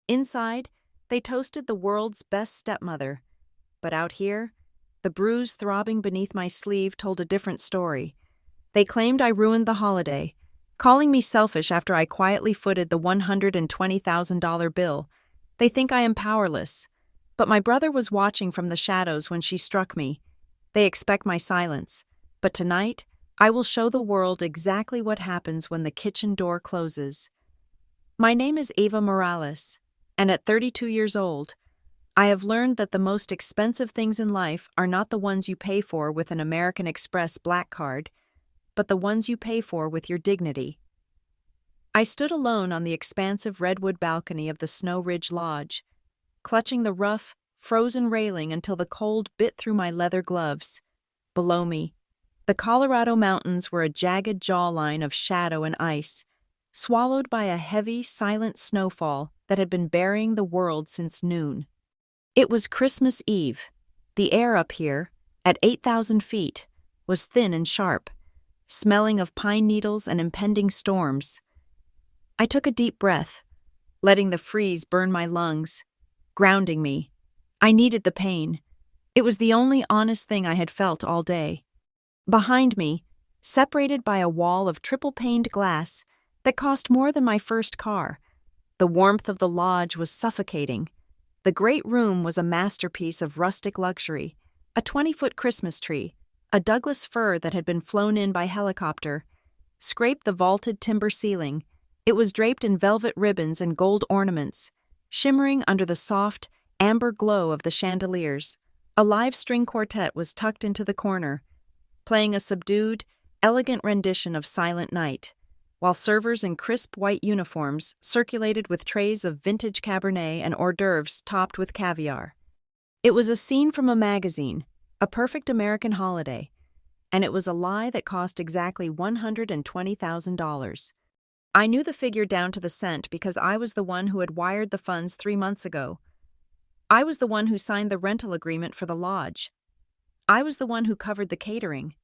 Inside, they toasted the world's best stepmother. But out here, the bruise throbbing beneath my sleeve told a different story. They claimed I ruined the holiday, calling me selfish after I quietly footed the $120,000 bill. They think I am powerless. But my brother was watching from the shadows when she struck me. They expect my silence. But tonight, I will show the world exactly what happens when the kitchen door closes. My name is Eva Morales, and at 32 years old, I have learned that the most expensive things in life are not the ones you pay for with an American Express Black Card, but the ones you pay for with your dignity. I stood alone on the expansive redwood balcony of the Snow Ridge Lodge, clutching the rough, frozen railing until the cold bit through my leather gloves. Below me, the Colorado mountains were a jagged jawline of shadow and ice, swallowed by a heavy, silent snowfall that had been burying the world since noon. It was Christmas Eve. The air up here, at 8,000 feet, was thin and sharp, smelling of pine needles and impending storms. I took a deep breath, letting the freeze burn my lungs, grounding me. I needed the pain. It was the only honest thing I had felt all day. Behind me, separated by a wall of triple-paned glass that cost more than my first car, the warmth of the lodge was suffocating. The great room was a masterpiece of rustic luxury, a 20-foot Christmas tree, a Douglas fir that had been flown in by helicopter, scraped the vaulted timber ceiling. It was draped in velvet ribbons and gold ornaments, shimmering under the soft, amber glow of the chandeliers. A live string quartet was tucked into the corner, playing a subdued, elegant rendition of Silent Night, while servers in crisp white uniforms circulated with trays of vintage Cabernet and hors d'oeuvres topped with caviar. It was a scene from a magazine, a perfect American holiday, and it was a lie that cost exactly $120,000. I knew the figure down to the cent because I was the one who had wired the funds 3 months ago. I was the one who signed the rental agreement for the lodge. I was the one who covered the catering,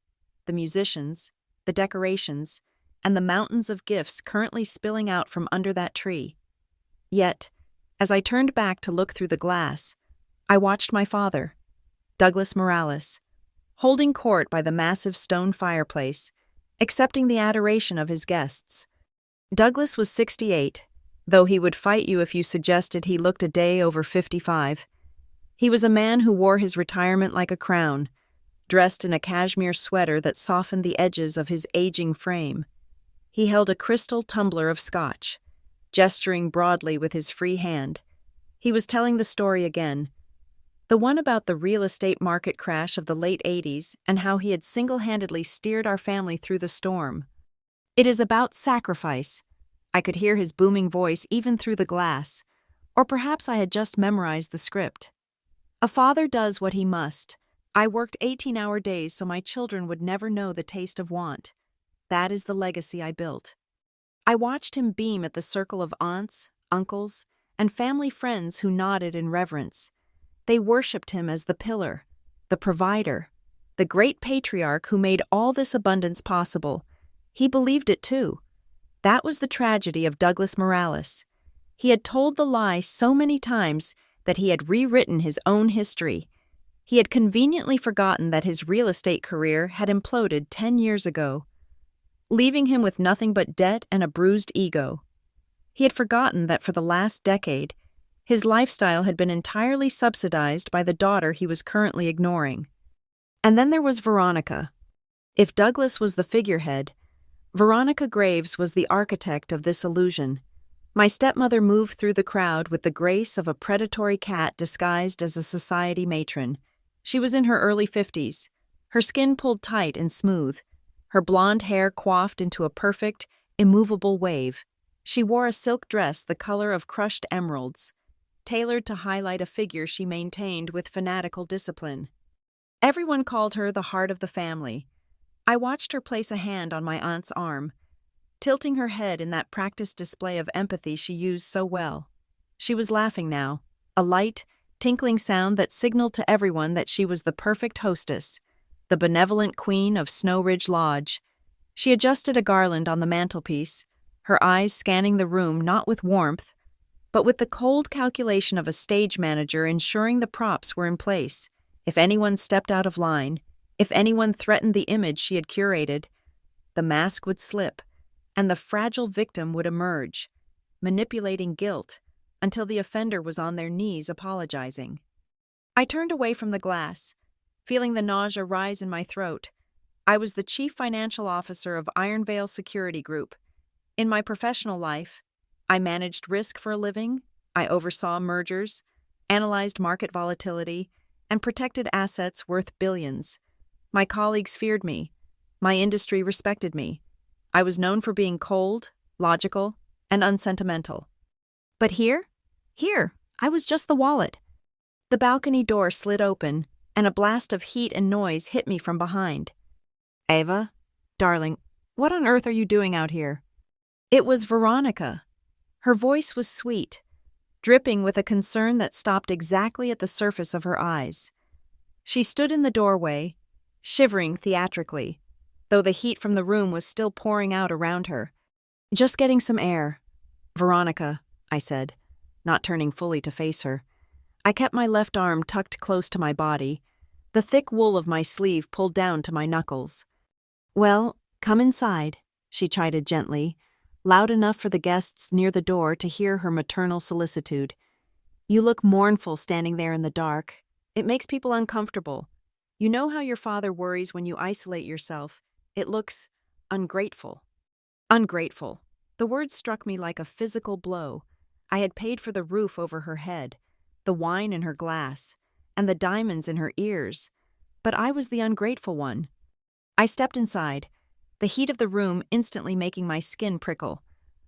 the musicians, the decorations, and the mountains of gifts currently spilling out from under that tree. Yet, as I turned back to look through the glass, I watched my father, Douglas Morales, holding court by the massive stone fireplace, accepting the adoration of his guests. Douglas was 68, though he would fight you if you suggested he looked a day over 55. He was a man who wore his retirement like a crown, dressed in a cashmere sweater that softened the edges of his aging frame. He held a crystal tumbler of scotch, gesturing broadly with his free hand. He was telling the story again, the one about the real estate market crash of the late 80s and how he had single-handedly steered our family through the storm. It is about sacrifice. I could hear his booming voice even through the glass, or perhaps I had just memorized the script. A father does what he must. I worked 18-hour days so my children would never know the taste of want. That is the legacy I built. I watched him beam at the circle of aunts, uncles, and family friends who nodded in reverence. They worshipped him as the pillar, the provider, the great patriarch who made all this abundance possible. He believed it too. That was the tragedy of Douglas Morales. He had told the lie so many times that he had rewritten his own history. He had conveniently forgotten that his real estate career had imploded 10 years ago, leaving him with nothing but debt and a bruised ego. He had forgotten that for the last decade, his lifestyle had been entirely subsidized by the daughter he was currently ignoring. And then there was Veronica. If Douglas was the figurehead, Veronica Graves was the architect of this illusion. My stepmother moved through the crowd with the grace of a predatory cat disguised as a society matron. She was in her early 50s, her skin pulled tight and smooth, her blonde hair coiffed into a perfect, immovable wave. She wore a silk dress the color of crushed emeralds, tailored to highlight a figure she maintained with fanatical discipline. Everyone called her the heart of the family. I watched her place a hand on my aunt's arm, tilting her head in that practiced display of empathy she used so well. She was laughing now, a light, tinkling sound that signaled to everyone that she was the perfect hostess, the benevolent queen of Snow Ridge Lodge. She adjusted a garland on the mantelpiece, her eyes scanning the room not with warmth, but with the cold calculation of a stage manager ensuring the props were in place. If anyone stepped out of line, if anyone threatened the image she had curated, the mask would slip, and the fragile victim would emerge, manipulating guilt until the offender was on their knees apologizing. I turned away from the glass, feeling the nausea rise in my throat. I was the chief financial officer of Ironvale Security Group. In my professional life, I managed risk for a living, I oversaw mergers, analyzed market volatility, and protected assets worth billions. My colleagues feared me. My industry respected me. I was known for being cold, logical, and unsentimental. But here, I was just the wallet. The balcony door slid open, and a blast of heat and noise hit me from behind. "Ava, darling, what on earth are you doing out here?" It was Veronica. Her voice was sweet, dripping with a concern that stopped exactly at the surface of her eyes. She stood in the doorway, shivering theatrically, though the heat from the room was still pouring out around her. "Just getting some air." "Veronica," I said, not turning fully to face her. I kept my left arm tucked close to my body, the thick wool of my sleeve pulled down to my knuckles. "Well, come inside," she chided gently, loud enough for the guests near the door to hear her maternal solicitude. "You look mournful standing there in the dark. It makes people uncomfortable. You know how your father worries when you isolate yourself. It looks ungrateful." Ungrateful. The word struck me like a physical blow. I had paid for the roof over her head, the wine in her glass, and the diamonds in her ears, but I was the ungrateful one. I stepped inside, the heat of the room instantly making my skin prickle.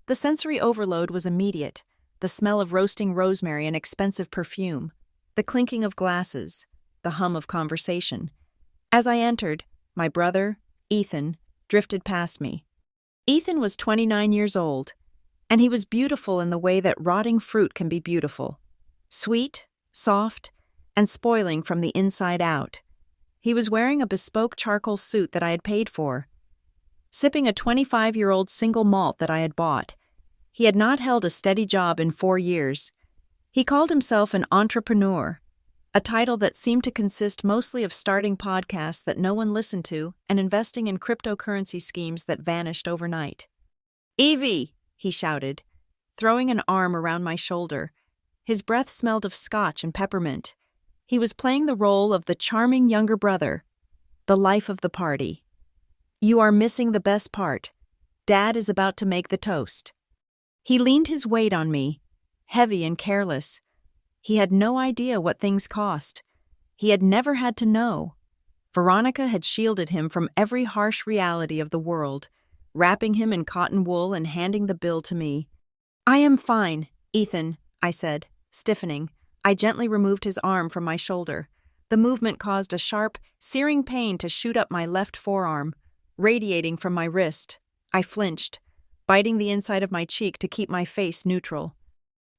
The sensory overload was immediate, the smell of roasting rosemary and expensive perfume, the clinking of glasses, the hum of conversation. As I entered, my brother, Ethan, drifted past me. Ethan was 29 years old, and he was beautiful in the way that rotting fruit can be beautiful. Sweet, soft, and spoiling from the inside out. He was wearing a bespoke charcoal suit that I had paid for, sipping a 25-year-old single malt that I had bought. He had not held a steady job in 4 years. He called himself an entrepreneur, a title that seemed to consist mostly of starting podcasts that no one listened to and investing in cryptocurrency schemes that vanished overnight. "Evie!" he shouted, throwing an arm around my shoulder. His breath smelled of scotch and peppermint. He was playing the role of the charming younger brother, the life of the party. "You are missing the best part. Dad is about to make the toast." He leaned his weight on me, heavy and careless. He had no idea what things cost. He had never had to know. Veronica had shielded him from every harsh reality of the world, wrapping him in cotton wool and handing the bill to me. "I am fine, Ethan," I said, stiffening. I gently removed his arm from my shoulder. The movement caused a sharp, searing pain to shoot up my left forearm, radiating from my wrist. I flinched, biting the inside of my cheek to keep my face neutral.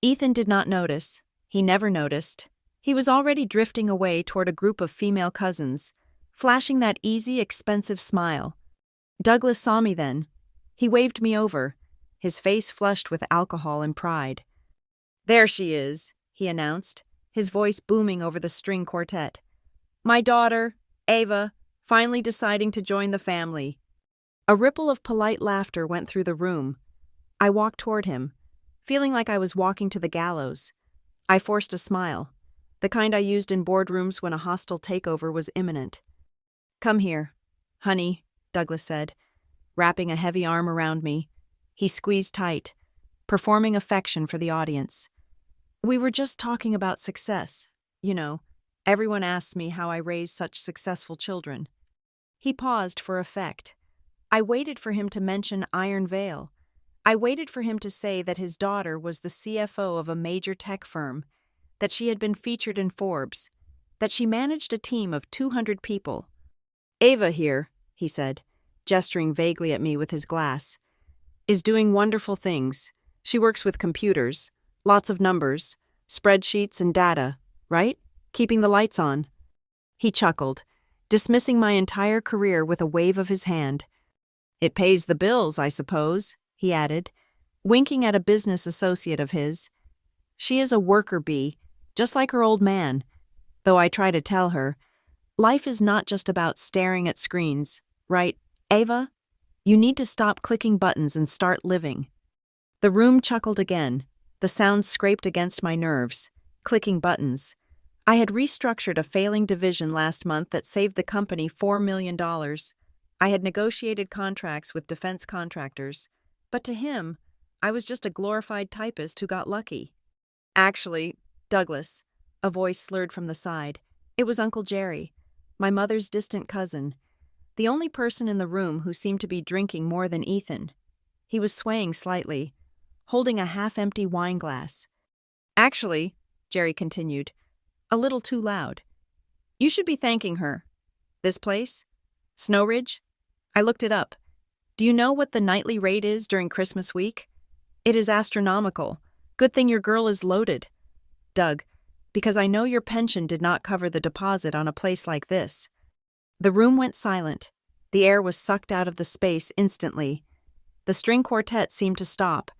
Ethan did not notice. He never noticed. He was already drifting away toward a group of female cousins, flashing that easy, expensive smile. Douglas saw me then. He waved me over, his face flushed with alcohol and pride. "There she is," he announced, his voice booming over the string quartet. "My daughter, Ava, finally deciding to join the family." A ripple of polite laughter went through the room. I walked toward him, feeling like I was walking to the gallows. I forced a smile, the kind I used in boardrooms when a hostile takeover was imminent. "Come here, honey," Douglas said, wrapping a heavy arm around me. He squeezed tight, performing affection for the audience. "We were just talking about success. You know, everyone asks me how I raised such successful children." He paused for effect. I waited for him to mention Iron Vale. I waited for him to say that his daughter was the CFO of a major tech firm, that she had been featured in Forbes, that she managed a team of 200 people. "Ava here," he said, gesturing vaguely at me with his glass, "is doing wonderful things. She works with computers, lots of numbers, spreadsheets and data, right? Keeping the lights on." He chuckled, dismissing my entire career with a wave of his hand. "It pays the bills, I suppose," he added, winking at a business associate of his. She is a worker bee, just like her old man, though I try to tell her, life is not just about staring at screens, right, Ava? You need to stop clicking buttons and start living. The room chuckled again. The sound scraped against my nerves. Clicking buttons. I had restructured a failing division last month that saved the company $4 million. I had negotiated contracts with defense contractors, but to him, I was just a glorified typist who got lucky. Actually, Douglas, a voice slurred from the side. It was Uncle Jerry, my mother's distant cousin, the only person in the room who seemed to be drinking more than Ethan. He was swaying slightly, holding a half-empty wine glass. Actually, Jerry continued, a little too loud. You should be thanking her. This place? Snow Ridge? I looked it up. Do you know what the nightly rate is during Christmas week? It is astronomical. Good thing your girl is loaded. Doug, because I know your pension did not cover the deposit on a place like this. The room went silent. The air was sucked out of the space instantly. The string quartet seemed to stop,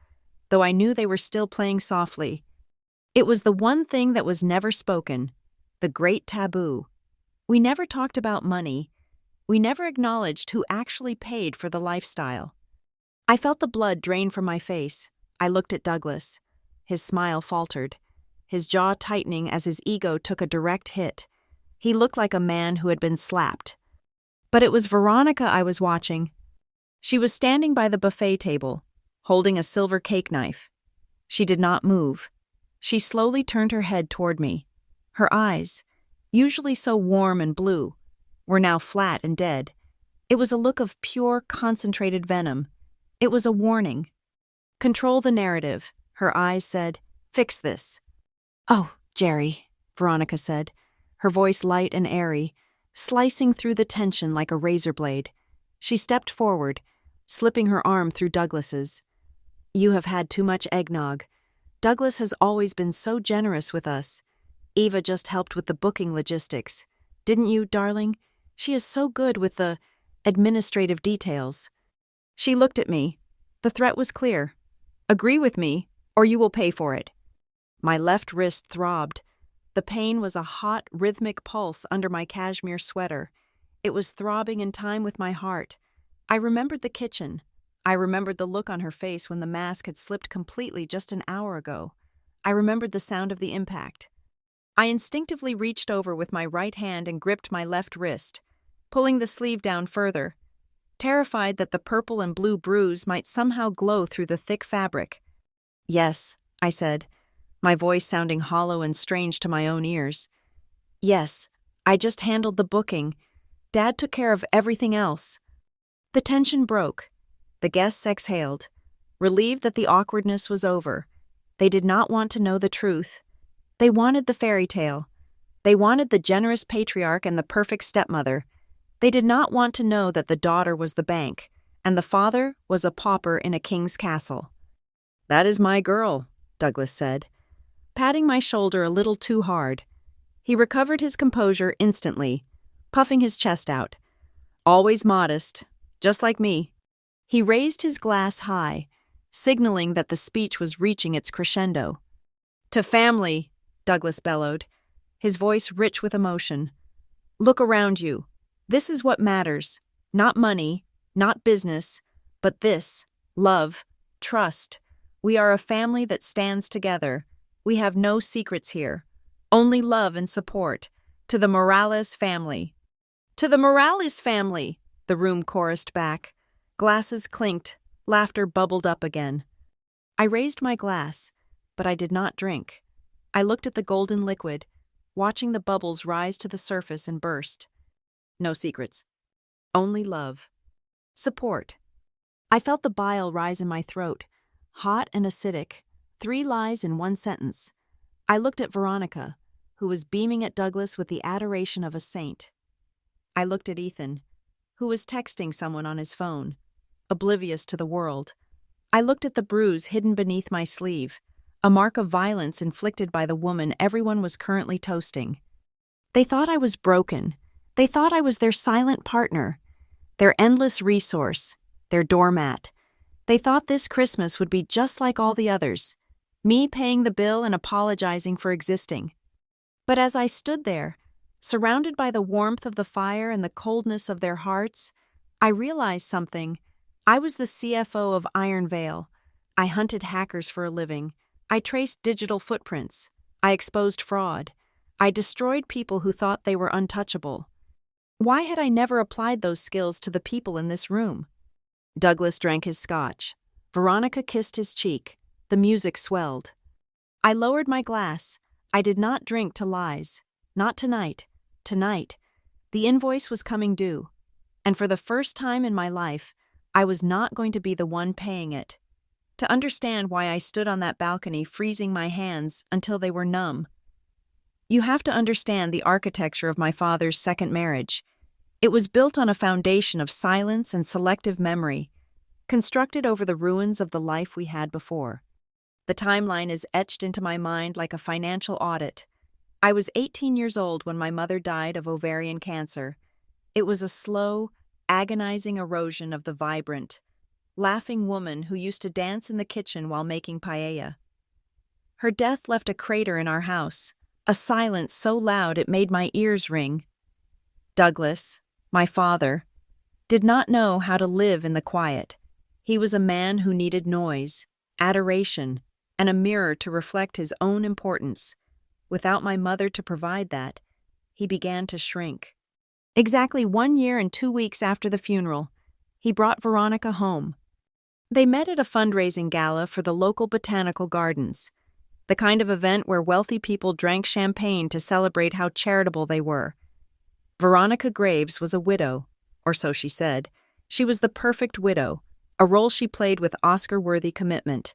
though I knew they were still playing softly. It was the one thing that was never spoken, the great taboo. We never talked about money. We never acknowledged who actually paid for the lifestyle. I felt the blood drain from my face. I looked at Douglas. His smile faltered, his jaw tightening as his ego took a direct hit. He looked like a man who had been slapped. But it was Veronica I was watching. She was standing by the buffet table, holding a silver cake knife. She did not move. She slowly turned her head toward me. Her eyes, usually so warm and blue, were now flat and dead. It was a look of pure, concentrated venom. It was a warning. Control the narrative, her eyes said. Fix this. Oh, Jerry, Veronica said, her voice light and airy, slicing through the tension like a razor blade. She stepped forward, slipping her arm through Douglas's. You have had too much eggnog. Douglas has always been so generous with us. Eva just helped with the booking logistics. Didn't you, darling? She is so good with the administrative details. She looked at me. The threat was clear. Agree with me, or you will pay for it. My left wrist throbbed. The pain was a hot, rhythmic pulse under my cashmere sweater. It was throbbing in time with my heart. I remembered the kitchen. I remembered the look on her face when the mask had slipped completely just an hour ago. I remembered the sound of the impact. I instinctively reached over with my right hand and gripped my left wrist, pulling the sleeve down further, terrified that the purple and blue bruise might somehow glow through the thick fabric. Yes, I said, my voice sounding hollow and strange to my own ears. Yes, I just handled the booking. Dad took care of everything else. The tension broke. The guests exhaled, relieved that the awkwardness was over. They did not want to know the truth. They wanted the fairy tale. They wanted the generous patriarch and the perfect stepmother. They did not want to know that the daughter was the bank, and the father was a pauper in a king's castle. That is my girl, Douglas said, patting my shoulder a little too hard. He recovered his composure instantly, puffing his chest out. Always modest, just like me. He raised his glass high, signaling that the speech was reaching its crescendo. To family, Douglas bellowed, his voice rich with emotion. Look around you. This is what matters. Not money, not business, but this, love, trust. We are a family that stands together. We have no secrets here. Only love and support. To the Morales family. To the Morales family, the room chorused back. Glasses clinked. Laughter bubbled up again. I raised my glass, but I did not drink. I looked at the golden liquid, watching the bubbles rise to the surface and burst. No secrets. Only love. Support. I felt the bile rise in my throat, hot and acidic, 3 lies in 1 sentence. I looked at Veronica, who was beaming at Douglas with the adoration of a saint. I looked at Ethan, who was texting someone on his phone, oblivious to the world. I looked at the bruise hidden beneath my sleeve, a mark of violence inflicted by the woman everyone was currently toasting. They thought I was broken. They thought I was their silent partner, their endless resource, their doormat. They thought this Christmas would be just like all the others. me paying the bill and apologizing for existing. But as I stood there, surrounded by the warmth of the fire and the coldness of their hearts, I realized something. I was the CFO of Iron Veil. I hunted hackers for a living. I traced digital footprints. I exposed fraud. I destroyed people who thought they were untouchable. Why had I never applied those skills to the people in this room? Douglas drank his scotch. Veronica kissed his cheek. The music swelled. I lowered my glass. I did not drink to lies. Not tonight. Tonight. The invoice was coming due. And for the first time in my life, I was not going to be the one paying it. To understand why I stood on that balcony freezing my hands until they were numb. You have to understand the architecture of my father's second marriage. It was built on a foundation of silence and selective memory, constructed over the ruins of the life we had before. The timeline is etched into my mind like a financial audit. I was 18 years old when my mother died of ovarian cancer. It was a slow, agonizing erosion of the vibrant, laughing woman who used to dance in the kitchen while making paella. Her death left a crater in our house, a silence so loud it made my ears ring. Douglas, my father, did not know how to live in the quiet. He was a man who needed noise, adoration, and a mirror to reflect his own importance. Without my mother to provide that, he began to shrink. Exactly 1 year and 2 weeks after the funeral, he brought Veronica home. They met at a fundraising gala for the local botanical gardens, the kind of event where wealthy people drank champagne to celebrate how charitable they were. Veronica Graves was a widow, or so she said. She was the perfect widow, a role she played with Oscar-worthy commitment.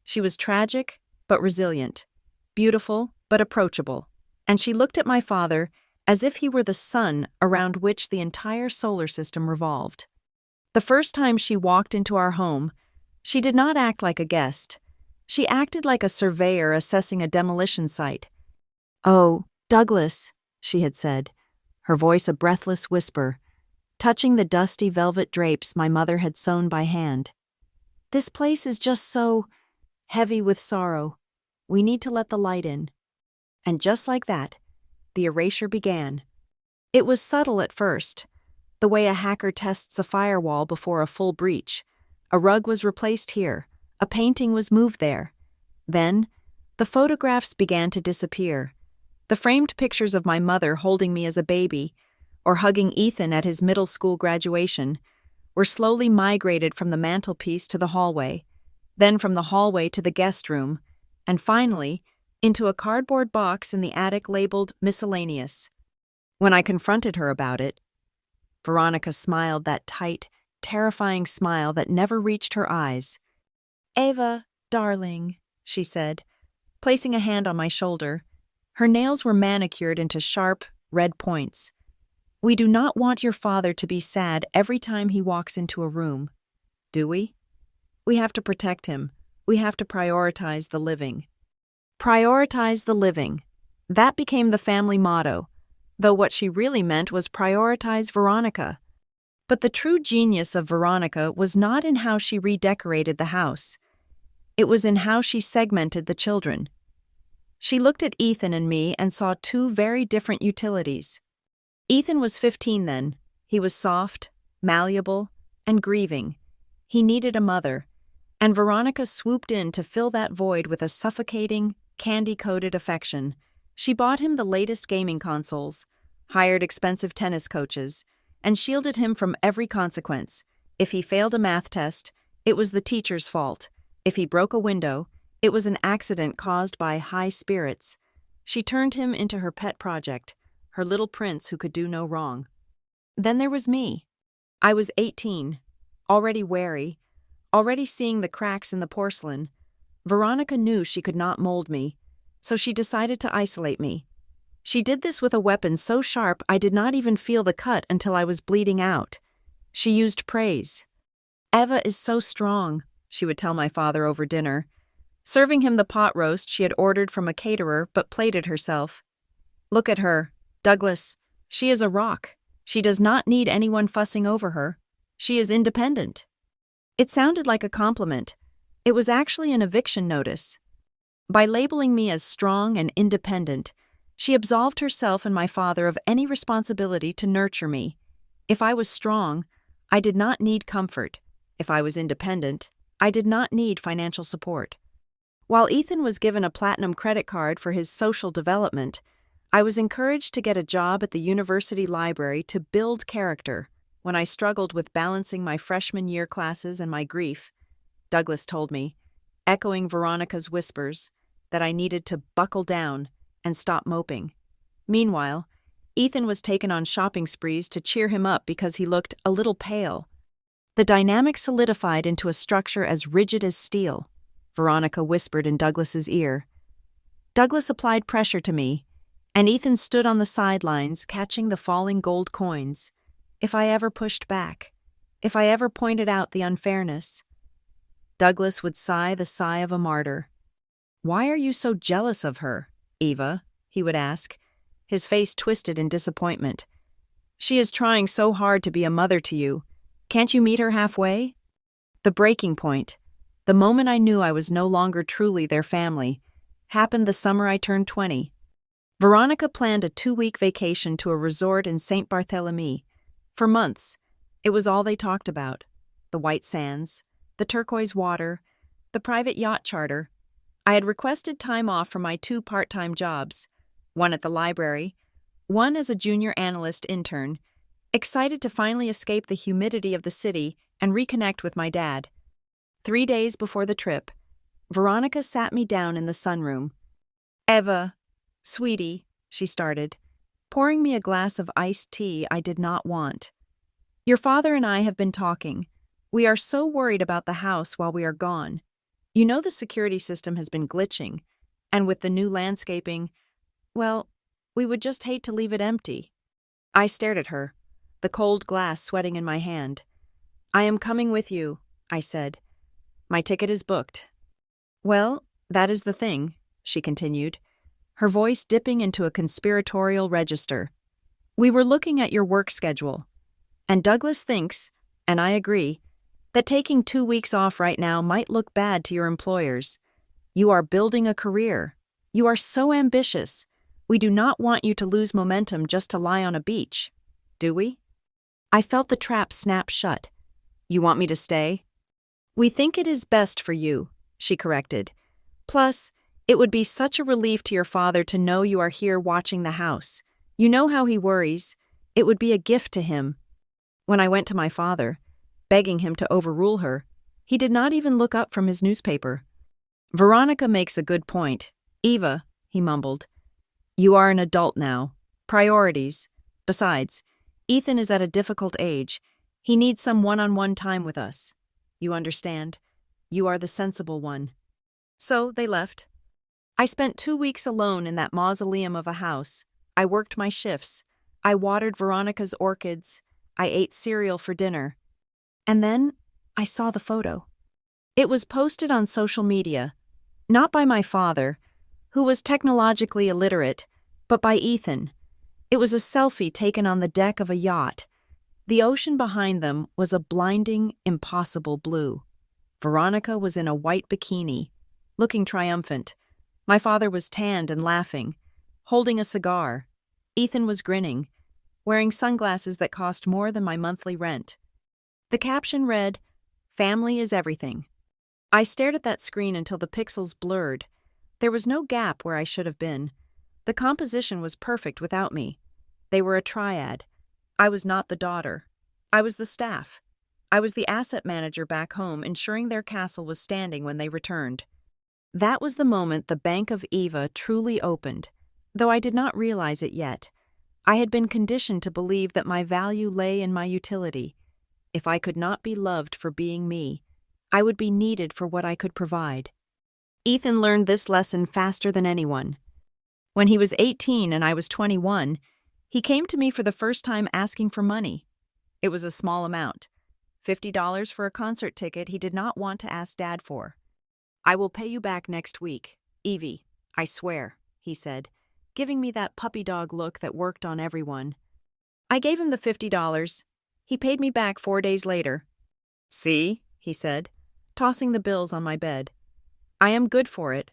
She was tragic, but resilient, beautiful, but approachable, and she looked at my father as if he were the sun around which the entire solar system revolved. The first time she walked into our home, she did not act like a guest. She acted like a surveyor assessing a demolition site. "Oh, Douglas," she had said, her voice a breathless whisper, touching the dusty velvet drapes my mother had sewn by hand. "This place is just so heavy with sorrow. We need to let the light in." And just like that, the erasure began. It was subtle at first, the way a hacker tests a firewall before a full breach. A rug was replaced here, a painting was moved there. Then, the photographs began to disappear. The framed pictures of my mother holding me as a baby, or hugging Ethan at his middle school graduation, were slowly migrated from the mantelpiece to the hallway, then from the hallway to the guest room, and finally, into a cardboard box in the attic labeled miscellaneous. When I confronted her about it, Veronica smiled that tight, terrifying smile that never reached her eyes. "Ava, darling," she said, placing a hand on my shoulder. Her nails were manicured into sharp, red points. "We do not want your father to be sad every time he walks into a room, do we? We have to protect him. We have to prioritize the living." Prioritize the living. That became the family motto, though what she really meant was prioritize Veronica. But the true genius of Veronica was not in how she redecorated the house. It was in how she segmented the children. She looked at Ethan and me and saw two very different utilities. Ethan was 15 then. He was soft, malleable, and grieving. He needed a mother, and Veronica swooped in to fill that void with a suffocating, candy-coated affection. She bought him the latest gaming consoles, hired expensive tennis coaches, and shielded him from every consequence. If he failed a math test, it was the teacher's fault. If he broke a window, it was an accident caused by high spirits. She turned him into her pet project, her little prince who could do no wrong. Then there was me. I was 18, already wary, already seeing the cracks in the porcelain. Veronica knew she could not mold me, so she decided to isolate me. She did this with a weapon so sharp I did not even feel the cut until I was bleeding out. She used praise. "Eva is so strong," she would tell my father over dinner, serving him the pot roast she had ordered from a caterer but plated herself. "Look at her, Douglas. She is a rock. She does not need anyone fussing over her. She is independent." It sounded like a compliment. It was actually an eviction notice. By labeling me as strong and independent, she absolved herself and my father of any responsibility to nurture me. If I was strong, I did not need comfort. If I was independent, I did not need financial support. While Ethan was given a platinum credit card for his social development, I was encouraged to get a job at the university library to build character. When I struggled with balancing my freshman year classes and my grief, Douglas told me, echoing Veronica's whispers, that I needed to buckle down and stop moping. Meanwhile, Ethan was taken on shopping sprees to cheer him up because he looked a little pale. The dynamic solidified into a structure as rigid as steel, Veronica whispered in Douglas's ear. Douglas applied pressure to me, and Ethan stood on the sidelines catching the falling gold coins. If I ever pushed back, if I ever pointed out the unfairness, Douglas would sigh the sigh of a martyr. "Why are you so jealous of her, Eva?" he would ask, his face twisted in disappointment. "She is trying so hard to be a mother to you. Can't you meet her halfway?" The breaking point, the moment I knew I was no longer truly their family, happened the summer I turned 20. Veronica planned a 2-week vacation to a resort in St. Barthélemy. For months, it was all they talked about: the white sands, the turquoise water, the private yacht charter. I had requested time off from my 2 part-time jobs, one at the library, one as a junior analyst intern, excited to finally escape the humidity of the city and reconnect with my dad. 3 days before the trip, Veronica sat me down in the sunroom. "Eva, sweetie," she started, pouring me a glass of iced tea I did not want. "Your father and I have been talking. We are so worried about the house while we are gone. You know the security system has been glitching, and with the new landscaping, well, we would just hate to leave it empty." I stared at her, the cold glass sweating in my hand. "I am coming with you," I said. "My ticket is booked." "Well, that is the thing," she continued, her voice dipping into a conspiratorial register. "We were looking at your work schedule, and Douglas thinks, and I agree, that taking 2 weeks off right now might look bad to your employers. You are building a career. You are so ambitious. We do not want you to lose momentum just to lie on a beach. Do we?" I felt the trap snap shut. "You want me to stay?" "We think it is best for you," she corrected. "Plus, it would be such a relief to your father to know you are here watching the house. You know how he worries. It would be a gift to him." When I went to my father, begging him to overrule her, he did not even look up from his newspaper. "Veronica makes a good point. Eva," he mumbled, "you are an adult now. Priorities. Besides, Ethan is at a difficult age. He needs some one-on-one time with us. You understand? You are the sensible one." So they left. I spent 2 weeks alone in that mausoleum of a house. I worked my shifts. I watered Veronica's orchids. I ate cereal for dinner. And then I saw the photo. It was posted on social media, not by my father, who was technologically illiterate, but by Ethan. It was a selfie taken on the deck of a yacht. The ocean behind them was a blinding, impossible blue. Veronica was in a white bikini, looking triumphant. My father was tanned and laughing, holding a cigar. Ethan was grinning, wearing sunglasses that cost more than my monthly rent. The caption read, "Family is everything." I stared at that screen until the pixels blurred. There was no gap where I should have been. The composition was perfect without me. They were a triad. I was not the daughter. I was the staff. I was the asset manager back home, ensuring their castle was standing when they returned. That was the moment the Bank of Eva truly opened, though I did not realize it yet. I had been conditioned to believe that my value lay in my utility. If I could not be loved for being me, I would be needed for what I could provide. Ethan learned this lesson faster than anyone. When he was 18 and I was 21, he came to me for the first time asking for money. It was a small amount, $50 for a concert ticket he did not want to ask Dad for. "I will pay you back next week, Evie, I swear," he said, giving me that puppy dog look that worked on everyone. I gave him the $50. He paid me back 4 days later. "See," he said, tossing the bills on my bed. "I am good for it."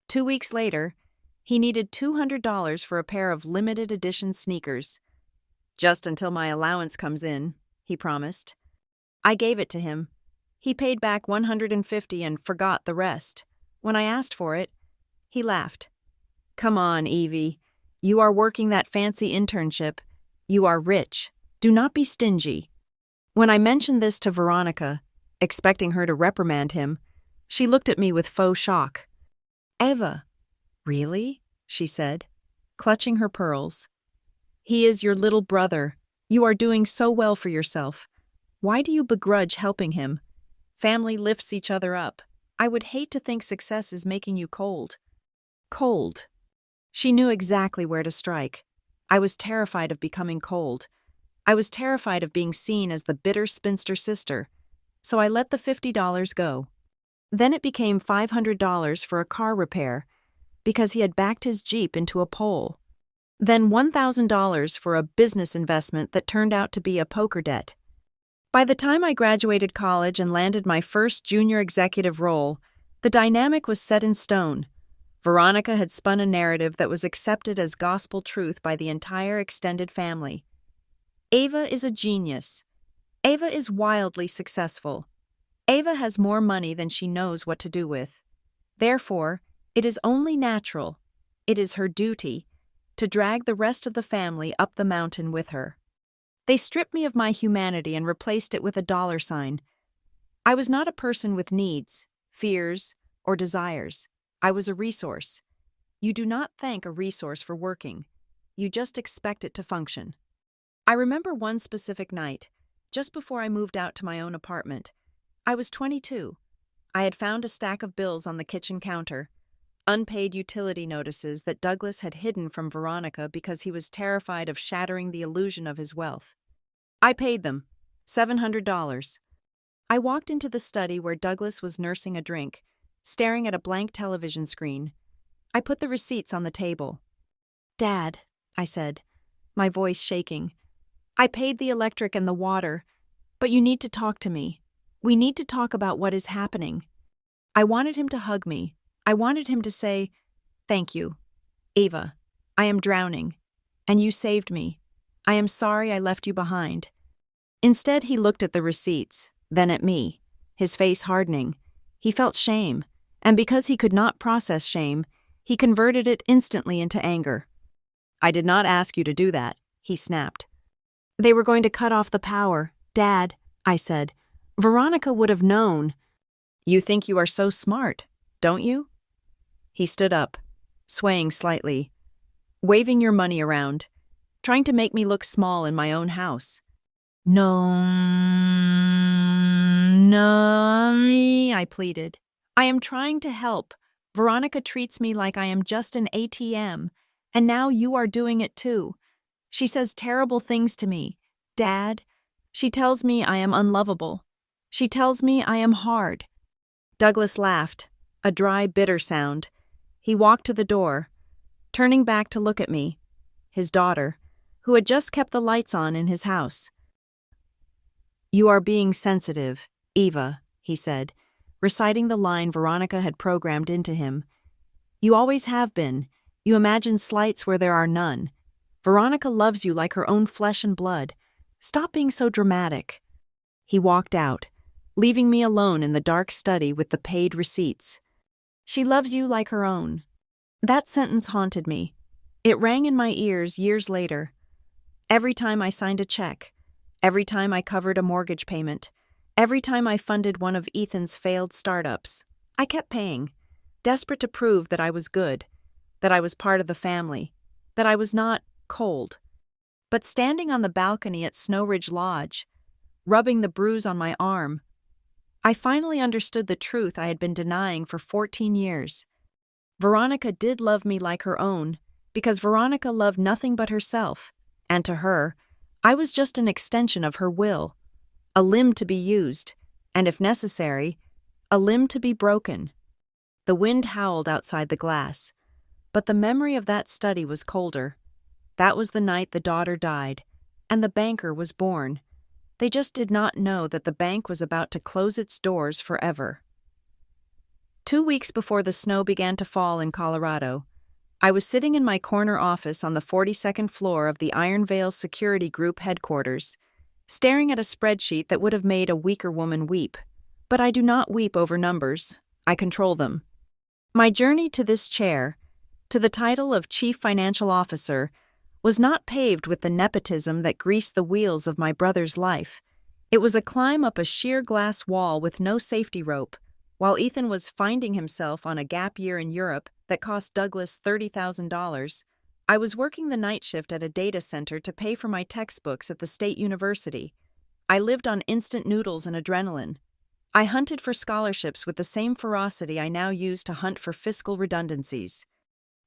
2 weeks later, he needed $200 for a pair of limited edition sneakers. "Just until my allowance comes in," he promised. I gave it to him. He paid back $150 and forgot the rest. When I asked for it, he laughed. "Come on, Evie. You are working that fancy internship. You are rich. Do not be stingy." When I mentioned this to Veronica, expecting her to reprimand him, she looked at me with faux shock. "Eva." "Really?" she said, clutching her pearls. "He is your little brother. You are doing so well for yourself. Why do you begrudge helping him? Family lifts each other up. I would hate to think success is making you cold." Cold. She knew exactly where to strike. I was terrified of becoming cold. I was terrified of being seen as the bitter spinster sister, so I let the $50 go. Then it became $500 for a car repair, because he had backed his Jeep into a pole. Then $1,000 for a business investment that turned out to be a poker debt. By the time I graduated college and landed my first junior executive role, the dynamic was set in stone. Veronica had spun a narrative that was accepted as gospel truth by the entire extended family. Eva is a genius. Eva is wildly successful. Eva has more money than she knows what to do with. Therefore, it is only natural, it is her duty, to drag the rest of the family up the mountain with her. They stripped me of my humanity and replaced it with a dollar sign. I was not a person with needs, fears, or desires. I was a resource. You do not thank a resource for working. You just expect it to function. I remember one specific night, just before I moved out to my own apartment. I was 22. I had found a stack of bills on the kitchen counter, unpaid utility notices that Douglas had hidden from Veronica because he was terrified of shattering the illusion of his wealth. I paid them, $700. I walked into the study where Douglas was nursing a drink, staring at a blank television screen. I put the receipts on the table. "Dad," I said, my voice shaking, "I paid the electric and the water, but you need to talk to me. We need to talk about what is happening." I wanted him to hug me. I wanted him to say, "Thank you, Eva. I am drowning, and you saved me. I am sorry I left you behind." Instead, he looked at the receipts, then at me, his face hardening. He felt shame, and because he could not process shame, he converted it instantly into anger. "I did not ask you to do that," he snapped. "They were going to cut off the power, Dad," I said. "Veronica would have known." "You think you are so smart, don't you?" He stood up, swaying slightly, waving your money around, trying to make me look small in my own house. No, I pleaded. "I am trying to help. Veronica treats me like I am just an ATM, and now you are doing it too. She says terrible things to me, Dad. She tells me I am unlovable. She tells me I am hard." Douglas laughed, a dry, bitter sound. He walked to the door, turning back to look at me, his daughter, who had just kept the lights on in his house. "You are being sensitive, Eva," he said, reciting the line Veronica had programmed into him. "You always have been. You imagine slights where there are none. Veronica loves you like her own flesh and blood. Stop being so dramatic." He walked out, leaving me alone in the dark study with the paid receipts. "She loves you like her own." That sentence haunted me. It rang in my ears years later. Every time I signed a check, every time I covered a mortgage payment, every time I funded one of Ethan's failed startups, I kept paying, desperate to prove that I was good, that I was part of the family, that I was not cold. But standing on the balcony at Snow Ridge Lodge, rubbing the bruise on my arm, I finally understood the truth I had been denying for 14 years. Veronica did love me like her own, because Veronica loved nothing but herself, and to her, I was just an extension of her will, a limb to be used, and if necessary, a limb to be broken. The wind howled outside the glass, but the memory of that study was colder. That was the night the daughter died, and the banker was born. They just did not know that the bank was about to close its doors forever. 2 weeks before the snow began to fall in Colorado, I was sitting in my corner office on the 42nd floor of the Iron Veil Security Group headquarters, staring at a spreadsheet that would have made a weaker woman weep. But I do not weep over numbers, I control them. My journey to this chair, to the title of Chief Financial Officer, was not paved with the nepotism that greased the wheels of my brother's life. It was a climb up a sheer glass wall with no safety rope, while Ethan was finding himself on a gap year in Europe that cost Douglas $30,000. I was working the night shift at a data center to pay for my textbooks at the state university. I lived on instant noodles and adrenaline. I hunted for scholarships with the same ferocity I now use to hunt for fiscal redundancies.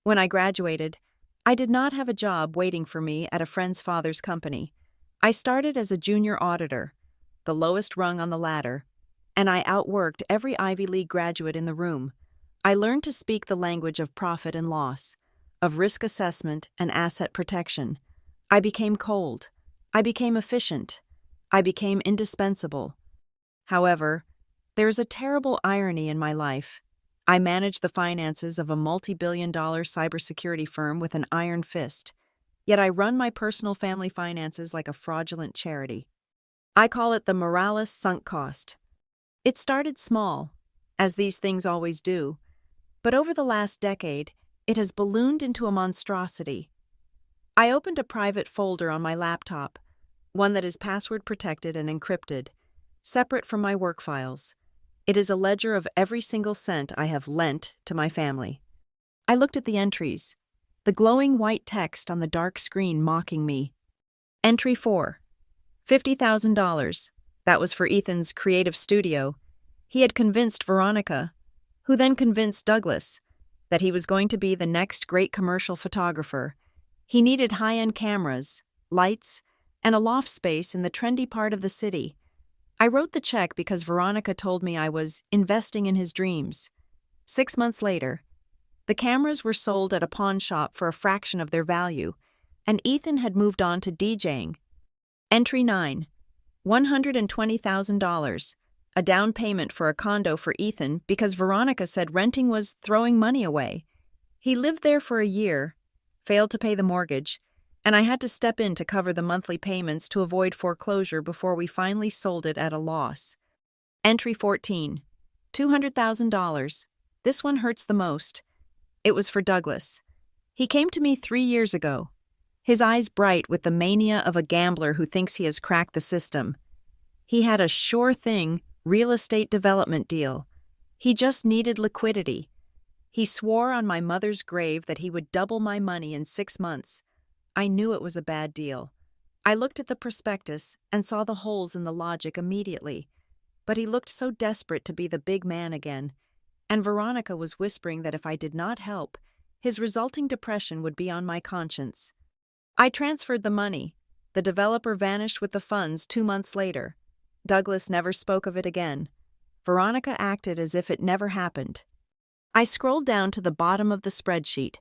When I graduated, I did not have a job waiting for me at a friend's father's company. I started as a junior auditor, the lowest rung on the ladder, and I outworked every Ivy League graduate in the room. I learned to speak the language of profit and loss, of risk assessment and asset protection. I became cold. I became efficient. I became indispensable. However, there is a terrible irony in my life. I manage the finances of a multi-billion-dollar cybersecurity firm with an iron fist, yet I run my personal family finances like a fraudulent charity. I call it the Morales sunk cost. It started small, as these things always do, but over the last decade, it has ballooned into a monstrosity. I opened a private folder on my laptop, one that is password protected and encrypted, separate from my work files. It is a ledger of every single cent I have lent to my family. I looked at the entries, the glowing white text on the dark screen mocking me. Entry 4. $50,000. That was for Ethan's creative studio. He had convinced Veronica, who then convinced Douglas, that he was going to be the next great commercial photographer. He needed high-end cameras, lights, and a loft space in the trendy part of the city. I wrote the check because Veronica told me I was investing in his dreams. 6 months later, the cameras were sold at a pawn shop for a fraction of their value, and Ethan had moved on to DJing. Entry 9. $120,000. A down payment for a condo for Ethan because Veronica said renting was throwing money away. He lived there for a year, failed to pay the mortgage, and I had to step in to cover the monthly payments to avoid foreclosure before we finally sold it at a loss. Entry 14. $200,000. This one hurts the most. It was for Douglas. He came to me 3 years ago, his eyes bright with the mania of a gambler who thinks he has cracked the system. He had a sure thing real estate development deal. He just needed liquidity. He swore on my mother's grave that he would double my money in 6 months. I knew it was a bad deal. I looked at the prospectus and saw the holes in the logic immediately. But he looked so desperate to be the big man again, and Veronica was whispering that if I did not help, his resulting depression would be on my conscience. I transferred the money. The developer vanished with the funds 2 months later. Douglas never spoke of it again. Veronica acted as if it never happened. I scrolled down to the bottom of the spreadsheet.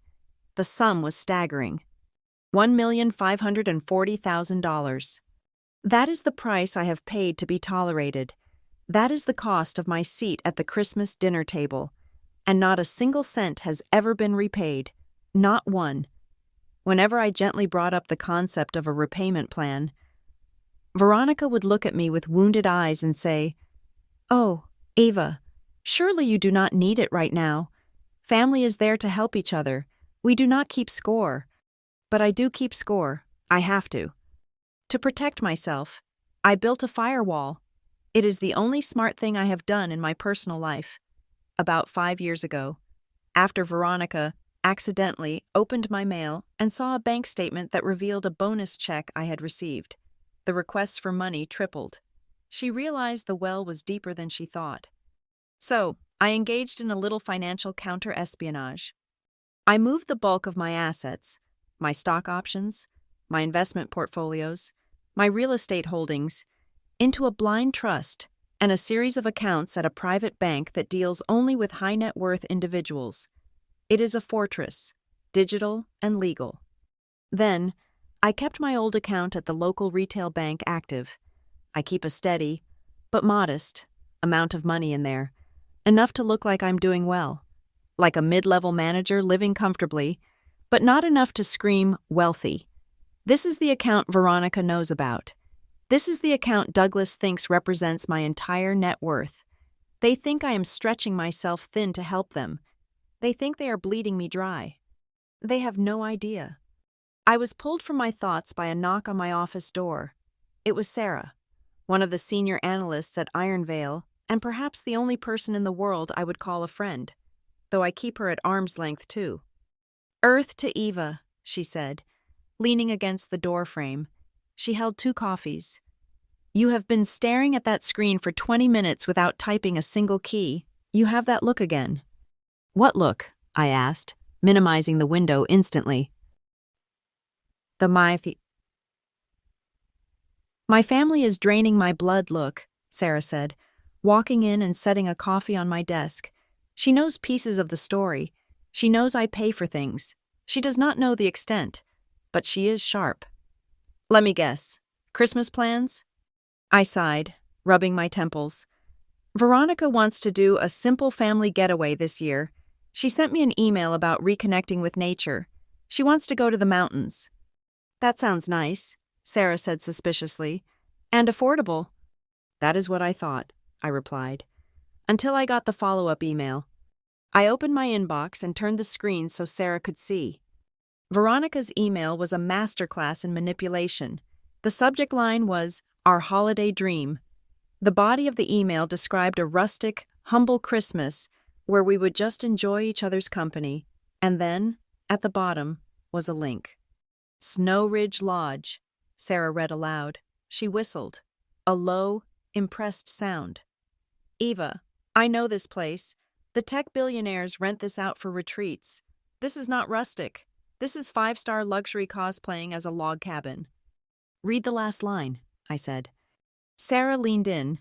The sum was staggering. $1,540,000. That is the price I have paid to be tolerated. That is the cost of my seat at the Christmas dinner table. And not a single cent has ever been repaid. Not one. Whenever I gently brought up the concept of a repayment plan, Veronica would look at me with wounded eyes and say, "Oh, Ava, surely you do not need it right now. Family is there to help each other. We do not keep score." But I do keep score. I have to. To protect myself, I built a firewall. It is the only smart thing I have done in my personal life. About 5 years ago, after Veronica accidentally opened my mail and saw a bank statement that revealed a bonus check I had received, the requests for money tripled. She realized the well was deeper than she thought. So, I engaged in a little financial counter-espionage. I moved the bulk of my assets, my stock options, my investment portfolios, my real estate holdings, into a blind trust and a series of accounts at a private bank that deals only with high-net-worth individuals. It is a fortress, digital and legal. Then, I kept my old account at the local retail bank active. I keep a steady, but modest, amount of money in there, enough to look like I'm doing well, like a mid-level manager living comfortably, but not enough to scream wealthy. This is the account Veronica knows about. This is the account Douglas thinks represents my entire net worth. They think I am stretching myself thin to help them. They think they are bleeding me dry. They have no idea. I was pulled from my thoughts by a knock on my office door. It was Sarah, one of the senior analysts at Ironvale, and perhaps the only person in the world I would call a friend, though I keep her at arm's length too. "Earth to Eva," she said, leaning against the door frame. She held 2 coffees. "You have been staring at that screen for 20 minutes without typing a single key. You have that look again." "What look?" I asked, minimizing the window instantly. My family is draining my blood look," Sarah said, walking in and setting a coffee on my desk. She knows pieces of the story. She knows I pay for things. She does not know the extent, but she is sharp. "Let me guess. Christmas plans?" I sighed, rubbing my temples. "Veronica wants to do a simple family getaway this year. She sent me an email about reconnecting with nature. She wants to go to the mountains." "That sounds nice," Sarah said suspiciously. "And affordable." "That is what I thought," I replied, until I got the follow-up email. I opened my inbox and turned the screen so Sarah could see. Veronica's email was a masterclass in manipulation. The subject line was, "Our holiday dream." The body of the email described a rustic, humble Christmas where we would just enjoy each other's company, and then, at the bottom, was a link. "Snow Ridge Lodge," Sarah read aloud. She whistled, a low, impressed sound. "Eva, I know this place. The tech billionaires rent this out for retreats. This is not rustic. This is 5-star luxury cosplaying as a log cabin." "Read the last line," I said. Sarah leaned in.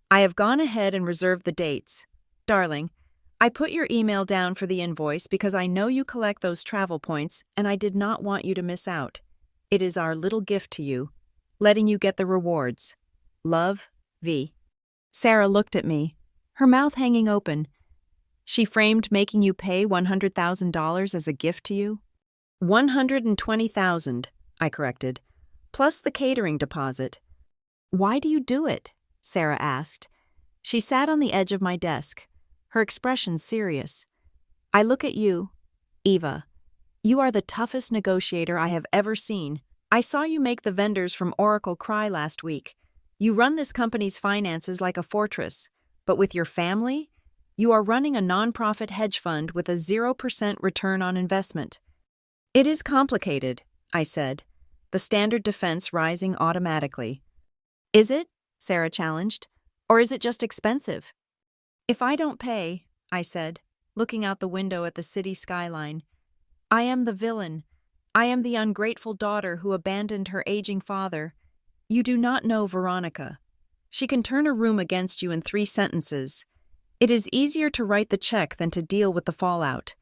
"I have gone ahead and reserved the dates. Darling, I put your email down for the invoice because I know you collect those travel points and I did not want you to miss out. It is our little gift to you, letting you get the rewards. Love, V." Sarah looked at me, her mouth hanging open. "She framed making you pay $100,000 as a gift to you?" "120,000, I corrected, plus the catering deposit." "Why do you do it?" Sarah asked. She sat on the edge of my desk, her expression serious. "I look at you, Eva. You are the toughest negotiator I have ever seen. I saw you make the vendors from Oracle cry last week. You run this company's finances like a fortress, but with your family, you are running a nonprofit hedge fund with a 0% return on investment." "It is complicated," I said, the standard defense rising automatically. "Is it?" Sarah challenged. "Or is it just expensive?" "If I don't pay," I said, looking out the window at the city skyline, "I am the villain. I am the ungrateful daughter who abandoned her aging father. You do not know Veronica. She can turn a room against you in 3 sentences. It is easier to write the check than to deal with the fallout."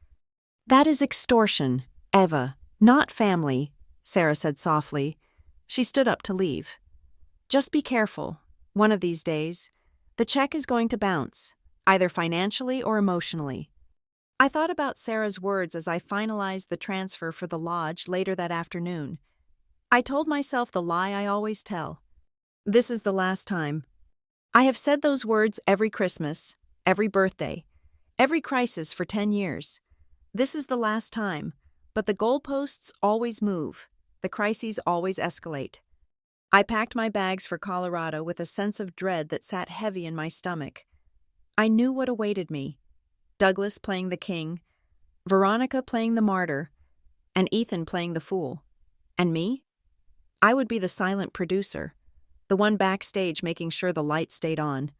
"That is extortion, Eva, not family," Sarah said softly. She stood up to leave. "Just be careful. One of these days, the check is going to bounce, either financially or emotionally." I thought about Sarah's words as I finalized the transfer for the lodge later that afternoon. I told myself the lie I always tell. This is the last time. I have said those words every Christmas, every birthday, every crisis for 10 years. This is the last time, but the goalposts always move. The crises always escalate. I packed my bags for Colorado with a sense of dread that sat heavy in my stomach. I knew what awaited me. Douglas playing the king, Veronica playing the martyr, and Ethan playing the fool. And me? I would be the silent producer, the one backstage making sure the lights stayed on.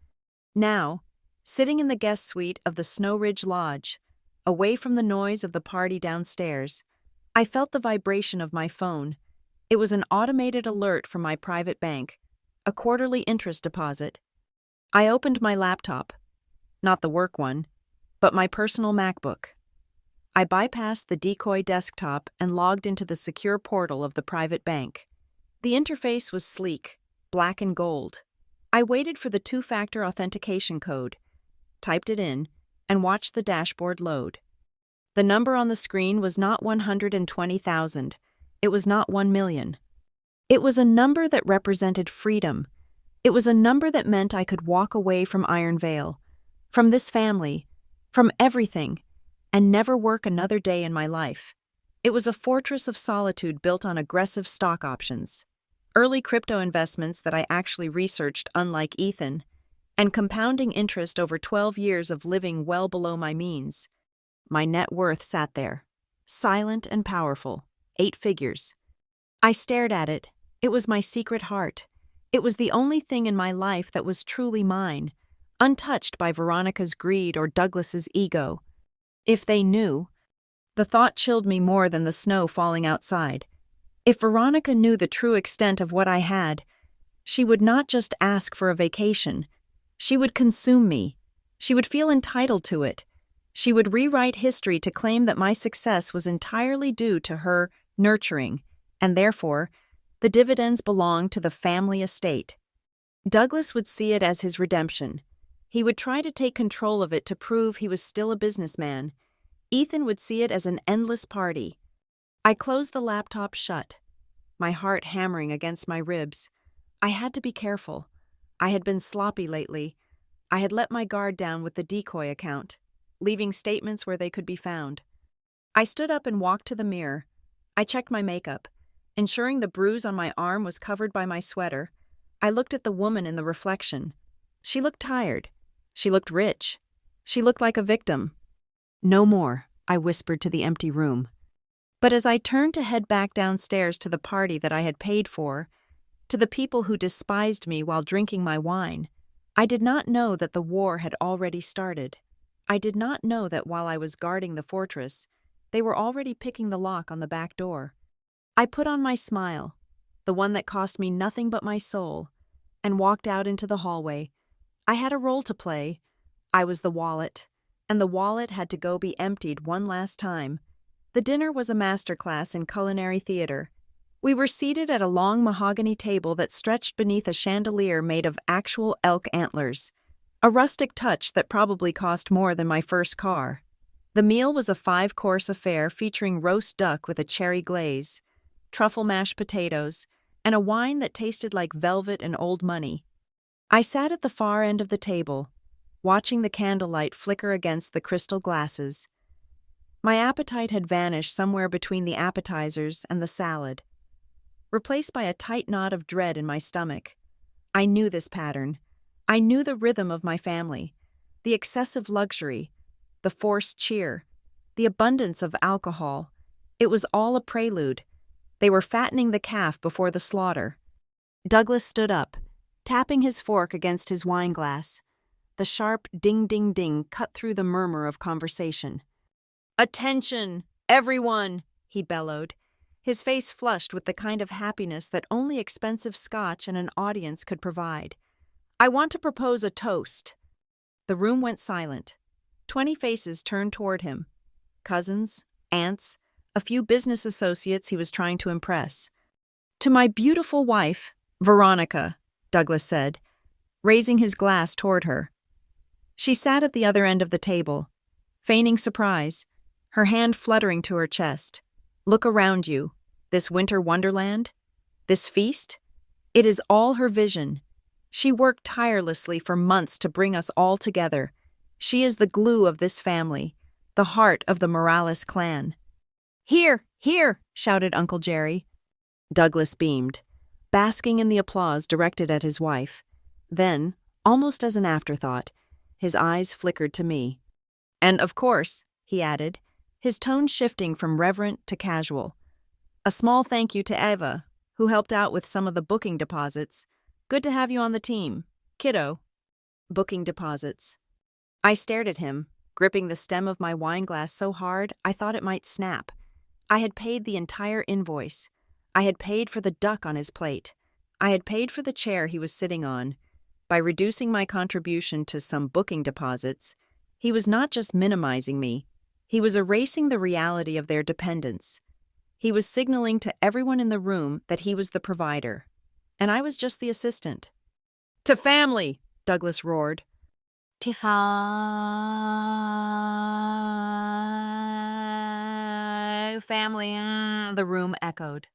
Now, sitting in the guest suite of the Snow Ridge Lodge, away from the noise of the party downstairs, I felt the vibration of my phone. It was an automated alert from my private bank, a quarterly interest deposit. I opened my laptop, not the work one, but my personal MacBook. I bypassed the decoy desktop and logged into the secure portal of the private bank. The interface was sleek, black and gold. I waited for the 2-factor authentication code. typed it in, and watched the dashboard load. The number on the screen was not 120,000. It was not 1,000,000. It was a number that represented freedom. It was a number that meant I could walk away from Iron Vale, from this family, from everything, and never work another day in my life. It was a fortress of solitude built on aggressive stock options, early crypto investments that I actually researched, unlike Ethan, and compounding interest over 12 years of living well below my means. My net worth sat there, silent and powerful, 8 figures. I stared at it. It was my secret heart. It was the only thing in my life that was truly mine, untouched by Veronica's greed or Douglas's ego. If they knew, the thought chilled me more than the snow falling outside. If Veronica knew the true extent of what I had, she would not just ask for a vacation. She would consume me. She would feel entitled to it. She would rewrite history to claim that my success was entirely due to her nurturing, and therefore, the dividends belonged to the family estate. Douglas would see it as his redemption. He would try to take control of it to prove he was still a businessman. Ethan would see it as an endless party. I closed the laptop shut, my heart hammering against my ribs. I had to be careful. I had been sloppy lately. I had let my guard down with the decoy account, leaving statements where they could be found. I stood up and walked to the mirror. I checked my makeup. Ensuring the bruise on my arm was covered by my sweater, I looked at the woman in the reflection. She looked tired. She looked rich. She looked like a victim. "No more," I whispered to the empty room. But as I turned to head back downstairs to the party that I had paid for, to the people who despised me while drinking my wine, I did not know that the war had already started. I did not know that while I was guarding the fortress, they were already picking the lock on the back door. I put on my smile, the one that cost me nothing but my soul, and walked out into the hallway. I had a role to play. I was the wallet, and the wallet had to go be emptied one last time. The dinner was a masterclass in culinary theater. We were seated at a long mahogany table that stretched beneath a chandelier made of actual elk antlers, a rustic touch that probably cost more than my first car. The meal was a 5-course affair featuring roast duck with a cherry glaze, truffle mashed potatoes, and a wine that tasted like velvet and old money. I sat at the far end of the table, watching the candlelight flicker against the crystal glasses. My appetite had vanished somewhere between the appetizers and the salad, replaced by a tight knot of dread in my stomach. I knew this pattern. I knew the rhythm of my family, the excessive luxury, the forced cheer, the abundance of alcohol. It was all a prelude. They were fattening the calf before the slaughter. Douglas stood up, tapping his fork against his wine glass. The sharp ding-ding-ding cut through the murmur of conversation. "Attention, everyone!" he bellowed, his face flushed with the kind of happiness that only expensive scotch and an audience could provide. "I want to propose a toast." The room went silent. 20 faces turned toward him. Cousins, aunts, a few business associates he was trying to impress. "To my beautiful wife, Veronica," Douglas said, raising his glass toward her. She sat at the other end of the table, feigning surprise, her hand fluttering to her chest. "Look around you. This winter wonderland? This feast? It is all her vision. She worked tirelessly for months to bring us all together. She is the glue of this family, the heart of the Morales clan." "Here, here!" shouted Uncle Jerry. Douglas beamed, basking in the applause directed at his wife. Then, almost as an afterthought, his eyes flickered to me. "And of course," he added, his tone shifting from reverent to casual, "a small thank you to Eva, who helped out with some of the booking deposits. Good to have you on the team, kiddo." Booking deposits. I stared at him, gripping the stem of my wine glass so hard I thought it might snap. I had paid the entire invoice. I had paid for the duck on his plate. I had paid for the chair he was sitting on. By reducing my contribution to some booking deposits, he was not just minimizing me, he was erasing the reality of their dependence. He was signaling to everyone in the room that he was the provider, and I was just the assistant. "To family!" Douglas roared. Family, the room echoed.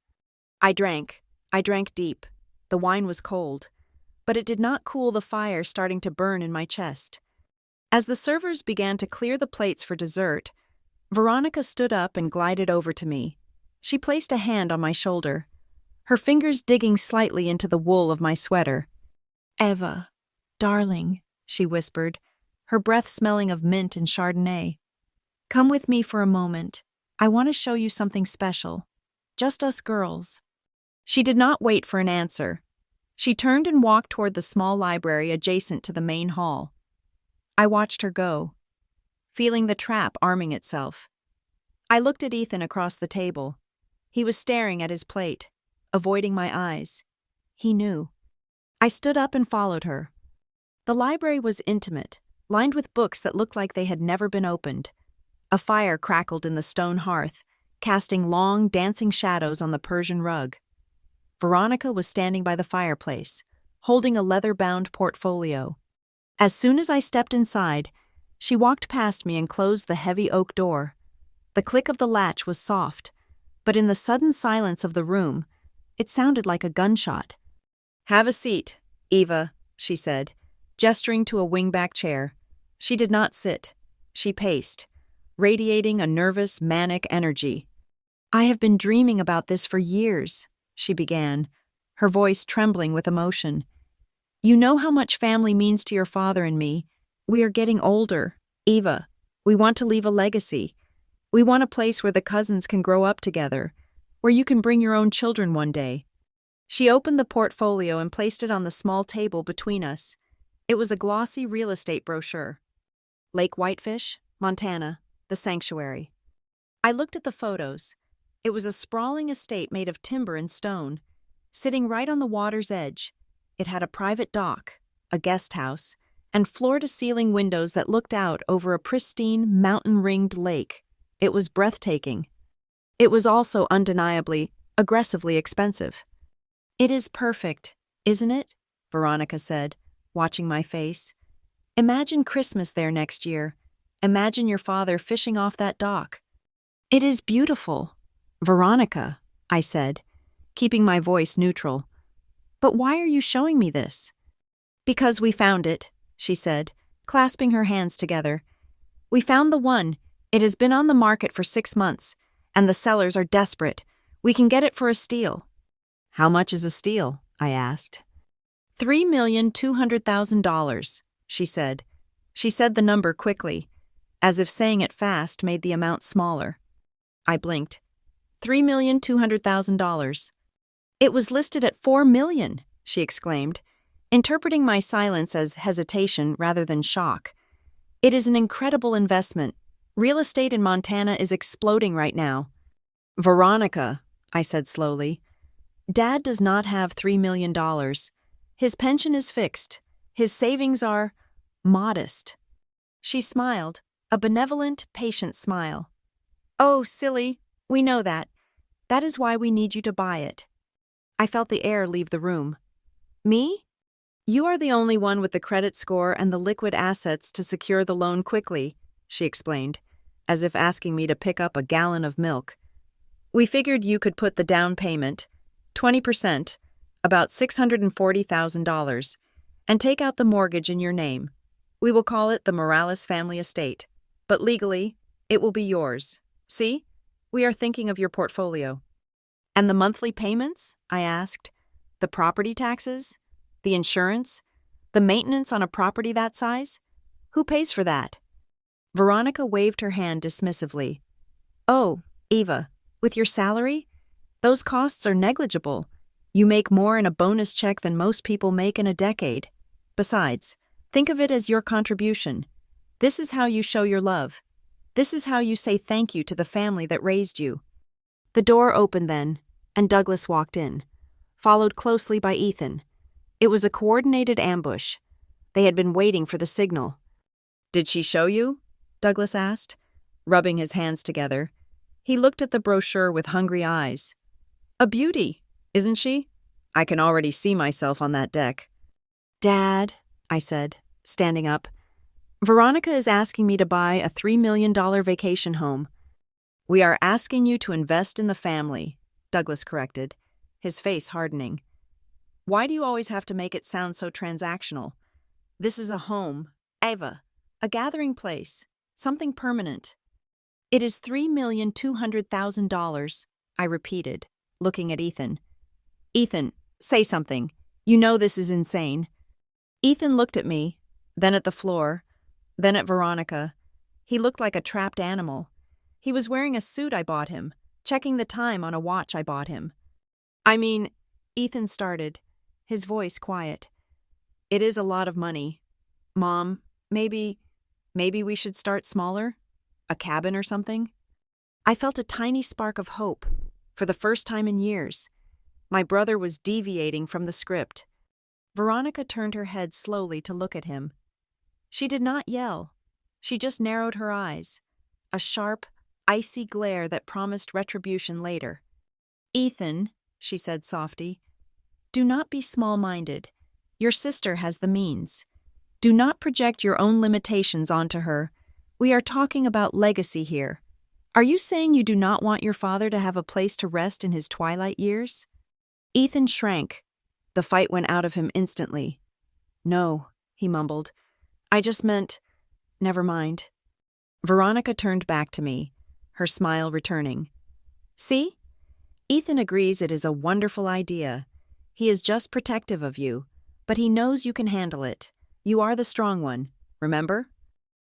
I drank. I drank deep. The wine was cold, but it did not cool the fire starting to burn in my chest. As the servers began to clear the plates for dessert, Veronica stood up and glided over to me. She placed a hand on my shoulder, her fingers digging slightly into the wool of my sweater. "Eva, darling," she whispered, her breath smelling of mint and Chardonnay. "Come with me for a moment. I want to show you something special. Just us girls." She did not wait for an answer. She turned and walked toward the small library adjacent to the main hall. I watched her go, feeling the trap arming itself. I looked at Ethan across the table. He was staring at his plate, avoiding my eyes. He knew. I stood up and followed her. The library was intimate, lined with books that looked like they had never been opened. A fire crackled in the stone hearth, casting long, dancing shadows on the Persian rug. Veronica was standing by the fireplace, holding a leather-bound portfolio. As soon as I stepped inside, she walked past me and closed the heavy oak door. The click of the latch was soft, but in the sudden silence of the room, it sounded like a gunshot. "Have a seat, Eva," she said, gesturing to a wingback chair. She did not sit. She paced, radiating a nervous, manic energy. "I have been dreaming about this for years," she began, her voice trembling with emotion. "You know how much family means to your father and me. We are getting older, Eva. We want to leave a legacy. We want a place where the cousins can grow up together, where you can bring your own children one day." She opened the portfolio and placed it on the small table between us. It was a glossy real estate brochure. Lake Whitefish, Montana, the sanctuary. I looked at the photos. It was a sprawling estate made of timber and stone, sitting right on the water's edge. It had a private dock, a guest house, and floor-to-ceiling windows that looked out over a pristine, mountain-ringed lake. It was breathtaking. It was also undeniably, aggressively expensive. "It is perfect, isn't it?" Veronica said, watching my face. "Imagine Christmas there next year. Imagine your father fishing off that dock." "It is beautiful, Veronica," I said, keeping my voice neutral. "But why are you showing me this?" "Because we found it," she said, clasping her hands together. "We found the one. It has been on the market for 6 months, and the sellers are desperate. We can get it for a steal." "How much is a steal?" I asked. $3,200,000, she said. She said the number quickly, as if saying it fast made the amount smaller. I blinked. $3,200,000. "It was listed at $4 million, she exclaimed, interpreting my silence as hesitation rather than shock. "It is an incredible investment. Real estate in Montana is exploding right now." "Veronica," I said slowly, "Dad does not have $3 million. His pension is fixed. His savings are modest." She smiled, a benevolent, patient smile. "Oh, silly, we know that. That is why we need you to buy it." I felt the air leave the room. "Me? You are the only one with the credit score and the liquid assets to secure the loan quickly," she explained, as if asking me to pick up a gallon of milk. "We figured you could put the down payment, 20%, about $640,000, and take out the mortgage in your name. We will call it the Morales family estate, but legally, it will be yours. See? We are thinking of your portfolio." "And the monthly payments?" I asked. "The property taxes? The insurance? The maintenance on a property that size? Who pays for that?" Veronica waved her hand dismissively. "Oh, Eva, with your salary? Those costs are negligible. You make more in a bonus check than most people make in a decade. Besides, think of it as your contribution. This is how you show your love. This is how you say thank you to the family that raised you." The door opened then, and Douglas walked in, followed closely by Ethan. It was a coordinated ambush. They had been waiting for the signal. "Did she show you?" Douglas asked, rubbing his hands together. He looked at the brochure with hungry eyes. "A beauty, isn't she? I can already see myself on that deck." "Dad," I said, standing up, Veronica is asking me to buy a $3 million vacation home. We are asking you to invest in the family, Douglas corrected, his face hardening. Why do you always have to make it sound so transactional? This is a home, Ava, a gathering place, something permanent. It is $3,200,000, I repeated, looking at Ethan. Ethan, say something. You know this is insane. Ethan looked at me, then at the floor, then at Veronica. He looked like a trapped animal. He was wearing a suit I bought him, checking the time on a watch I bought him. Ethan started, his voice quiet. It is a lot of money. Mom, maybe we should start smaller? A cabin or something? I felt a tiny spark of hope, for the first time in years. My brother was deviating from the script. Veronica turned her head slowly to look at him. She did not yell. She just narrowed her eyes, a sharp, icy glare that promised retribution later. Ethan, she said softly, do not be small-minded. Your sister has the means. Do not project your own limitations onto her. We are talking about legacy here. Are you saying you do not want your father to have a place to rest in his twilight years? Ethan shrank. The fight went out of him instantly. No, he mumbled. I just meant, never mind. Veronica turned back to me, her smile returning. See? Ethan agrees it is a wonderful idea. He is just protective of you, but he knows you can handle it. You are the strong one, remember?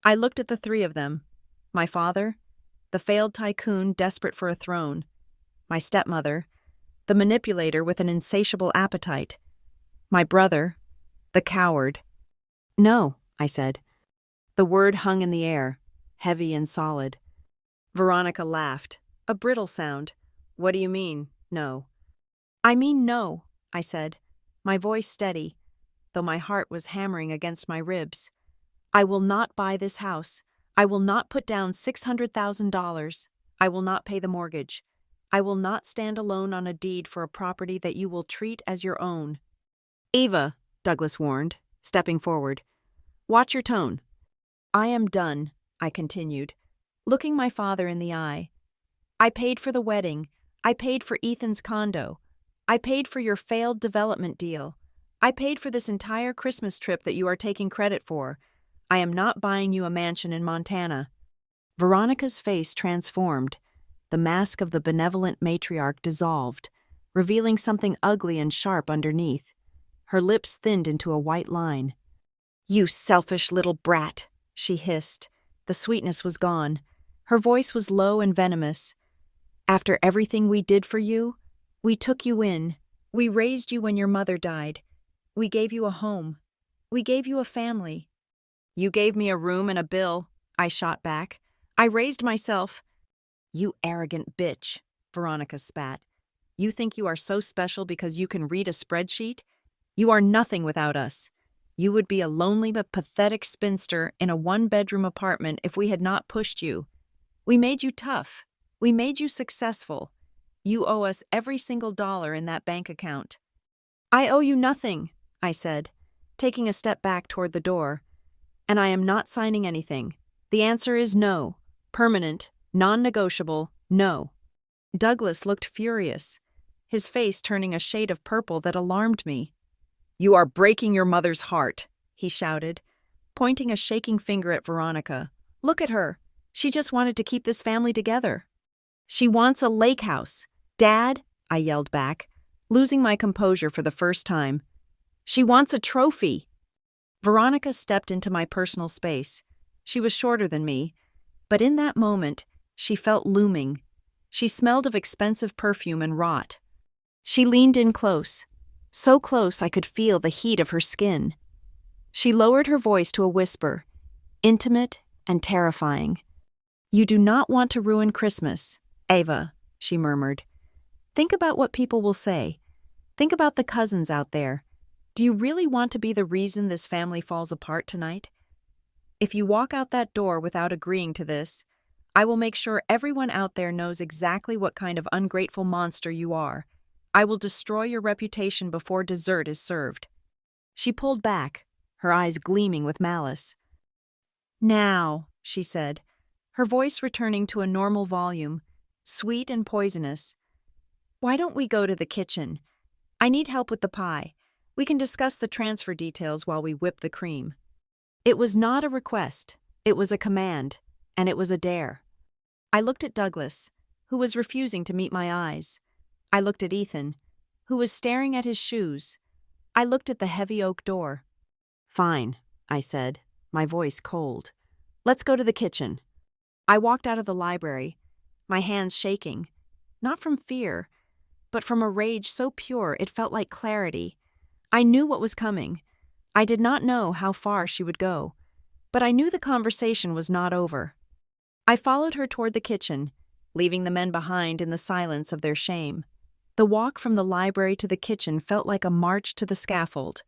I looked at the three of them. My father, the failed tycoon desperate for a throne. My stepmother, the manipulator with an insatiable appetite. My brother, the coward. No, I said. The word hung in the air, heavy and solid. Veronica laughed, a brittle sound. What do you mean, no? I mean no, I said, my voice steady, though my heart was hammering against my ribs. I will not buy this house. I will not put down $600,000. I will not pay the mortgage. I will not stand alone on a deed for a property that you will treat as your own. Eva, Douglas warned, stepping forward. Watch your tone. I am done, I continued, looking my father in the eye. I paid for the wedding. I paid for Ethan's condo. I paid for your failed development deal. I paid for this entire Christmas trip that you are taking credit for. I am not buying you a mansion in Montana. Veronica's face transformed. The mask of the benevolent matriarch dissolved, revealing something ugly and sharp underneath. Her lips thinned into a white line. You selfish little brat, she hissed. The sweetness was gone. Her voice was low and venomous. After everything we did for you, we took you in. We raised you when your mother died. We gave you a home. We gave you a family. You gave me a room and a bill, I shot back. I raised myself. You arrogant bitch, Veronica spat. You think you are so special because you can read a spreadsheet? You are nothing without us. You would be a lonely but pathetic spinster in a one-bedroom apartment if we had not pushed you. We made you tough. We made you successful. You owe us every single dollar in that bank account. I owe you nothing, I said, taking a step back toward the door. And I am not signing anything. The answer is no. Permanent, non-negotiable, no. Douglas looked furious, his face turning a shade of purple that alarmed me. You are breaking your mother's heart, he shouted, pointing a shaking finger at Veronica. Look at her. She just wanted to keep this family together. She wants a lake house. Dad, I yelled back, losing my composure for the first time. She wants a trophy. Veronica stepped into my personal space. She was shorter than me, but in that moment, she felt looming. She smelled of expensive perfume and rot. She leaned in close, so close I could feel the heat of her skin. She lowered her voice to a whisper, intimate and terrifying. You do not want to ruin Christmas, Ava, she murmured. Think about what people will say. Think about the cousins out there. Do you really want to be the reason this family falls apart tonight? If you walk out that door without agreeing to this, I will make sure everyone out there knows exactly what kind of ungrateful monster you are. I will destroy your reputation before dessert is served. She pulled back, her eyes gleaming with malice. Now, she said, her voice returning to a normal volume, sweet and poisonous. Why don't we go to the kitchen? I need help with the pie. We can discuss the transfer details while we whip the cream. It was not a request. It was a command, and it was a dare. I looked at Douglas, who was refusing to meet my eyes. I looked at Ethan, who was staring at his shoes. I looked at the heavy oak door. Fine, I said, my voice cold. Let's go to the kitchen. I walked out of the library, my hands shaking, not from fear, but from a rage so pure it felt like clarity. I knew what was coming. I did not know how far she would go, but I knew the conversation was not over. I followed her toward the kitchen, leaving the men behind in the silence of their shame. The walk from the library to the kitchen felt like a march to the scaffold.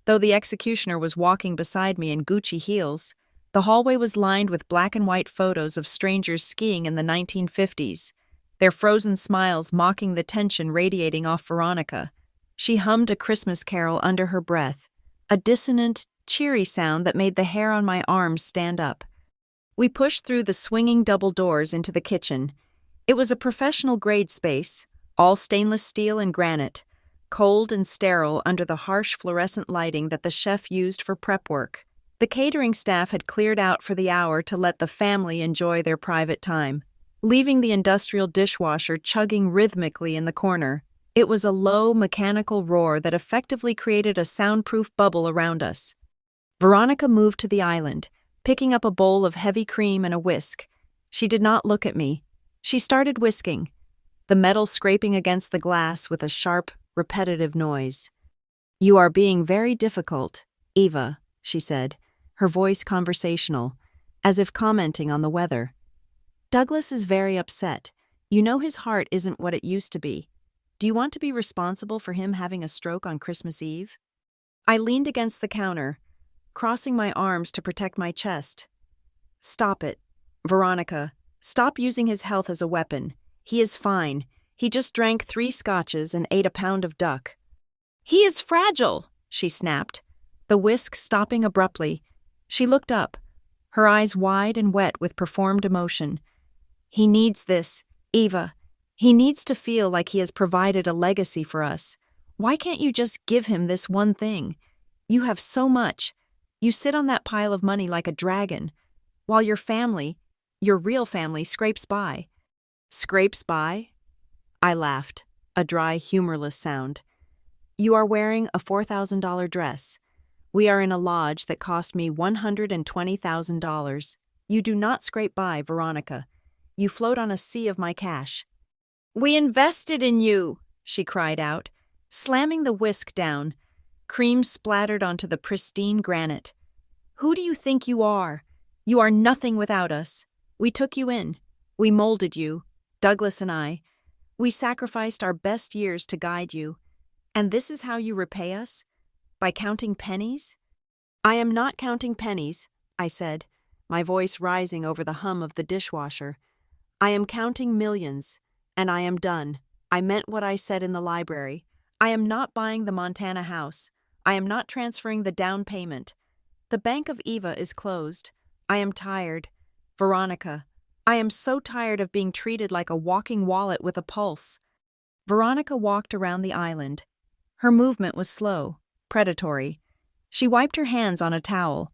Though the executioner was walking beside me in Gucci heels, the hallway was lined with black and white photos of strangers skiing in the 1950s, their frozen smiles mocking the tension radiating off Veronica. She hummed a Christmas carol under her breath, a dissonant, cheery sound that made the hair on my arms stand up. We pushed through the swinging double doors into the kitchen. It was a professional-grade space, all stainless steel and granite, cold and sterile under the harsh fluorescent lighting that the chef used for prep work. The catering staff had cleared out for the hour to let the family enjoy their private time, leaving the industrial dishwasher chugging rhythmically in the corner. It was a low, mechanical roar that effectively created a soundproof bubble around us. Veronica moved to the island, picking up a bowl of heavy cream and a whisk. She did not look at me. She started whisking, the metal scraping against the glass with a sharp, repetitive noise. "You are being very difficult, Eva," she said, her voice conversational, as if commenting on the weather. "Douglas is very upset. You know his heart isn't what it used to be. Do you want to be responsible for him having a stroke on Christmas Eve?" I leaned against the counter, crossing my arms to protect my chest. "Stop it, Veronica. Stop using his health as a weapon. He is fine. He just drank 3 scotches and ate a pound of duck." "He is fragile," she snapped, the whisk stopping abruptly. She looked up, her eyes wide and wet with performed emotion. "He needs this, Eva. He needs to feel like he has provided a legacy for us. Why can't you just give him this one thing? You have so much. You sit on that pile of money like a dragon, while your family, your real family, scrapes by." "Scrapes by?" I laughed, a dry, humorless sound. "You are wearing a $4,000 dress. We are in a lodge that cost me $120,000. You do not scrape by, Veronica. You float on a sea of my cash." "We invested in you," she cried out, slamming the whisk down. Cream splattered onto the pristine granite. "Who do you think you are? You are nothing without us. We took you in. We molded you, Douglas and I. We sacrificed our best years to guide you. And this is how you repay us? By counting pennies?" "I am not counting pennies," I said, my voice rising over the hum of the dishwasher. "I am counting millions, and I am done. I meant what I said in the library. I am not buying the Montana house. I am not transferring the down payment. The Bank of Eva is closed. I am tired. Veronica, I am so tired of being treated like a walking wallet with a pulse." Veronica walked around the island. Her movement was slow, predatory. She wiped her hands on a towel,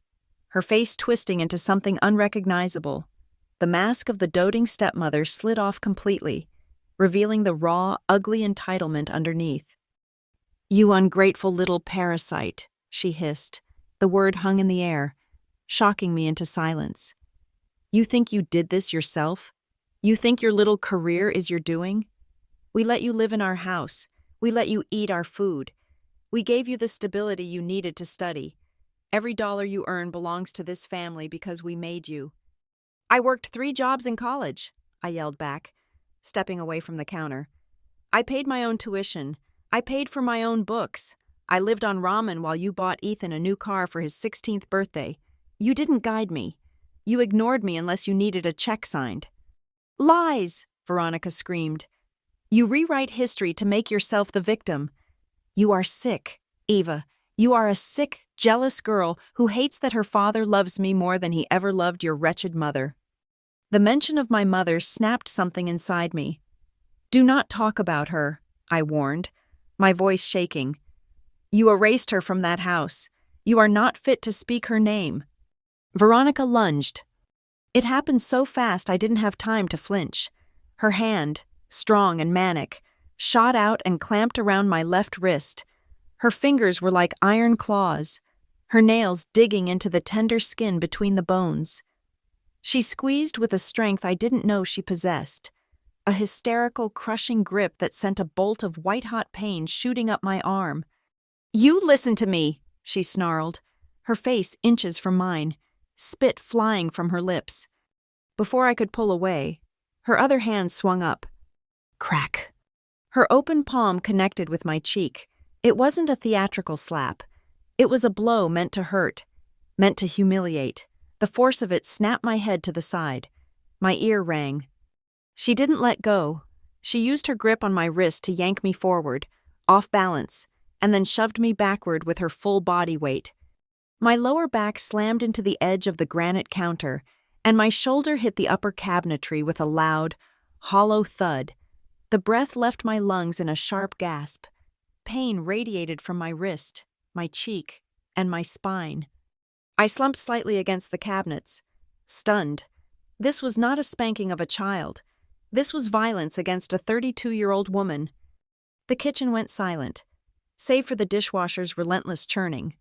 her face twisting into something unrecognizable. The mask of the doting stepmother slid off completely, revealing the raw, ugly entitlement underneath. "You ungrateful little parasite," she hissed. The word hung in the air, shocking me into silence. "You think you did this yourself? You think your little career is your doing? We let you live in our house. We let you eat our food. We gave you the stability you needed to study. Every dollar you earn belongs to this family because we made you." "I worked 3 jobs in college," I yelled back, stepping away from the counter. "I paid my own tuition. I paid for my own books. I lived on ramen while you bought Ethan a new car for his 16th birthday. You didn't guide me. You ignored me unless you needed a check signed." "Lies!" Veronica screamed. "You rewrite history to make yourself the victim. You are sick, Eva. You are a sick, jealous girl who hates that her father loves me more than he ever loved your wretched mother." The mention of my mother snapped something inside me. "Do not talk about her," I warned, my voice shaking. "You erased her from that house. You are not fit to speak her name." Veronica lunged. It happened so fast I didn't have time to flinch. Her hand, strong and manic, shot out and clamped around my left wrist. Her fingers were like iron claws, her nails digging into the tender skin between the bones. She squeezed with a strength I didn't know she possessed, a hysterical, crushing grip that sent a bolt of white-hot pain shooting up my arm. "You listen to me," she snarled, her face inches from mine, spit flying from her lips. Before I could pull away, her other hand swung up. Crack. Her open palm connected with my cheek. It wasn't a theatrical slap. It was a blow meant to hurt, meant to humiliate. The force of it snapped my head to the side. My ear rang. She didn't let go. She used her grip on my wrist to yank me forward, off balance, and then shoved me backward with her full body weight. My lower back slammed into the edge of the granite counter, and my shoulder hit the upper cabinetry with a loud, hollow thud. The breath left my lungs in a sharp gasp. Pain radiated from my wrist, my cheek, and my spine. I slumped slightly against the cabinets, stunned. This was not a spanking of a child. This was violence against a 32-year-old woman. The kitchen went silent, save for the dishwasher's relentless churning.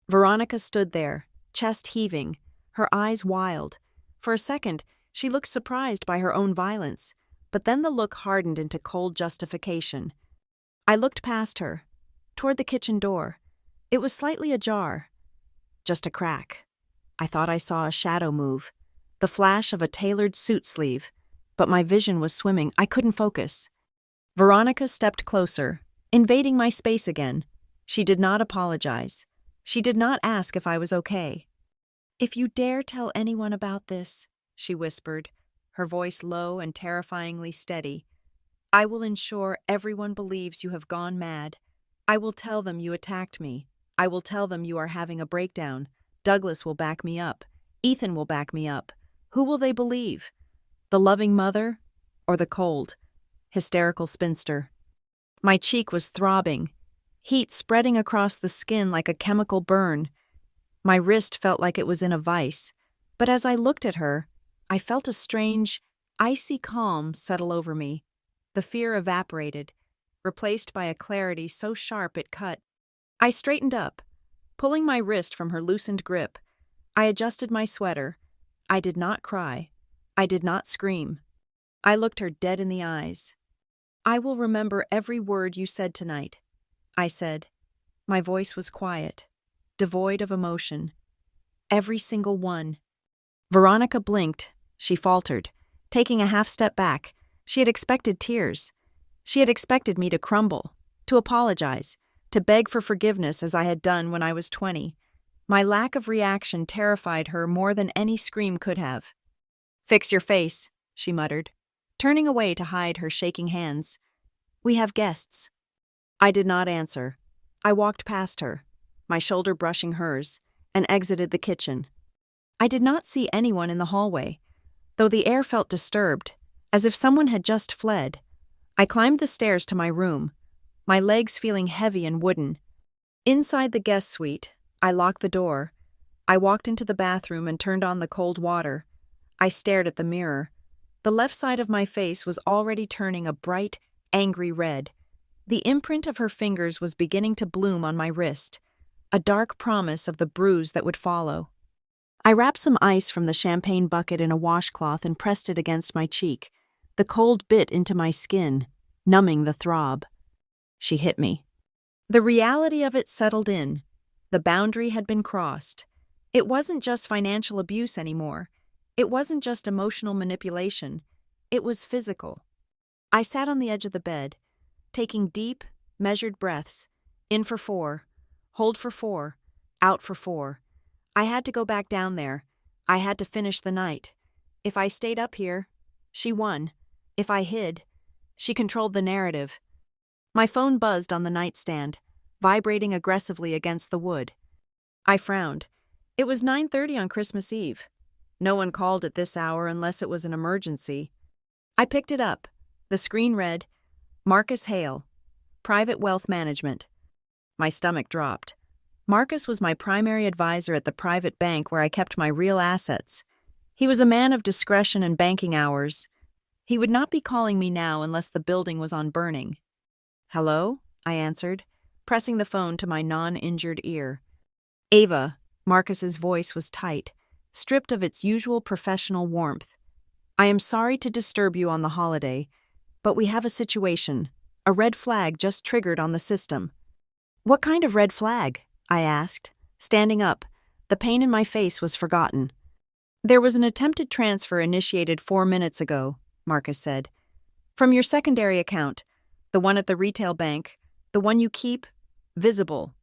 Veronica stood there, chest heaving, her eyes wild. For a second, she looked surprised by her own violence, but then the look hardened into cold justification. I looked past her, toward the kitchen door. It was slightly ajar. Just a crack. I thought I saw a shadow move, the flash of a tailored suit sleeve, but my vision was swimming. I couldn't focus. Veronica stepped closer, invading my space again. She did not apologize. She did not ask if I was okay. "If you dare tell anyone about this," she whispered, her voice low and terrifyingly steady, "I will ensure everyone believes you have gone mad. I will tell them you attacked me. I will tell them you are having a breakdown. Douglas will back me up. Ethan will back me up. Who will they believe? The loving mother or the cold, hysterical spinster?" My cheek was throbbing, heat spreading across the skin like a chemical burn. My wrist felt like it was in a vice, but as I looked at her, I felt a strange, icy calm settle over me. The fear evaporated, replaced by a clarity so sharp it cut. I straightened up, pulling my wrist from her loosened grip. I adjusted my sweater. I did not cry. I did not scream. I looked her dead in the eyes. "I will remember every word you said tonight," I said. My voice was quiet, devoid of emotion. "Every single one." Veronica blinked. She faltered, taking a half step back. She had expected tears. She had expected me to crumble, to apologize, to beg for forgiveness as I had done when I was 20. My lack of reaction terrified her more than any scream could have. "Fix your face," she muttered, turning away to hide her shaking hands. "We have guests." I did not answer. I walked past her, my shoulder brushing hers, and exited the kitchen. I did not see anyone in the hallway, though the air felt disturbed, as if someone had just fled. I climbed the stairs to my room, my legs feeling heavy and wooden. Inside the guest suite, I locked the door. I walked into the bathroom and turned on the cold water. I stared at the mirror. The left side of my face was already turning a bright, angry red. The imprint of her fingers was beginning to bloom on my wrist, a dark promise of the bruise that would follow. I wrapped some ice from the champagne bucket in a washcloth and pressed it against my cheek. The cold bit into my skin, numbing the throb. She hit me. The reality of it settled in. The boundary had been crossed. It wasn't just financial abuse anymore. It wasn't just emotional manipulation. It was physical. I sat on the edge of the bed, taking deep, measured breaths, in for 4, hold for 4, out for 4. I had to go back down there. I had to finish the night. If I stayed up here, she won. If I hid, she controlled the narrative. My phone buzzed on the nightstand, vibrating aggressively against the wood. I frowned. It was 9:30 on Christmas Eve. No one called at this hour unless it was an emergency. I picked it up. The screen read, Marcus Hale, Private Wealth Management. My stomach dropped. Marcus was my primary advisor at the private bank where I kept my real assets. He was a man of discretion and banking hours. He would not be calling me now unless the building was on burning. Hello? I answered, pressing the phone to my non-injured ear. Ava, Marcus's voice was tight, stripped of its usual professional warmth. I am sorry to disturb you on the holiday, but we have a situation. A red flag just triggered on the system. What kind of red flag? I asked, standing up. The pain in my face was forgotten. There was an attempted transfer initiated 4 minutes ago, Marcus said. From your secondary account, the one at the retail bank, the one you keep, visible.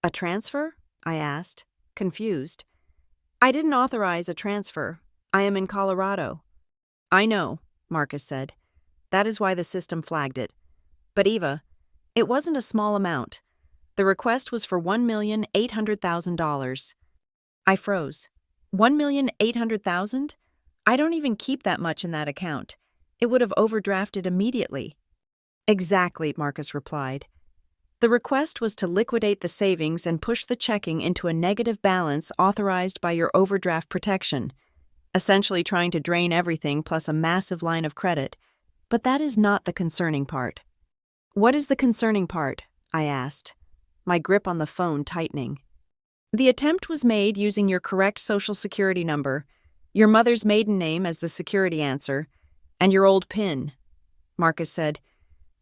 A transfer? I asked, confused. I didn't authorize a transfer. I am in Colorado. I know, Marcus said. That is why the system flagged it. But Eva, it wasn't a small amount. The request was for $1,800,000. I froze. $1,800,000? I don't even keep that much in that account. It would have overdrafted immediately. Exactly, Marcus replied. The request was to liquidate the savings and push the checking into a negative balance authorized by your overdraft protection, essentially trying to drain everything plus a massive line of credit. But that is not the concerning part. What is the concerning part? I asked, my grip on the phone tightening. The attempt was made using your correct Social Security number, your mother's maiden name as the security answer, and your old PIN, Marcus said.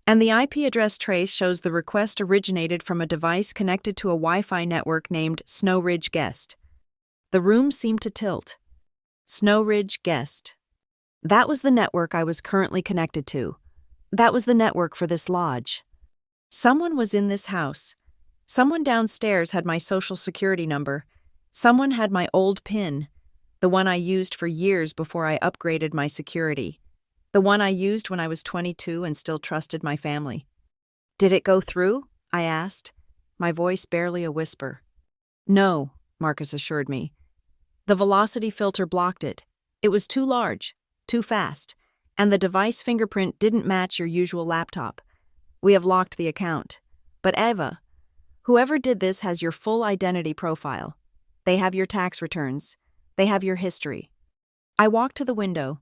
And the IP address trace shows the request originated from a device connected to a Wi-Fi network named Snow Ridge Guest. The room seemed to tilt. Snow Ridge Guest. That was the network I was currently connected to. That was the network for this lodge. Someone was in this house. Someone downstairs had my Social Security number. Someone had my old PIN, the one I used for years before I upgraded my security. The one I used when I was 22 and still trusted my family. Did it go through? I asked, my voice barely a whisper. No, Marcus assured me. The velocity filter blocked it. It was too large, too fast, and the device fingerprint didn't match your usual laptop. We have locked the account. But Eva, whoever did this has your full identity profile. They have your tax returns. They have your history. I walked to the window.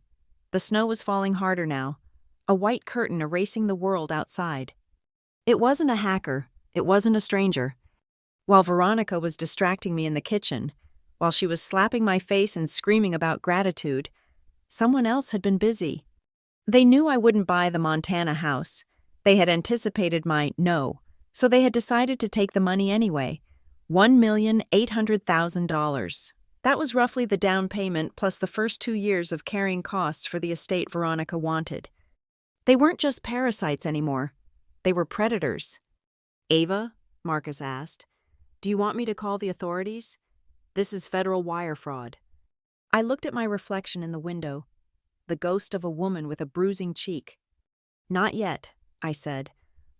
The snow was falling harder now, a white curtain erasing the world outside. It wasn't a hacker. It wasn't a stranger. While Veronica was distracting me in the kitchen, while she was slapping my face and screaming about gratitude, someone else had been busy. They knew I wouldn't buy the Montana house. They had anticipated my no, so they had decided to take the money anyway. $1,800,000. That was roughly the down payment plus the first 2 years of carrying costs for the estate Veronica wanted. They weren't just parasites anymore. They were predators. Ava, Marcus asked, do you want me to call the authorities? This is federal wire fraud. I looked at my reflection in the window, the ghost of a woman with a bruising cheek. Not yet, I said.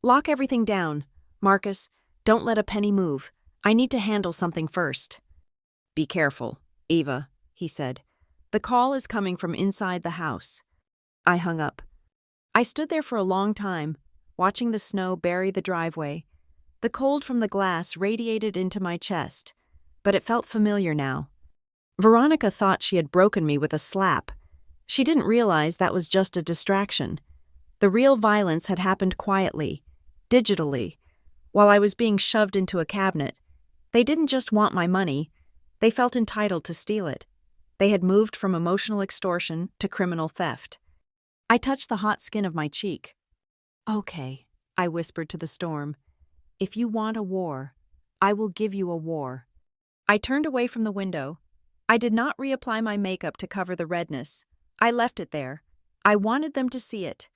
Lock everything down. Marcus, don't let a penny move. I need to handle something first. Be careful, Eva, he said. The call is coming from inside the house. I hung up. I stood there for a long time, watching the snow bury the driveway. The cold from the glass radiated into my chest, but it felt familiar now. Veronica thought she had broken me with a slap. She didn't realize that was just a distraction. The real violence had happened quietly, digitally, while I was being shoved into a cabinet. They didn't just want my money. They felt entitled to steal it. They had moved from emotional extortion to criminal theft. I touched the hot skin of my cheek. Okay, I whispered to the storm. If you want a war, I will give you a war. I turned away from the window. I did not reapply my makeup to cover the redness. I left it there. I wanted them to see it.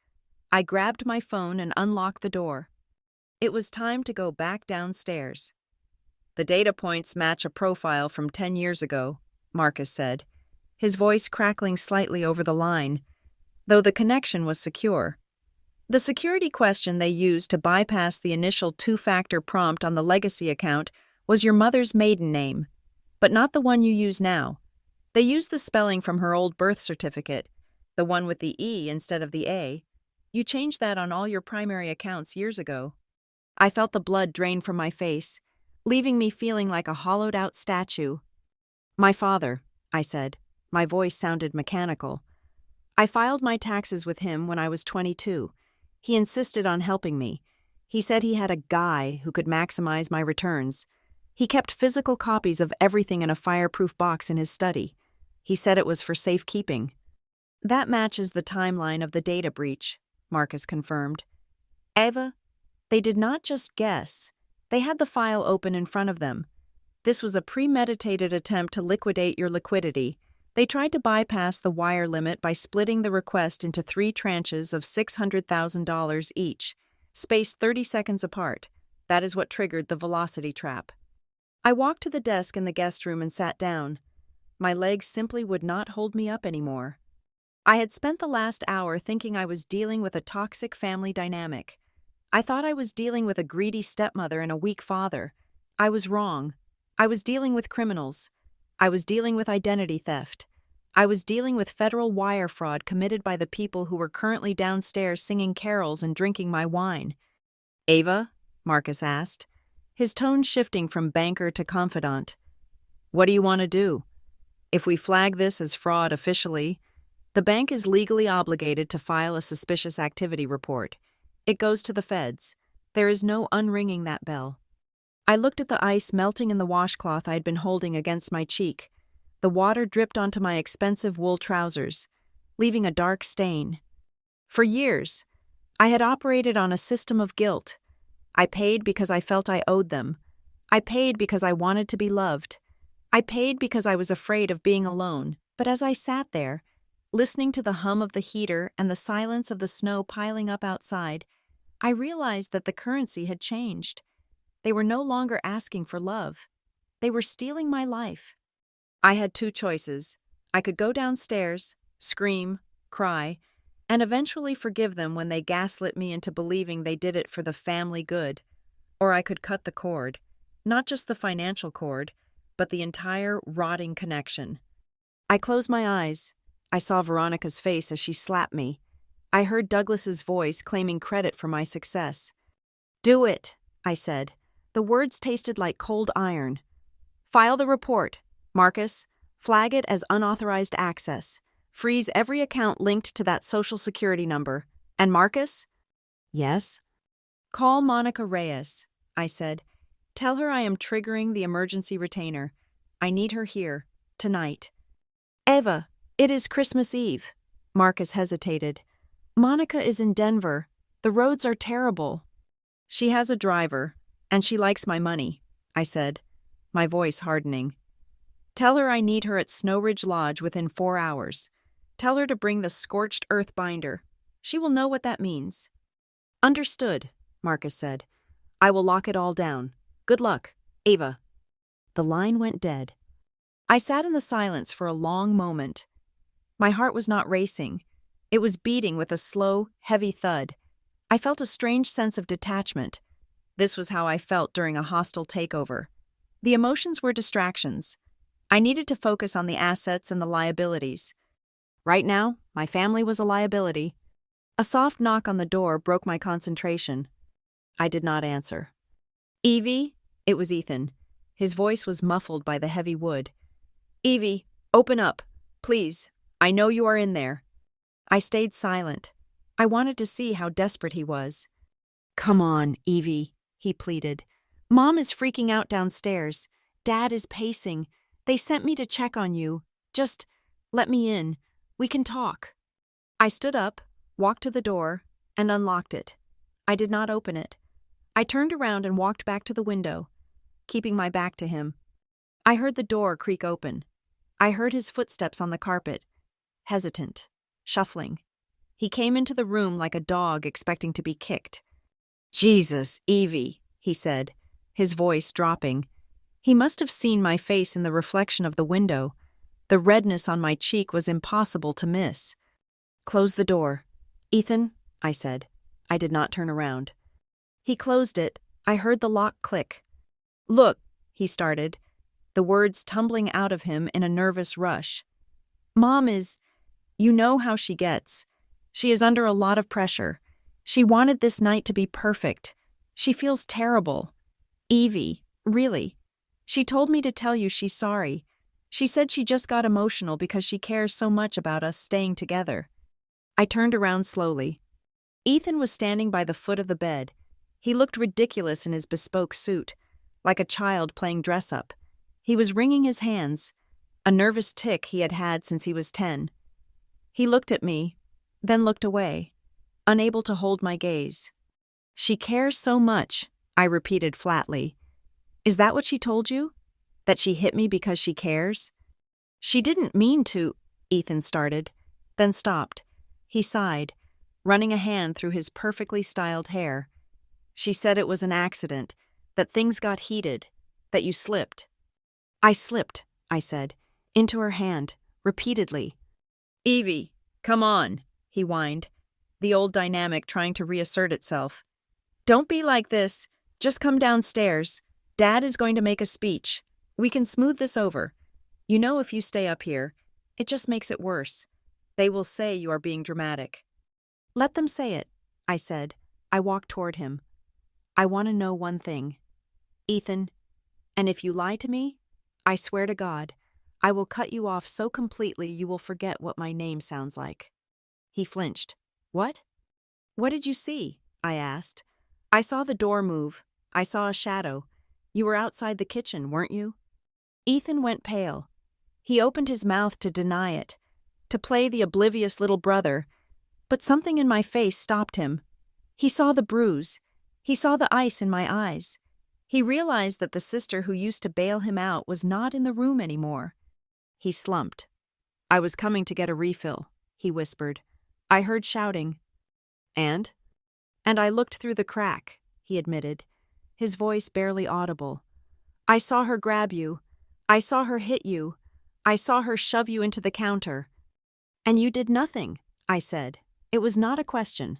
I grabbed my phone and unlocked the door. It was time to go back downstairs. The data points match a profile from 10 years ago, Marcus said, his voice crackling slightly over the line, though the connection was secure. The security question they used to bypass the initial two-factor prompt on the legacy account was your mother's maiden name, but not the one you use now. They used the spelling from her old birth certificate, the one with the E instead of the A. You changed that on all your primary accounts years ago. I felt the blood drain from my face, leaving me feeling like a hollowed-out statue. My father, I said. My voice sounded mechanical. I filed my taxes with him when I was 22. He insisted on helping me. He said he had a guy who could maximize my returns. He kept physical copies of everything in a fireproof box in his study. He said it was for safekeeping. That matches the timeline of the data breach, Marcus confirmed. Eva, they did not just guess. They had the file open in front of them. This was a premeditated attempt to liquidate your liquidity. They tried to bypass the wire limit by splitting the request into 3 tranches of $600,000 each, spaced 30 seconds apart. That is what triggered the velocity trap. I walked to the desk in the guest room and sat down. My legs simply would not hold me up anymore. I had spent the last hour thinking I was dealing with a toxic family dynamic. I thought I was dealing with a greedy stepmother and a weak father. I was wrong. I was dealing with criminals. I was dealing with identity theft. I was dealing with federal wire fraud committed by the people who were currently downstairs singing carols and drinking my wine. Ava? Marcus asked, his tone shifting from banker to confidant. What do you want to do? If we flag this as fraud officially, the bank is legally obligated to file a suspicious activity report. It goes to the feds. There is no unringing that bell. I looked at the ice melting in the washcloth I had been holding against my cheek. The water dripped onto my expensive wool trousers, leaving a dark stain. For years, I had operated on a system of guilt. I paid because I felt I owed them. I paid because I wanted to be loved. I paid because I was afraid of being alone. But as I sat there, listening to the hum of the heater and the silence of the snow piling up outside, I realized that the currency had changed. They were no longer asking for love. They were stealing my life. I had 2 choices. I could go downstairs, scream, cry, and eventually forgive them when they gaslit me into believing they did it for the family good. Or I could cut the cord, not just the financial cord, but the entire rotting connection. I closed my eyes. I saw Veronica's face as she slapped me. I heard Douglas's voice claiming credit for my success. Do it, I said. The words tasted like cold iron. File the report. Marcus, flag it as unauthorized access. Freeze every account linked to that social security number. And Marcus? Yes? Call Monica Reyes, I said. Tell her I am triggering the emergency retainer. I need her here, tonight. Eva, it is Christmas Eve. Marcus hesitated. Monica is in Denver. The roads are terrible. She has a driver, and she likes my money, I said, my voice hardening. Tell her I need her at Snow Ridge Lodge within 4 hours. Tell her to bring the scorched earth binder. She will know what that means. Understood, Marcus said. I will lock it all down. Good luck, Ava. The line went dead. I sat in the silence for a long moment. My heart was not racing. It was beating with a slow, heavy thud. I felt a strange sense of detachment. This was how I felt during a hostile takeover. The emotions were distractions. I needed to focus on the assets and the liabilities. Right now, my family was a liability. A soft knock on the door broke my concentration. I did not answer. Evie? It was Ethan. His voice was muffled by the heavy wood. Evie, open up. Please. I know you are in there. I stayed silent. I wanted to see how desperate he was. Come on, Evie, he pleaded. Mom is freaking out downstairs. Dad is pacing. They sent me to check on you. Just let me in. We can talk. I stood up, walked to the door, and unlocked it. I did not open it. I turned around and walked back to the window, keeping my back to him. I heard the door creak open. I heard his footsteps on the carpet, hesitant, shuffling. He came into the room like a dog expecting to be kicked. Jesus, Evie, he said, his voice dropping. He must have seen my face in the reflection of the window. The redness on my cheek was impossible to miss. Close the door. Ethan, I said. I did not turn around. He closed it. I heard the lock click. Look, he started, the words tumbling out of him in a nervous rush. Mom is, you know how she gets. She is under a lot of pressure. She wanted this night to be perfect. She feels terrible. Evie, really. She told me to tell you she's sorry. She said she just got emotional because she cares so much about us staying together. I turned around slowly. Ethan was standing by the foot of the bed. He looked ridiculous in his bespoke suit, like a child playing dress-up. He was wringing his hands, a nervous tic he had had since he was 10. He looked at me, then looked away, unable to hold my gaze. She cares so much, I repeated flatly. Is that what she told you? That she hit me because she cares? She didn't mean to, Ethan started, then stopped. He sighed, running a hand through his perfectly styled hair. She said it was an accident, that things got heated, that you slipped. I slipped, I said, into her hand, repeatedly. Evie, come on, he whined, the old dynamic trying to reassert itself. Don't be like this. Just come downstairs. Dad is going to make a speech. We can smooth this over. You know, if you stay up here, it just makes it worse. They will say you are being dramatic. Let them say it, I said. I walked toward him. I want to know one thing. Ethan, and if you lie to me, I swear to God, I will cut you off so completely you will forget what my name sounds like. He flinched. What? What did you see? I asked. I saw the door move. I saw a shadow. You were outside the kitchen, weren't you? Ethan went pale. He opened his mouth to deny it, to play the oblivious little brother, but something in my face stopped him. He saw the bruise. He saw the ice in my eyes. He realized that the sister who used to bail him out was not in the room anymore. He slumped. I was coming to get a refill, he whispered. I heard shouting. And I looked through the crack, he admitted, his voice barely audible. I saw her grab you. I saw her hit you. I saw her shove you into the counter. And you did nothing, I said. It was not a question.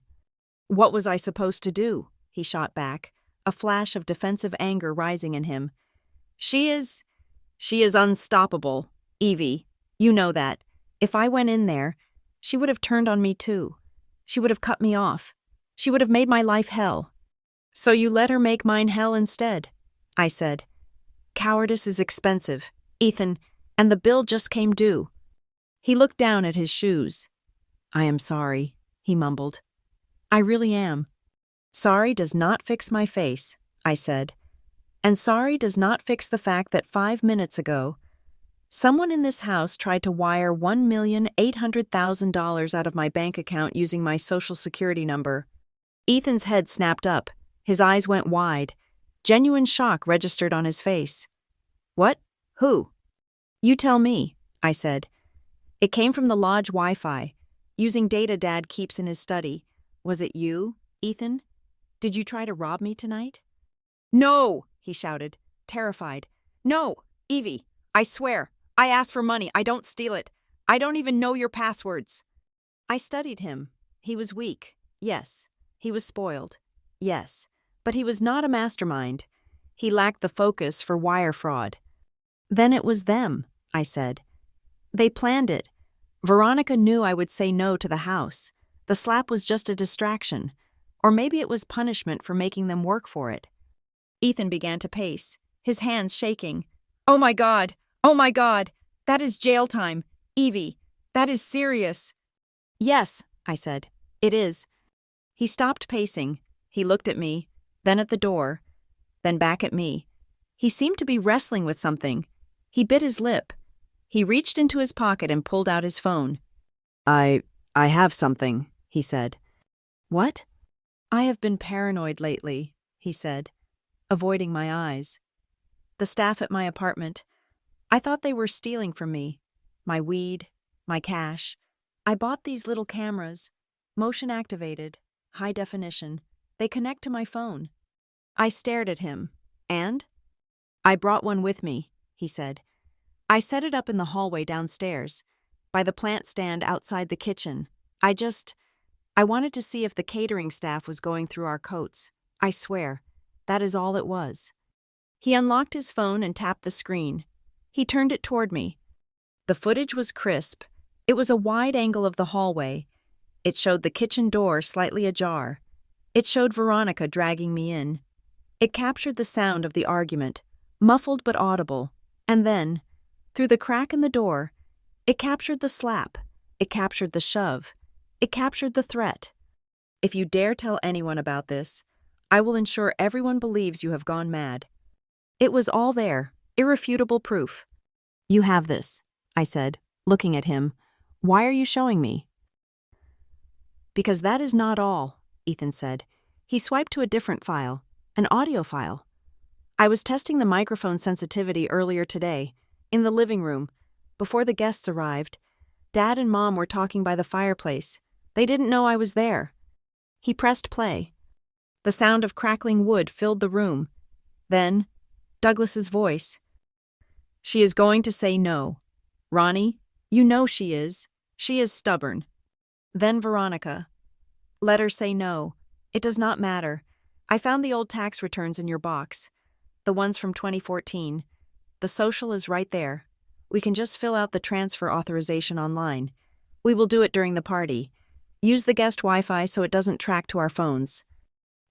What was I supposed to do? He shot back, a flash of defensive anger rising in him. She is unstoppable, Evie. You know that. If I went in there, she would have turned on me too. She would have cut me off. She would have made my life hell. So you let her make mine hell instead, I said. Cowardice is expensive, Ethan, and the bill just came due. He looked down at his shoes. I am sorry, he mumbled. I really am. Sorry does not fix my face, I said. And sorry does not fix the fact that 5 minutes ago, someone in this house tried to wire $1,800,000 out of my bank account using my social security number. Ethan's head snapped up. His eyes went wide. Genuine shock registered on his face. What? Who? You tell me, I said. It came from the lodge Wi-Fi, using data Dad keeps in his study. Was it you, Ethan? Did you try to rob me tonight? No, he shouted, terrified. No, Evie, I swear. I asked for money. I don't steal it. I don't even know your passwords. I studied him. He was weak. Yes. He was spoiled. Yes. But he was not a mastermind. He lacked the focus for wire fraud. Then it was them, I said. They planned it. Veronica knew I would say no to the house. The slap was just a distraction. Or maybe it was punishment for making them work for it. Ethan began to pace, his hands shaking. Oh my God! Oh my God! That is jail time! Evie, that is serious! Yes, I said. It is. He stopped pacing. He looked at me, then at the door, then back at me. He seemed to be wrestling with something. He bit his lip. He reached into his pocket and pulled out his phone. I have something, he said. What? I have been paranoid lately, he said, avoiding my eyes. The staff at my apartment, I thought they were stealing from me. My weed, my cash. I bought these little cameras, motion activated, high definition. They connect to my phone. I stared at him. And? I brought one with me, he said. I set it up in the hallway downstairs, by the plant stand outside the kitchen. I wanted to see if the catering staff was going through our coats. I swear, that is all it was. He unlocked his phone and tapped the screen. He turned it toward me. The footage was crisp. It was a wide angle of the hallway. It showed the kitchen door slightly ajar. It showed Veronica dragging me in. It captured the sound of the argument, muffled but audible. And then, through the crack in the door, it captured the slap. It captured the shove. It captured the threat. If you dare tell anyone about this, I will ensure everyone believes you have gone mad. It was all there, irrefutable proof. You have this, I said, looking at him. Why are you showing me? Because that is not all, Ethan said. He swiped to a different file, an audio file. I was testing the microphone sensitivity earlier today, in the living room, before the guests arrived. Dad and Mom were talking by the fireplace. They didn't know I was there. He pressed play. The sound of crackling wood filled the room. Then, Douglas's voice. She is going to say no. Ronnie, you know she is. She is stubborn. Then Veronica. Let her say no. It does not matter. I found the old tax returns in your box. The ones from 2014. The social is right there. We can just fill out the transfer authorization online. We will do it during the party. Use the guest Wi-Fi so it doesn't track to our phones.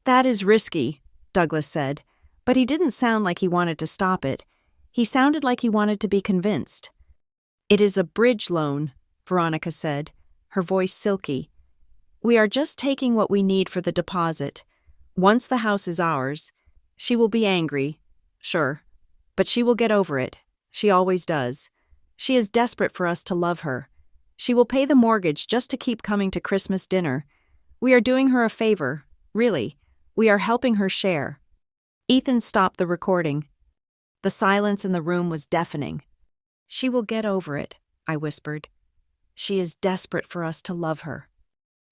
That is risky, Douglas said, but he didn't sound like he wanted to stop it. He sounded like he wanted to be convinced. It is a bridge loan, Veronica said, her voice silky. We are just taking what we need for the deposit. Once the house is ours, she will be angry, sure, but she will get over it. She always does. She is desperate for us to love her. She will pay the mortgage just to keep coming to Christmas dinner. We are doing her a favor, really. We are helping her share. Ethan stopped the recording. The silence in the room was deafening. She will get over it, I whispered. She is desperate for us to love her.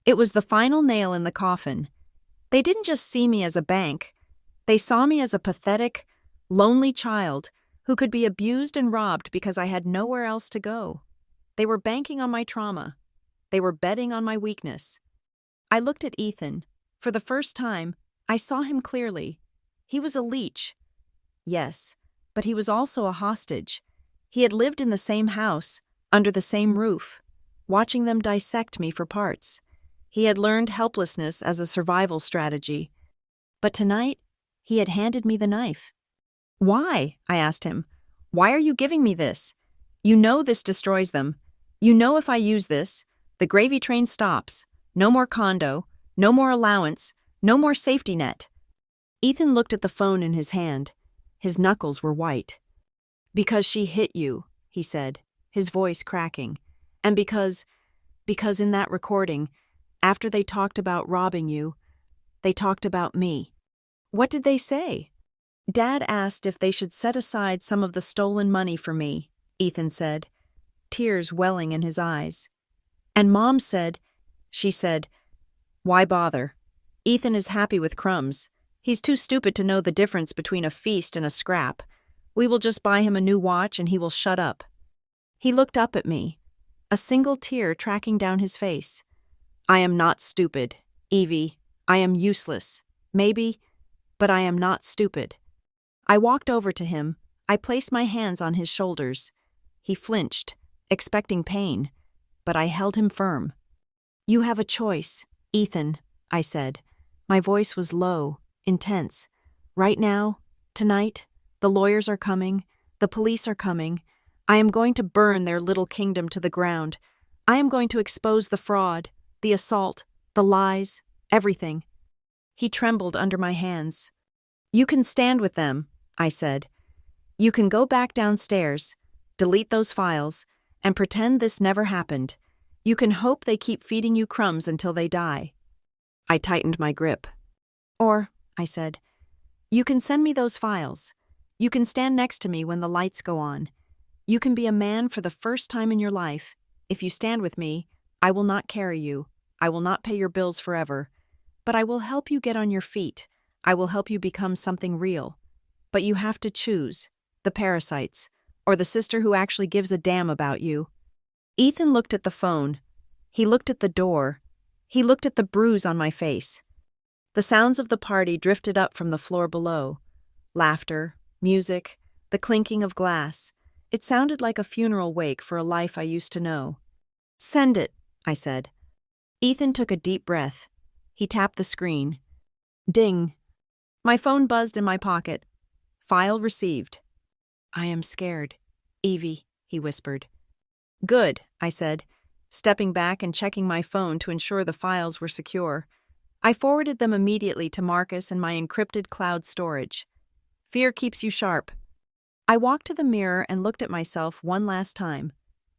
It was the final nail in the coffin. They didn't just see me as a bank. They saw me as a pathetic, lonely child who could be abused and robbed because I had nowhere else to go. They were banking on my trauma. They were betting on my weakness. I looked at Ethan. For the first time, I saw him clearly. He was a leech. Yes, but he was also a hostage. He had lived in the same house, under the same roof, watching them dissect me for parts. He had learned helplessness as a survival strategy. But tonight, he had handed me the knife. Why? I asked him. Why are you giving me this? You know this destroys them. You know if I use this, the gravy train stops. No more condo, no more allowance, no more safety net. Ethan looked at the phone in his hand. His knuckles were white. Because she hit you, he said, his voice cracking. And because in that recording, after they talked about robbing you, they talked about me. What did they say? Dad asked if they should set aside some of the stolen money for me, Ethan said, tears welling in his eyes. And Mom said, she said, why bother? Ethan is happy with crumbs. He's too stupid to know the difference between a feast and a scrap. We will just buy him a new watch and he will shut up. He looked up at me, a single tear tracking down his face. I am not stupid, Evie. I am useless, maybe, but I am not stupid. I walked over to him. I placed my hands on his shoulders. He flinched, expecting pain, but I held him firm. You have a choice, Ethan, I said. My voice was low, intense. Right now, tonight, the lawyers are coming, the police are coming. I am going to burn their little kingdom to the ground. I am going to expose the fraud, the assault, the lies, everything. He trembled under my hands. You can stand with them, I said. You can go back downstairs, delete those files, and pretend this never happened. You can hope they keep feeding you crumbs until they die. I tightened my grip. Or, I said, you can send me those files. You can stand next to me when the lights go on. You can be a man for the first time in your life. If you stand with me, I will not carry you. I will not pay your bills forever. But I will help you get on your feet. I will help you become something real. But you have to choose, the parasites, or the sister who actually gives a damn about you. Ethan looked at the phone. He looked at the door. He looked at the bruise on my face. The sounds of the party drifted up from the floor below. Laughter, music, the clinking of glass. It sounded like a funeral wake for a life I used to know. "Send it," I said. Ethan took a deep breath. He tapped the screen. Ding. My phone buzzed in my pocket. File received. "I am scared, Evie," he whispered. "Good," I said, stepping back and checking my phone to ensure the files were secure. I forwarded them immediately to Marcus in my encrypted cloud storage. Fear keeps you sharp. I walked to the mirror and looked at myself one last time.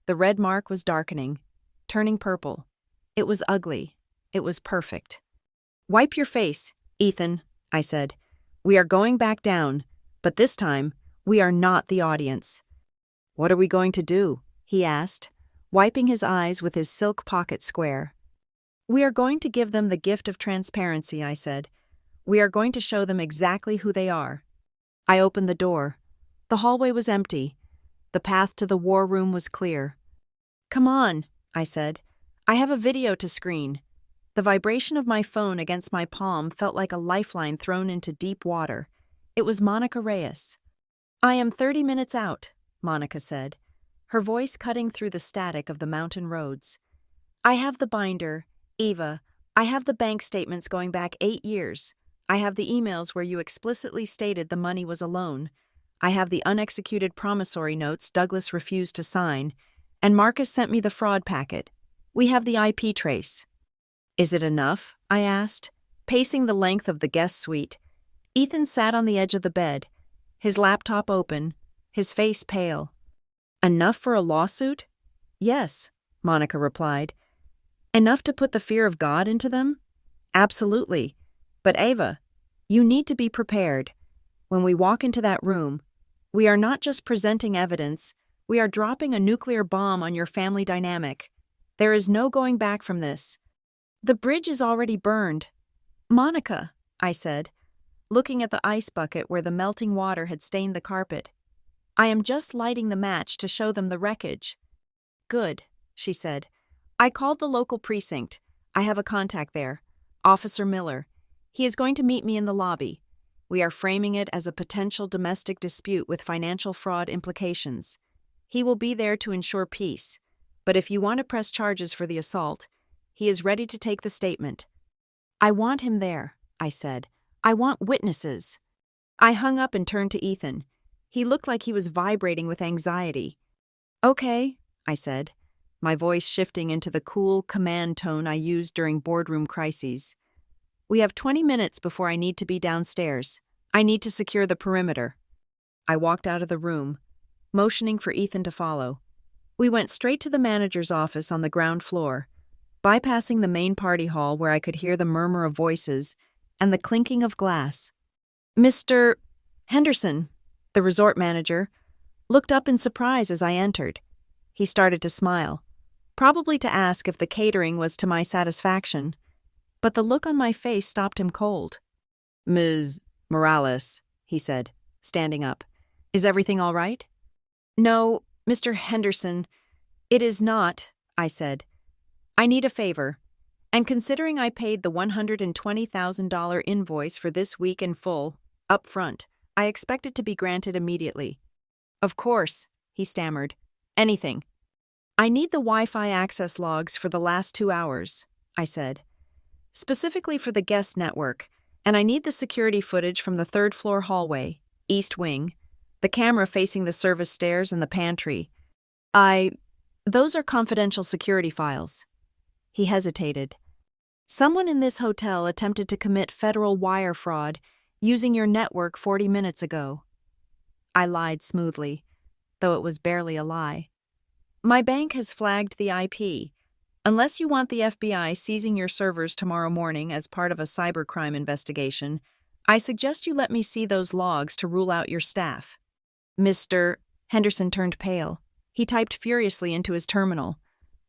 The red mark was darkening, turning purple. It was ugly. It was perfect. "Wipe your face, Ethan," I said. "We are going back down, but this time, we are not the audience." "What are we going to do?" he asked, wiping his eyes with his silk pocket square. "We are going to give them the gift of transparency," I said. "We are going to show them exactly who they are." I opened the door. The hallway was empty. The path to the war room was clear. "Come on," I said. "I have a video to screen." The vibration of my phone against my palm felt like a lifeline thrown into deep water. It was Monica Reyes. "I am 30 minutes out," Monica said, her voice cutting through the static of the mountain roads. "I have the binder, Eva. I have the bank statements going back 8 years. I have the emails where you explicitly stated the money was a loan. I have the unexecuted promissory notes Douglas refused to sign, and Marcus sent me the fraud packet. We have the IP trace." "Is it enough?" I asked, pacing the length of the guest suite. Ethan sat on the edge of the bed, his laptop open, his face pale. "Enough for a lawsuit?" "Yes," Monica replied. "Enough to put the fear of God into them?" "Absolutely. But Ava, you need to be prepared. When we walk into that room, we are not just presenting evidence, we are dropping a nuclear bomb on your family dynamic. There is no going back from this. The bridge is already burned." "Monica," I said, looking at the ice bucket where the melting water had stained the carpet. "I am just lighting the match to show them the wreckage." "Good," she said. "I called the local precinct. I have a contact there, Officer Miller. He is going to meet me in the lobby. We are framing it as a potential domestic dispute with financial fraud implications. He will be there to ensure peace, but if you want to press charges for the assault, he is ready to take the statement." "I want him there," I said. "I want witnesses." I hung up and turned to Ethan. He looked like he was vibrating with anxiety. "Okay," I said, my voice shifting into the cool command tone I used during boardroom crises. "We have 20 minutes before I need to be downstairs. I need to secure the perimeter." I walked out of the room, motioning for Ethan to follow. We went straight to the manager's office on the ground floor, bypassing the main party hall where I could hear the murmur of voices and the clinking of glass. "Mr. Henderson," the resort manager, looked up in surprise as I entered. He started to smile, probably to ask if the catering was to my satisfaction, but the look on my face stopped him cold. "Ms. Morales," he said, standing up. "Is everything all right?" "No, Mr. Henderson, it is not," I said. "I need a favor, and considering I paid the $120,000 invoice for this week in full, up front, I expect it to be granted immediately." "Of course," he stammered. "Anything." "I need the Wi-Fi access logs for the last 2 hours," I said. "Specifically for the guest network, and I need the security footage from the third-floor hallway, east wing, the camera facing the service stairs and the pantry. Those are confidential security files." He hesitated. "Someone in this hotel attempted to commit federal wire fraud using your network 40 minutes ago." I lied smoothly, though it was barely a lie. "My bank has flagged the IP. Unless you want the FBI seizing your servers tomorrow morning as part of a cybercrime investigation, I suggest you let me see those logs to rule out your staff." "Mr. Henderson turned pale. He typed furiously into his terminal.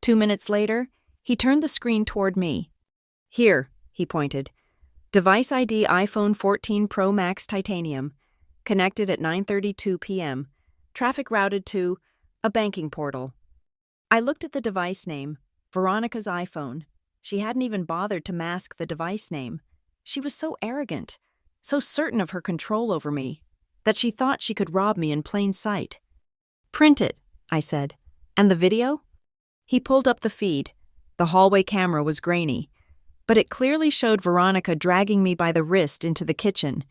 2 minutes later, he turned the screen toward me. "Here," he pointed. "Device ID iPhone 14 Pro Max Titanium. Connected at 9:32 p.m. Traffic routed to a banking portal." I looked at the device name, Veronica's iPhone. She hadn't even bothered to mask the device name. She was so arrogant, so certain of her control over me. that she thought she could rob me in plain sight. "Print it," I said. "And the video?" He pulled up the feed. The hallway camera was grainy, but it clearly showed Veronica dragging me by the wrist into the kitchen.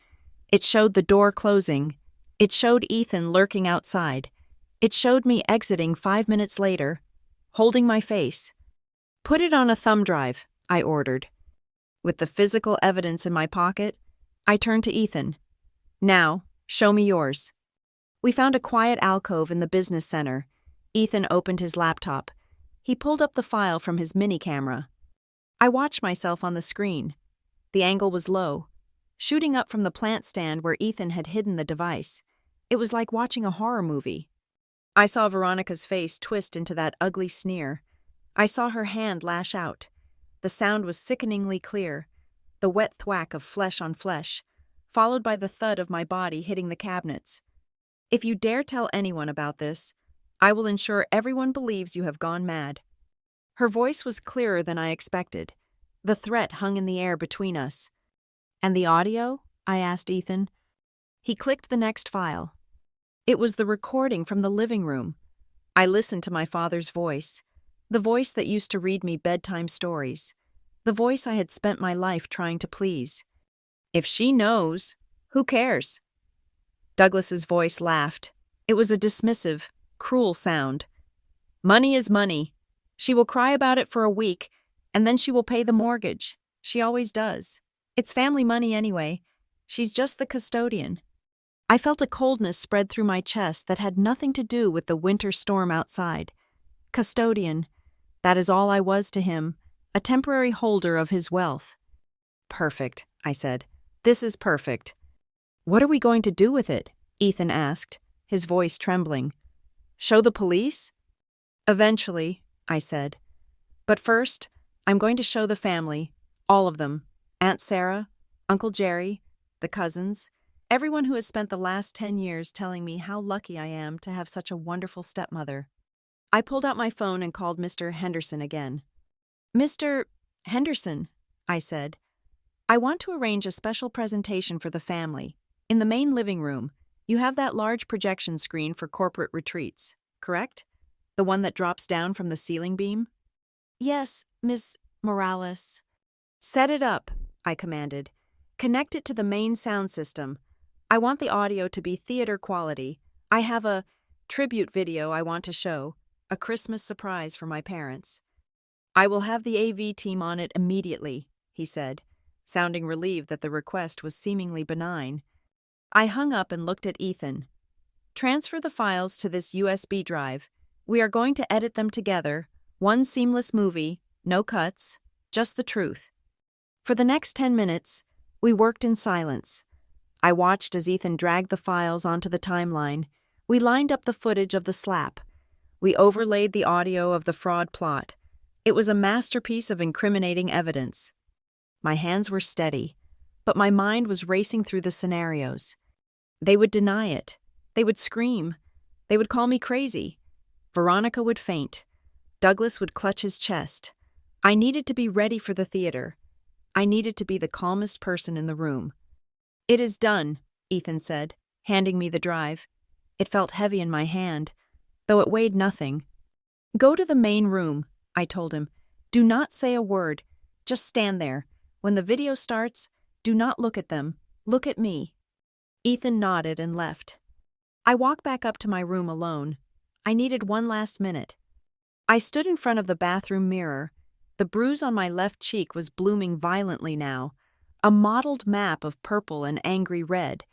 It showed the door closing. It showed Ethan lurking outside. It showed me exiting 5 minutes later, holding my face. "Put it on a thumb drive," I ordered. With the physical evidence in my pocket, I turned to Ethan. "Now, show me yours." We found a quiet alcove in the business center. Ethan opened his laptop. He pulled up the file from his mini camera. I watched myself on the screen. The angle was low, shooting up from the plant stand where Ethan had hidden the device. It was like watching a horror movie. I saw Veronica's face twist into that ugly sneer. I saw her hand lash out. The sound was sickeningly clear, the wet thwack of flesh on flesh, followed by the thud of my body hitting the cabinets. "If you dare tell anyone about this, I will ensure everyone believes you have gone mad." Her voice was clearer than I expected. The threat hung in the air between us. "And the audio?" I asked Ethan. He clicked the next file. It was the recording from the living room. I listened to my father's voice, the voice that used to read me bedtime stories, the voice I had spent my life trying to please. "If she knows, who cares?" Douglas's voice laughed. It was a dismissive, cruel sound. "Money is money. She will cry about it for a week, and then she will pay the mortgage. She always does. It's family money anyway. She's just the custodian." I felt a coldness spread through my chest that had nothing to do with the winter storm outside. Custodian. That is all I was to him, a temporary holder of his wealth. "Perfect," I said. "This is perfect." "What are we going to do with it?" Ethan asked, his voice trembling. "Show the police?" "Eventually," I said. "But first, I'm going to show the family, all of them, Aunt Sarah, Uncle Jerry, the cousins, everyone who has spent the last 10 years telling me how lucky I am to have such a wonderful stepmother." I pulled out my phone and called Mr. Henderson again. "Mr. Henderson," I said, "I want to arrange a special presentation for the family. In the main living room, you have that large projection screen for corporate retreats, correct? The one that drops down from the ceiling beam?" "Yes, Miss Morales." "Set it up," I commanded. "Connect it to the main sound system. I want the audio to be theater quality. I have a tribute video I want to show, a Christmas surprise for my parents." "I will have the AV team on it immediately," he said, sounding relieved that the request was seemingly benign. I hung up and looked at Ethan. "Transfer the files to this USB drive. We are going to edit them together, one seamless movie, no cuts, just the truth." For the next 10 minutes, we worked in silence. I watched as Ethan dragged the files onto the timeline. We lined up the footage of the slap. We overlaid the audio of the fraud plot. It was a masterpiece of incriminating evidence. My hands were steady, but my mind was racing through the scenarios. They would deny it. They would scream. They would call me crazy. Veronica would faint. Douglas would clutch his chest. I needed to be ready for the theater. I needed to be the calmest person in the room. "It is done," Ethan said, handing me the drive. It felt heavy in my hand, though it weighed nothing. "Go to the main room," I told him. "Do not say a word. Just stand there. When the video starts, do not look at them. Look at me." Ethan nodded and left. I walked back up to my room alone. I needed one last minute. I stood in front of the bathroom mirror. The bruise on my left cheek was blooming violently now, a mottled map of purple and angry red.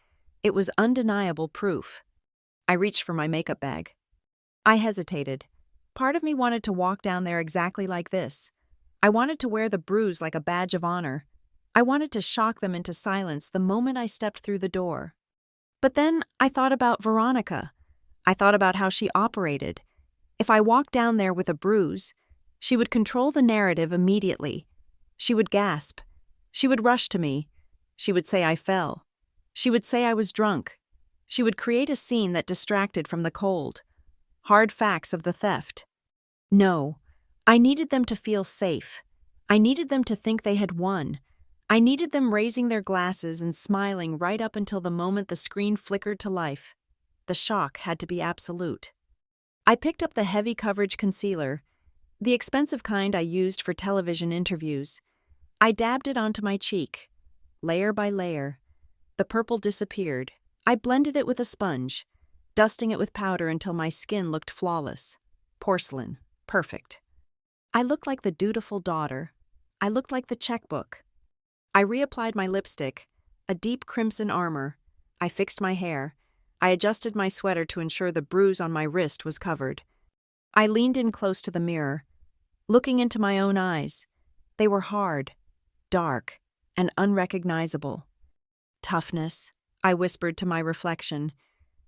It was undeniable proof. I reached for my makeup bag. I hesitated. Part of me wanted to walk down there exactly like this. I wanted to wear the bruise like a badge of honor. I wanted to shock them into silence the moment I stepped through the door. But then I thought about Veronica. I thought about how she operated. If I walked down there with a bruise, she would control the narrative immediately. She would gasp. She would rush to me. She would say I fell. She would say I was drunk. She would create a scene that distracted from the cold, hard facts of the theft. No, I needed them to feel safe. I needed them to think they had won. I needed them raising their glasses and smiling right up until the moment the screen flickered to life. The shock had to be absolute. I picked up the heavy coverage concealer, the expensive kind I used for television interviews. I dabbed it onto my cheek. Layer by layer. The purple disappeared. I blended it with a sponge, dusting it with powder until my skin looked flawless. Porcelain. Perfect. I looked like the dutiful daughter. I looked like the checkbook. I reapplied my lipstick, a deep crimson armor. I fixed my hair. I adjusted my sweater to ensure the bruise on my wrist was covered. I leaned in close to the mirror, looking into my own eyes. They were hard, dark, and unrecognizable. Toughness, I whispered to my reflection,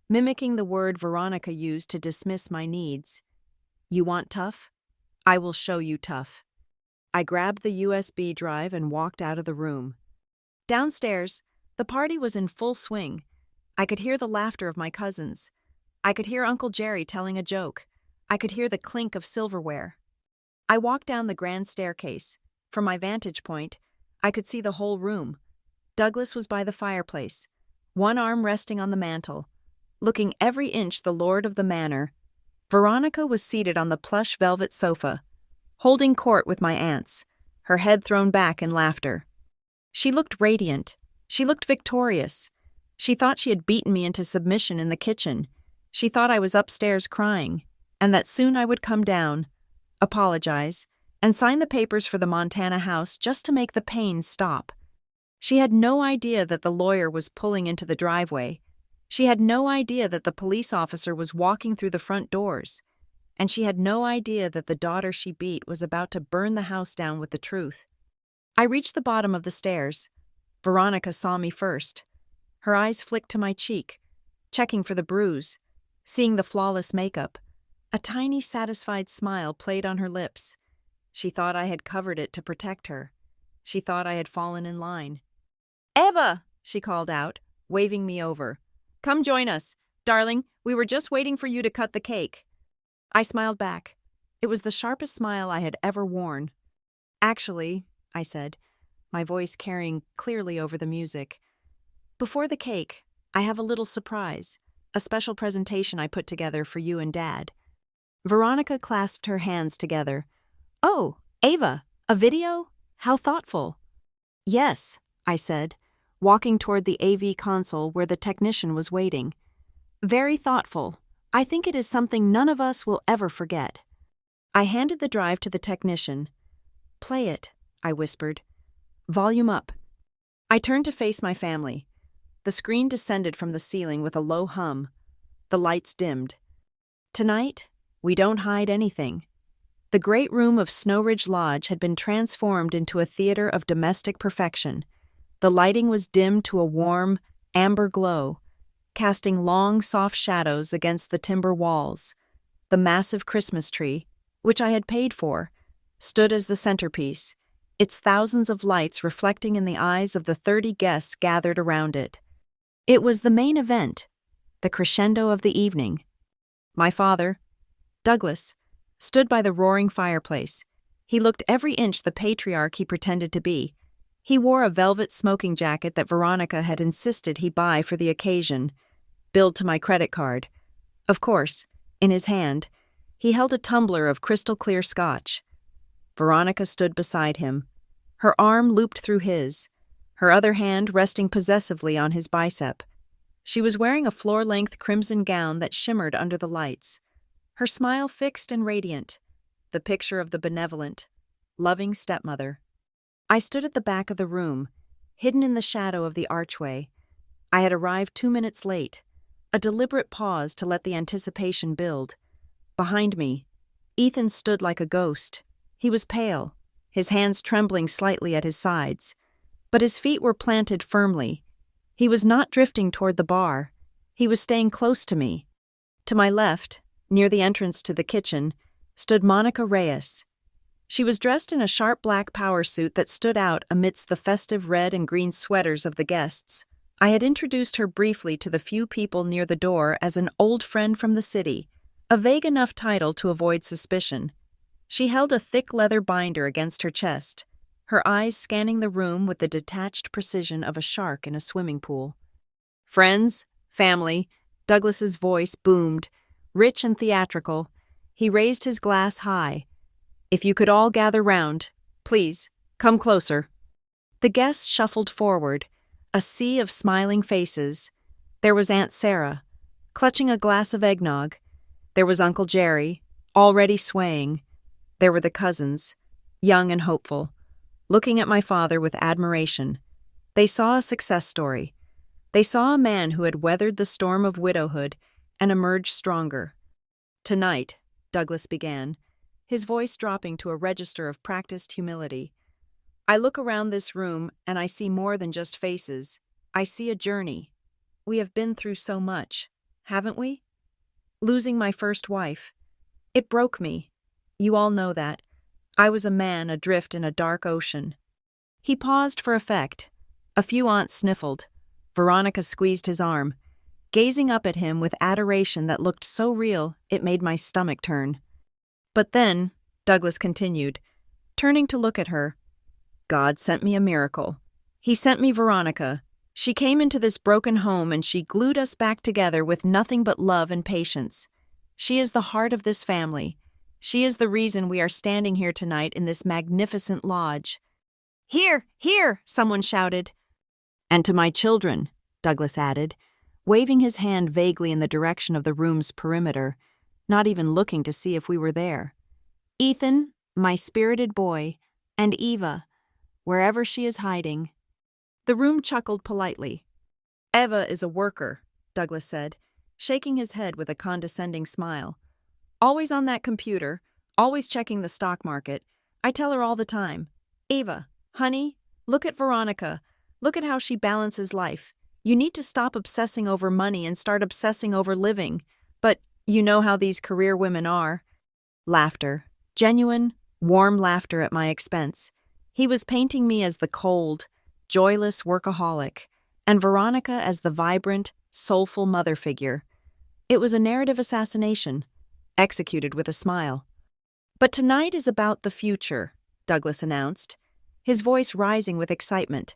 mimicking the word Veronica used to dismiss my needs. You want tough? I will show you tough. I grabbed the USB drive and walked out of the room. Downstairs, the party was in full swing. I could hear the laughter of my cousins. I could hear Uncle Jerry telling a joke. I could hear the clink of silverware. I walked down the grand staircase. From my vantage point, I could see the whole room. Douglas was by the fireplace, one arm resting on the mantel, looking every inch the lord of the manor. Veronica was seated on the plush velvet sofa, holding court with my aunts, her head thrown back in laughter. She looked radiant. She looked victorious. She thought she had beaten me into submission in the kitchen. She thought I was upstairs crying, and that soon I would come down, apologize, and sign the papers for the Montana house just to make the pain stop. She had no idea that the lawyer was pulling into the driveway. She had no idea that the police officer was walking through the front doors. And she had no idea that the daughter she beat was about to burn the house down with the truth. I reached the bottom of the stairs. Veronica saw me first. Her eyes flicked to my cheek, checking for the bruise, seeing the flawless makeup. A tiny, satisfied smile played on her lips. She thought I had covered it to protect her. She thought I had fallen in line. "Eva!" she called out, waving me over. "Come join us. Darling, we were just waiting for you to cut the cake." I smiled back. It was the sharpest smile I had ever worn. "Actually," I said, my voice carrying clearly over the music, "before the cake, I have a little surprise, a special presentation I put together for you and Dad." Veronica clasped her hands together. "Oh, Ava, a video? How thoughtful." "Yes," I said, walking toward the AV console where the technician was waiting. "Very thoughtful. I think it is something none of us will ever forget." I handed the drive to the technician. "Play it," I whispered. "Volume up." I turned to face my family. The screen descended from the ceiling with a low hum. The lights dimmed. Tonight, we don't hide anything. The great room of Snow Ridge Lodge had been transformed into a theater of domestic perfection. The lighting was dimmed to a warm, amber glow, casting long, soft shadows against the timber walls. The massive Christmas tree, which I had paid for, stood as the centerpiece, its thousands of lights reflecting in the eyes of the 30 guests gathered around it. It was the main event, the crescendo of the evening. My father, Douglas, stood by the roaring fireplace. He looked every inch the patriarch he pretended to be. He wore a velvet smoking jacket that Veronica had insisted he buy for the occasion, billed to my credit card. Of course, in his hand, he held a tumbler of crystal-clear scotch. Veronica stood beside him, her arm looped through his, her other hand resting possessively on his bicep. She was wearing a floor-length crimson gown that shimmered under the lights, her smile fixed and radiant, the picture of the benevolent, loving stepmother. I stood at the back of the room, hidden in the shadow of the archway. I had arrived 2 minutes late, a deliberate pause to let the anticipation build. Behind me, Ethan stood like a ghost. He was pale, his hands trembling slightly at his sides, but his feet were planted firmly. He was not drifting toward the bar. He was staying close to me. To my left, near the entrance to the kitchen, stood Monica Reyes. She was dressed in a sharp black power suit that stood out amidst the festive red and green sweaters of the guests. I had introduced her briefly to the few people near the door as an old friend from the city, a vague enough title to avoid suspicion. She held a thick leather binder against her chest, her eyes scanning the room with the detached precision of a shark in a swimming pool. "Friends, family," Douglas's voice boomed, rich and theatrical. He raised his glass high. "If you could all gather round, please, come closer." The guests shuffled forward, a sea of smiling faces. There was Aunt Sarah, clutching a glass of eggnog. There was Uncle Jerry, already swaying. There were the cousins, young and hopeful, looking at my father with admiration. They saw a success story. They saw a man who had weathered the storm of widowhood and emerged stronger. "Tonight," Douglas began, his voice dropping to a register of practiced humility, "I look around this room and I see more than just faces. I see a journey. We have been through so much, haven't we? Losing my first wife. It broke me. You all know that. I was a man adrift in a dark ocean." He paused for effect. A few aunts sniffled. Veronica squeezed his arm, gazing up at him with adoration that looked so real it made my stomach turn. "But then," Douglas continued, turning to look at her, "God sent me a miracle. He sent me Veronica. She came into this broken home and she glued us back together with nothing but love and patience. She is the heart of this family. She is the reason we are standing here tonight in this magnificent lodge." "Here, here!" someone shouted. "And to my children," Douglas added, waving his hand vaguely in the direction of the room's perimeter, not even looking to see if we were there. "Ethan, my spirited boy, and Eva, wherever she is hiding." The room chuckled politely. "Eva is a worker," Douglas said, shaking his head with a condescending smile. "Always on that computer, always checking the stock market. I tell her all the time, 'Eva, honey, look at Veronica. Look at how she balances life. You need to stop obsessing over money and start obsessing over living. But you know how these career women are.'" Laughter. Genuine, warm laughter at my expense. He was painting me as the cold, joyless workaholic, and Veronica as the vibrant, soulful mother figure. It was a narrative assassination, executed with a smile. "But tonight is about the future," Douglas announced, his voice rising with excitement.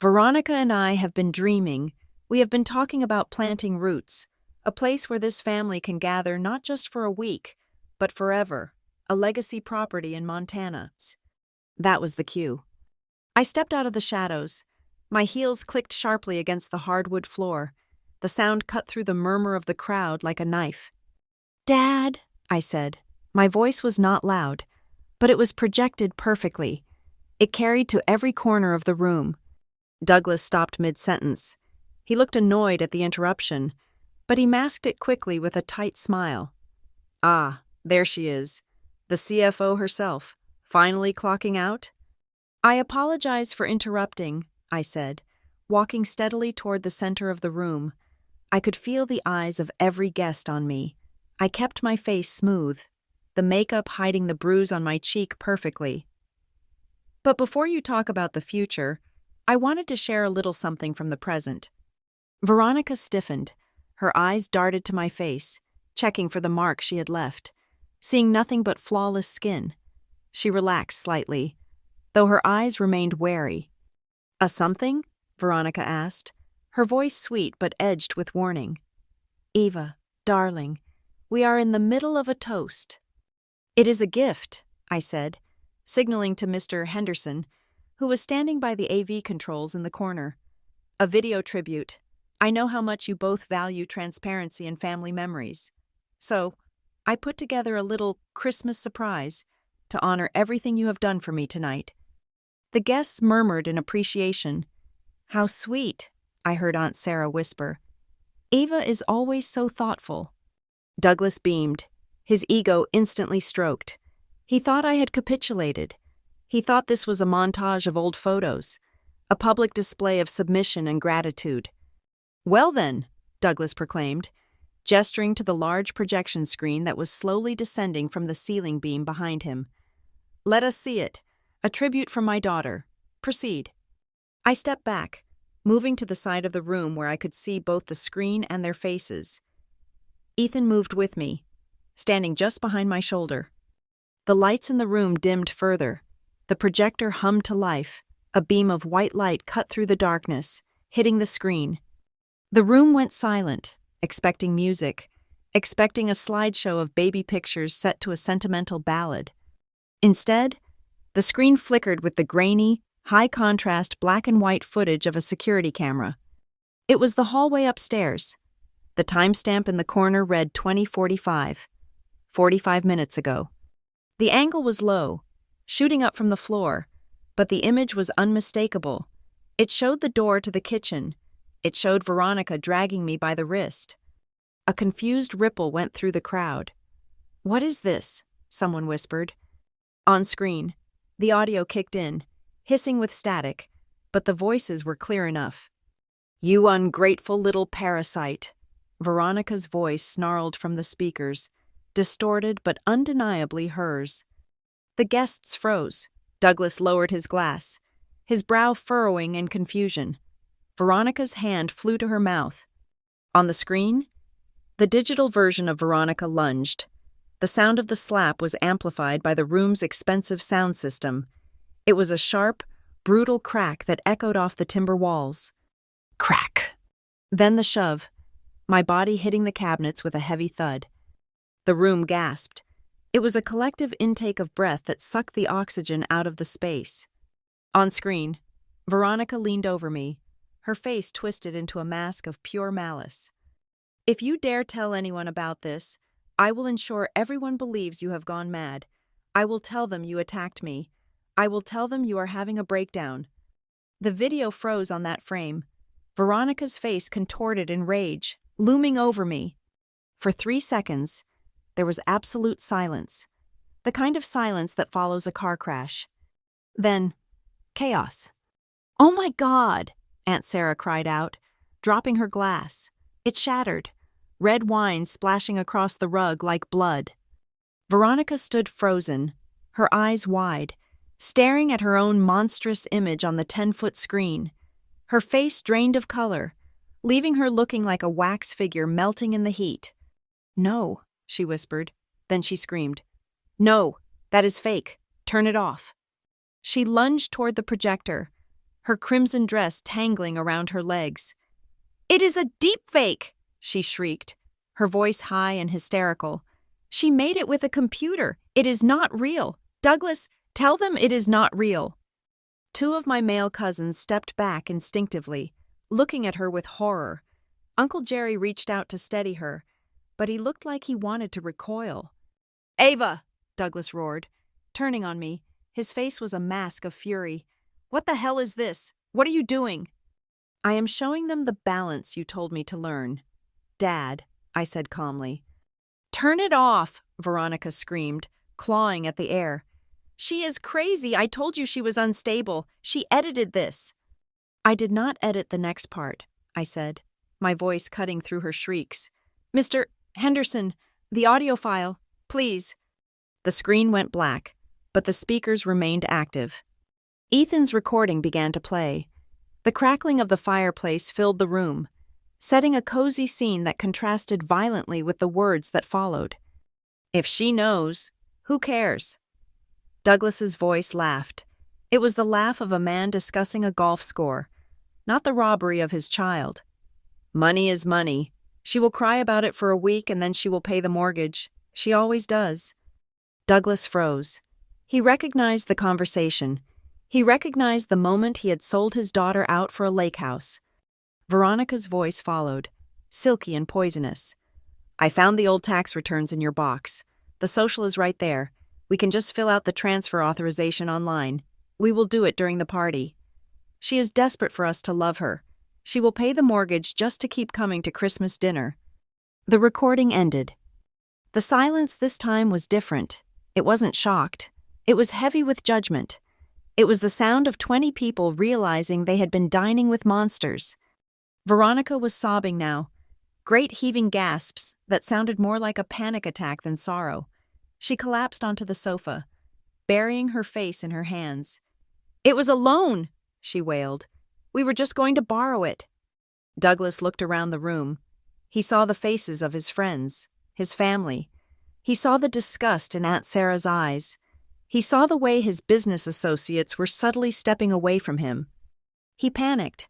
"Veronica and I have been dreaming. We have been talking about planting roots, a place where this family can gather not just for a week, but forever, a legacy property in Montana." That was the cue. I stepped out of the shadows. My heels clicked sharply against the hardwood floor. The sound cut through the murmur of the crowd like a knife. "Dad," I said. My voice was not loud, but it was projected perfectly. It carried to every corner of the room. Douglas stopped mid-sentence. He looked annoyed at the interruption, but he masked it quickly with a tight smile. "Ah, there she is, the CFO herself, finally clocking out?" "I apologize for interrupting," I said, walking steadily toward the center of the room. I could feel the eyes of every guest on me. I kept my face smooth, the makeup hiding the bruise on my cheek perfectly. "But before you talk about the future, I wanted to share a little something from the present." Veronica stiffened. Her eyes darted to my face, checking for the mark she had left, seeing nothing but flawless skin. She relaxed slightly, though her eyes remained wary. "A something?" Veronica asked, her voice sweet but edged with warning. "Eva, darling, we are in the middle of a toast." "It is a gift," I said, signaling to Mr. Henderson, who was standing by the AV controls in the corner. "A video tribute. I know how much you both value transparency and family memories. So, I put together a little Christmas surprise to honor everything you have done for me tonight." The guests murmured in appreciation. "How sweet," I heard Aunt Sarah whisper. "Eva is always so thoughtful." Douglas beamed, his ego instantly stroked. He thought I had capitulated. He thought this was a montage of old photos, a public display of submission and gratitude. "Well then," Douglas proclaimed, gesturing to the large projection screen that was slowly descending from the ceiling beam behind him. "Let us see it. A tribute from my daughter. Proceed." I stepped back, moving to the side of the room where I could see both the screen and their faces. Ethan moved with me, standing just behind my shoulder. The lights in the room dimmed further. The projector hummed to life. A beam of white light cut through the darkness, hitting the screen. The room went silent, expecting music, expecting a slideshow of baby pictures set to a sentimental ballad. Instead, the screen flickered with the grainy, high-contrast black and white footage of a security camera. It was the hallway upstairs. The timestamp in the corner read 20:45, 45 minutes ago. The angle was low, shooting up from the floor, but the image was unmistakable. It showed the door to the kitchen. It showed Veronica dragging me by the wrist. A confused ripple went through the crowd. "What is this?" someone whispered. On screen, the audio kicked in, hissing with static, but the voices were clear enough. "You ungrateful little parasite," Veronica's voice snarled from the speakers, distorted but undeniably hers. The guests froze. Douglas lowered his glass, his brow furrowing in confusion. Veronica's hand flew to her mouth. On the screen, the digital version of Veronica lunged. The sound of the slap was amplified by the room's expensive sound system. It was a sharp, brutal crack that echoed off the timber walls. Crack! Then the shove, my body hitting the cabinets with a heavy thud. The room gasped. It was a collective intake of breath that sucked the oxygen out of the space. On screen, Veronica leaned over me, her face twisted into a mask of pure malice. "If you dare tell anyone about this, I will ensure everyone believes you have gone mad. I will tell them you attacked me. I will tell them you are having a breakdown." The video froze on that frame. Veronica's face contorted in rage, looming over me. For 3 seconds, there was absolute silence, the kind of silence that follows a car crash. Then, chaos. "Oh my God!" Aunt Sarah cried out, dropping her glass. It shattered, red wine splashing across the rug like blood. Veronica stood frozen, her eyes wide, staring at her own monstrous image on the 10-foot screen. Her face drained of color, leaving her looking like a wax figure melting in the heat. "No," she whispered. Then she screamed, "No, that is fake. Turn it off." She lunged toward the projector, her crimson dress tangling around her legs. "It is a deepfake!" she shrieked, her voice high and hysterical. "She made it with a computer. It is not real. Douglas, tell them it is not real." 2 of my male cousins stepped back instinctively, looking at her with horror. Uncle Jerry reached out to steady her, but he looked like he wanted to recoil. "Ava!" Douglas roared, turning on me. His face was a mask of fury. "What the hell is this? What are you doing?" "I am showing them the balance you told me to learn, Dad," I said calmly. "Turn it off!" Veronica screamed, clawing at the air. "She is crazy. I told you she was unstable. She edited this." "I did not edit the next part," I said, my voice cutting through her shrieks. "Mr. Henderson, the audio file, please." The screen went black, but the speakers remained active. Ethan's recording began to play. The crackling of the fireplace filled the room, setting a cozy scene that contrasted violently with the words that followed. "If she knows, who cares?" Douglas's voice laughed. It was the laugh of a man discussing a golf score, not the robbery of his child. "Money is money. She will cry about it for a week and then she will pay the mortgage. She always does." Douglas froze. He recognized the conversation. He recognized the moment he had sold his daughter out for a lake house. Veronica's voice followed, silky and poisonous. "I found the old tax returns in your box. The social is right there. We can just fill out the transfer authorization online. We will do it during the party. She is desperate for us to love her. She will pay the mortgage just to keep coming to Christmas dinner." The recording ended. The silence this time was different. It wasn't shocked. It was heavy with judgment. It was the sound of 20 people realizing they had been dining with monsters. Veronica was sobbing now, great heaving gasps that sounded more like a panic attack than sorrow. She collapsed onto the sofa, burying her face in her hands. "It was a loan," she wailed. "We were just going to borrow it." Douglas looked around the room. He saw the faces of his friends, his family. He saw the disgust in Aunt Sarah's eyes. He saw the way his business associates were subtly stepping away from him. He panicked,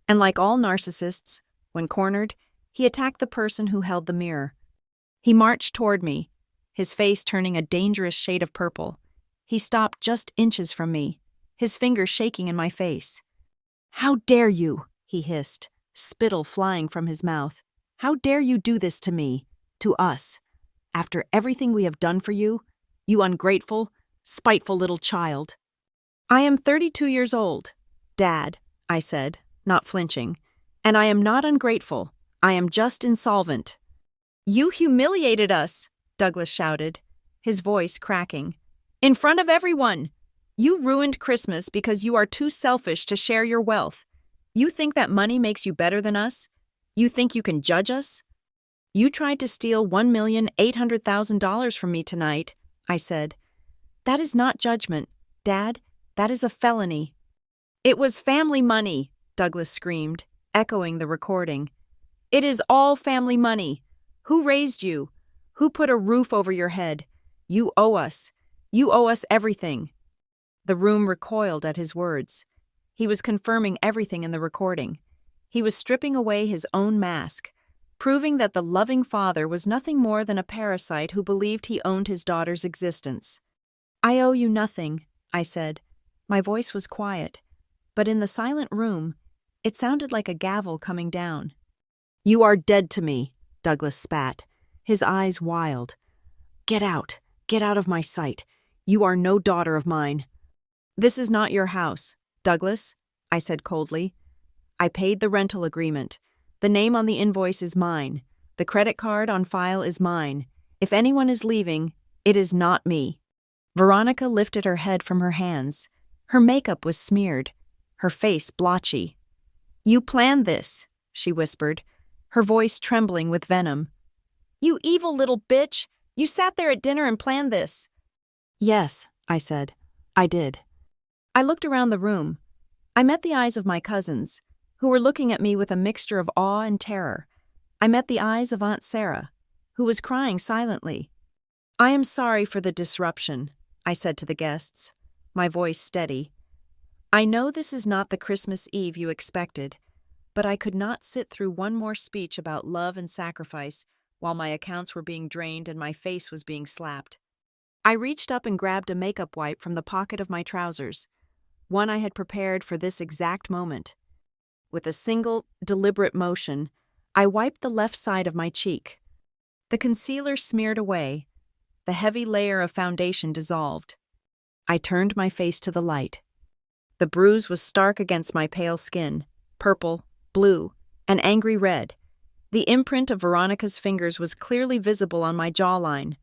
and like all narcissists, when cornered, he attacked the person who held the mirror. He marched toward me, his face turning a dangerous shade of purple. He stopped just inches from me, his fingers shaking in my face. "How dare you?" he hissed, spittle flying from his mouth. "How dare you do this to me, to us, after everything we have done for you, you ungrateful, spiteful little child." "I am 32 years old, Dad," I said, not flinching, "and I am not ungrateful. I am just insolvent." "You humiliated us," Douglas shouted, his voice cracking. "In front of everyone. You ruined Christmas because you are too selfish to share your wealth. You think that money makes you better than us? You think you can judge us? You tried to steal $1,800,000 from me tonight," I said. "That is not judgment, Dad. That is a felony." "It was family money," Douglas screamed, echoing the recording. "It is all family money. Who raised you? Who put a roof over your head? You owe us. You owe us everything." The room recoiled at his words. He was confirming everything in the recording. He was stripping away his own mask, proving that the loving father was nothing more than a parasite who believed he owned his daughter's existence. "I owe you nothing," I said. My voice was quiet, but in the silent room, it sounded like a gavel coming down. "You are dead to me," Douglas spat, his eyes wild. Get out of my sight. You are no daughter of mine." "This is not your house, Douglas," I said coldly. "I paid the rental agreement. The name on the invoice is mine. The credit card on file is mine. If anyone is leaving, it is not me." Veronica lifted her head from her hands. Her makeup was smeared, her face blotchy. "You planned this," she whispered, her voice trembling with venom. "You evil little bitch! You sat there at dinner and planned this." "Yes," I said. "I did." I looked around the room. I met the eyes of my cousins, who were looking at me with a mixture of awe and terror. I met the eyes of Aunt Sarah, who was crying silently. "I am sorry for the disruption," I said to the guests, my voice steady. "I know this is not the Christmas Eve you expected, but I could not sit through one more speech about love and sacrifice while my accounts were being drained and my face was being slapped." I reached up and grabbed a makeup wipe from the pocket of my trousers, one I had prepared for this exact moment. With a single, deliberate motion, I wiped the left side of my cheek. The concealer smeared away, the heavy layer of foundation dissolved. I turned my face to the light. The bruise was stark against my pale skin, purple, blue, and angry red. The imprint of Veronica's fingers was clearly visible on my jawline.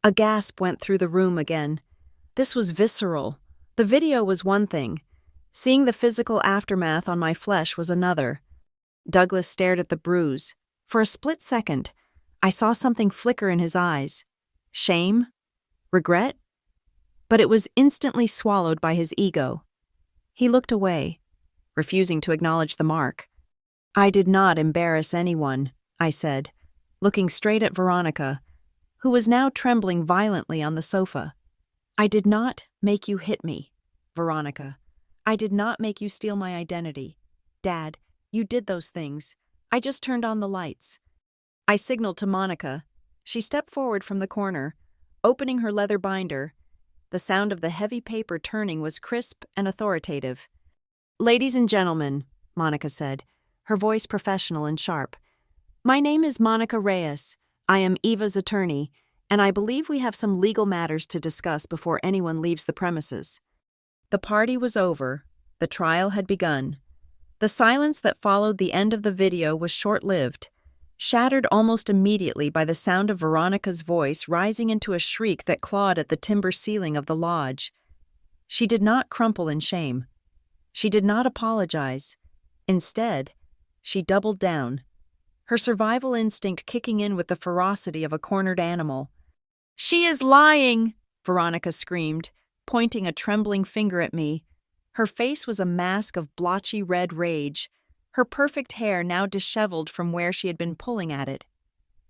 A gasp went through the room again. This was visceral. The video was one thing. Seeing the physical aftermath on my flesh was another. Douglas stared at the bruise. For a split second, I saw something flicker in his eyes. Shame? Regret? But it was instantly swallowed by his ego. He looked away, refusing to acknowledge the mark. "I did not embarrass anyone," I said, looking straight at Veronica, who was now trembling violently on the sofa. "I did not make you hit me, Veronica. I did not make you steal my identity. Dad, you did those things. I just turned on the lights." I signaled to Monica. She stepped forward from the corner, opening her leather binder. The sound of the heavy paper turning was crisp and authoritative. "Ladies and gentlemen," Monica said, her voice professional and sharp. "My name is Monica Reyes. I am Eva's attorney, and I believe we have some legal matters to discuss before anyone leaves the premises." The party was over. The trial had begun. The silence that followed the end of the video was short-lived, shattered almost immediately by the sound of Veronica's voice rising into a shriek that clawed at the timber ceiling of the lodge. She did not crumple in shame. She did not apologize. Instead, she doubled down, her survival instinct kicking in with the ferocity of a cornered animal. "She is lying!" Veronica screamed, pointing a trembling finger at me. Her face was a mask of blotchy red rage, her perfect hair now disheveled from where she had been pulling at it.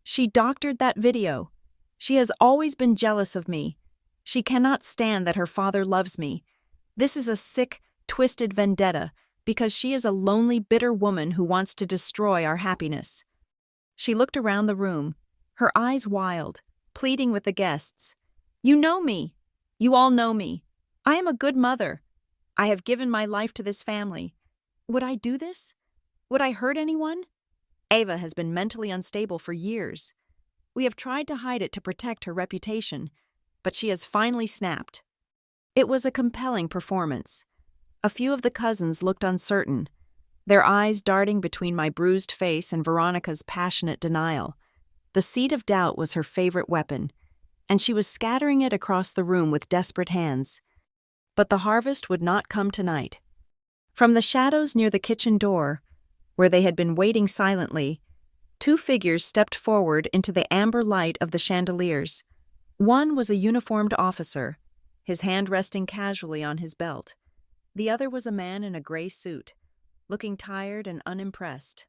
"She doctored that video. She has always been jealous of me. She cannot stand that her father loves me. This is a sick, twisted vendetta because she is a lonely, bitter woman who wants to destroy our happiness." She looked around the room, her eyes wild, pleading with the guests. "You know me. You all know me. I am a good mother. I have given my life to this family. Would I do this? Would I hurt anyone? Ava has been mentally unstable for years. We have tried to hide it to protect her reputation, but she has finally snapped." It was a compelling performance. A few of the cousins looked uncertain, their eyes darting between my bruised face and Veronica's passionate denial. The seed of doubt was her favorite weapon, and she was scattering it across the room with desperate hands. But the harvest would not come tonight. From the shadows near the kitchen door, where they had been waiting silently, two figures stepped forward into the amber light of the chandeliers. One was a uniformed officer, his hand resting casually on his belt. The other was a man in a gray suit, looking tired and unimpressed.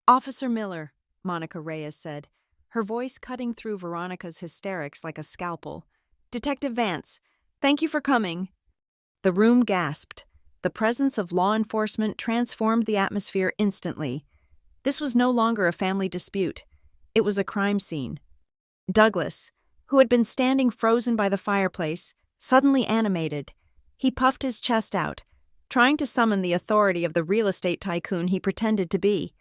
"Officer Miller," Monica Reyes said, her voice cutting through Veronica's hysterics like a scalpel. "Detective Vance, thank you for coming." The room gasped. The presence of law enforcement transformed the atmosphere instantly. This was no longer a family dispute. It was a crime scene. Douglas, who had been standing frozen by the fireplace, suddenly animated. He puffed his chest out, trying to summon the authority of the real estate tycoon he pretended to be.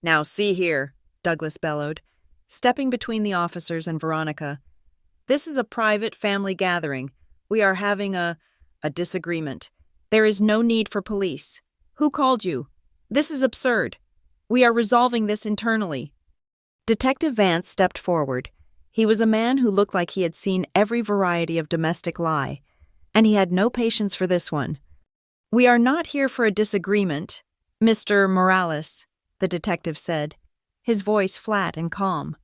"Now see here," Douglas bellowed, stepping between the officers and Veronica. "This is a private family gathering. We are having a disagreement. There is no need for police. Who called you? This is absurd. We are resolving this internally." Detective Vance stepped forward. He was a man who looked like he had seen every variety of domestic lie, and he had no patience for this one. "We are not here for a disagreement, Mr. Morales," the detective said, his voice flat and calm.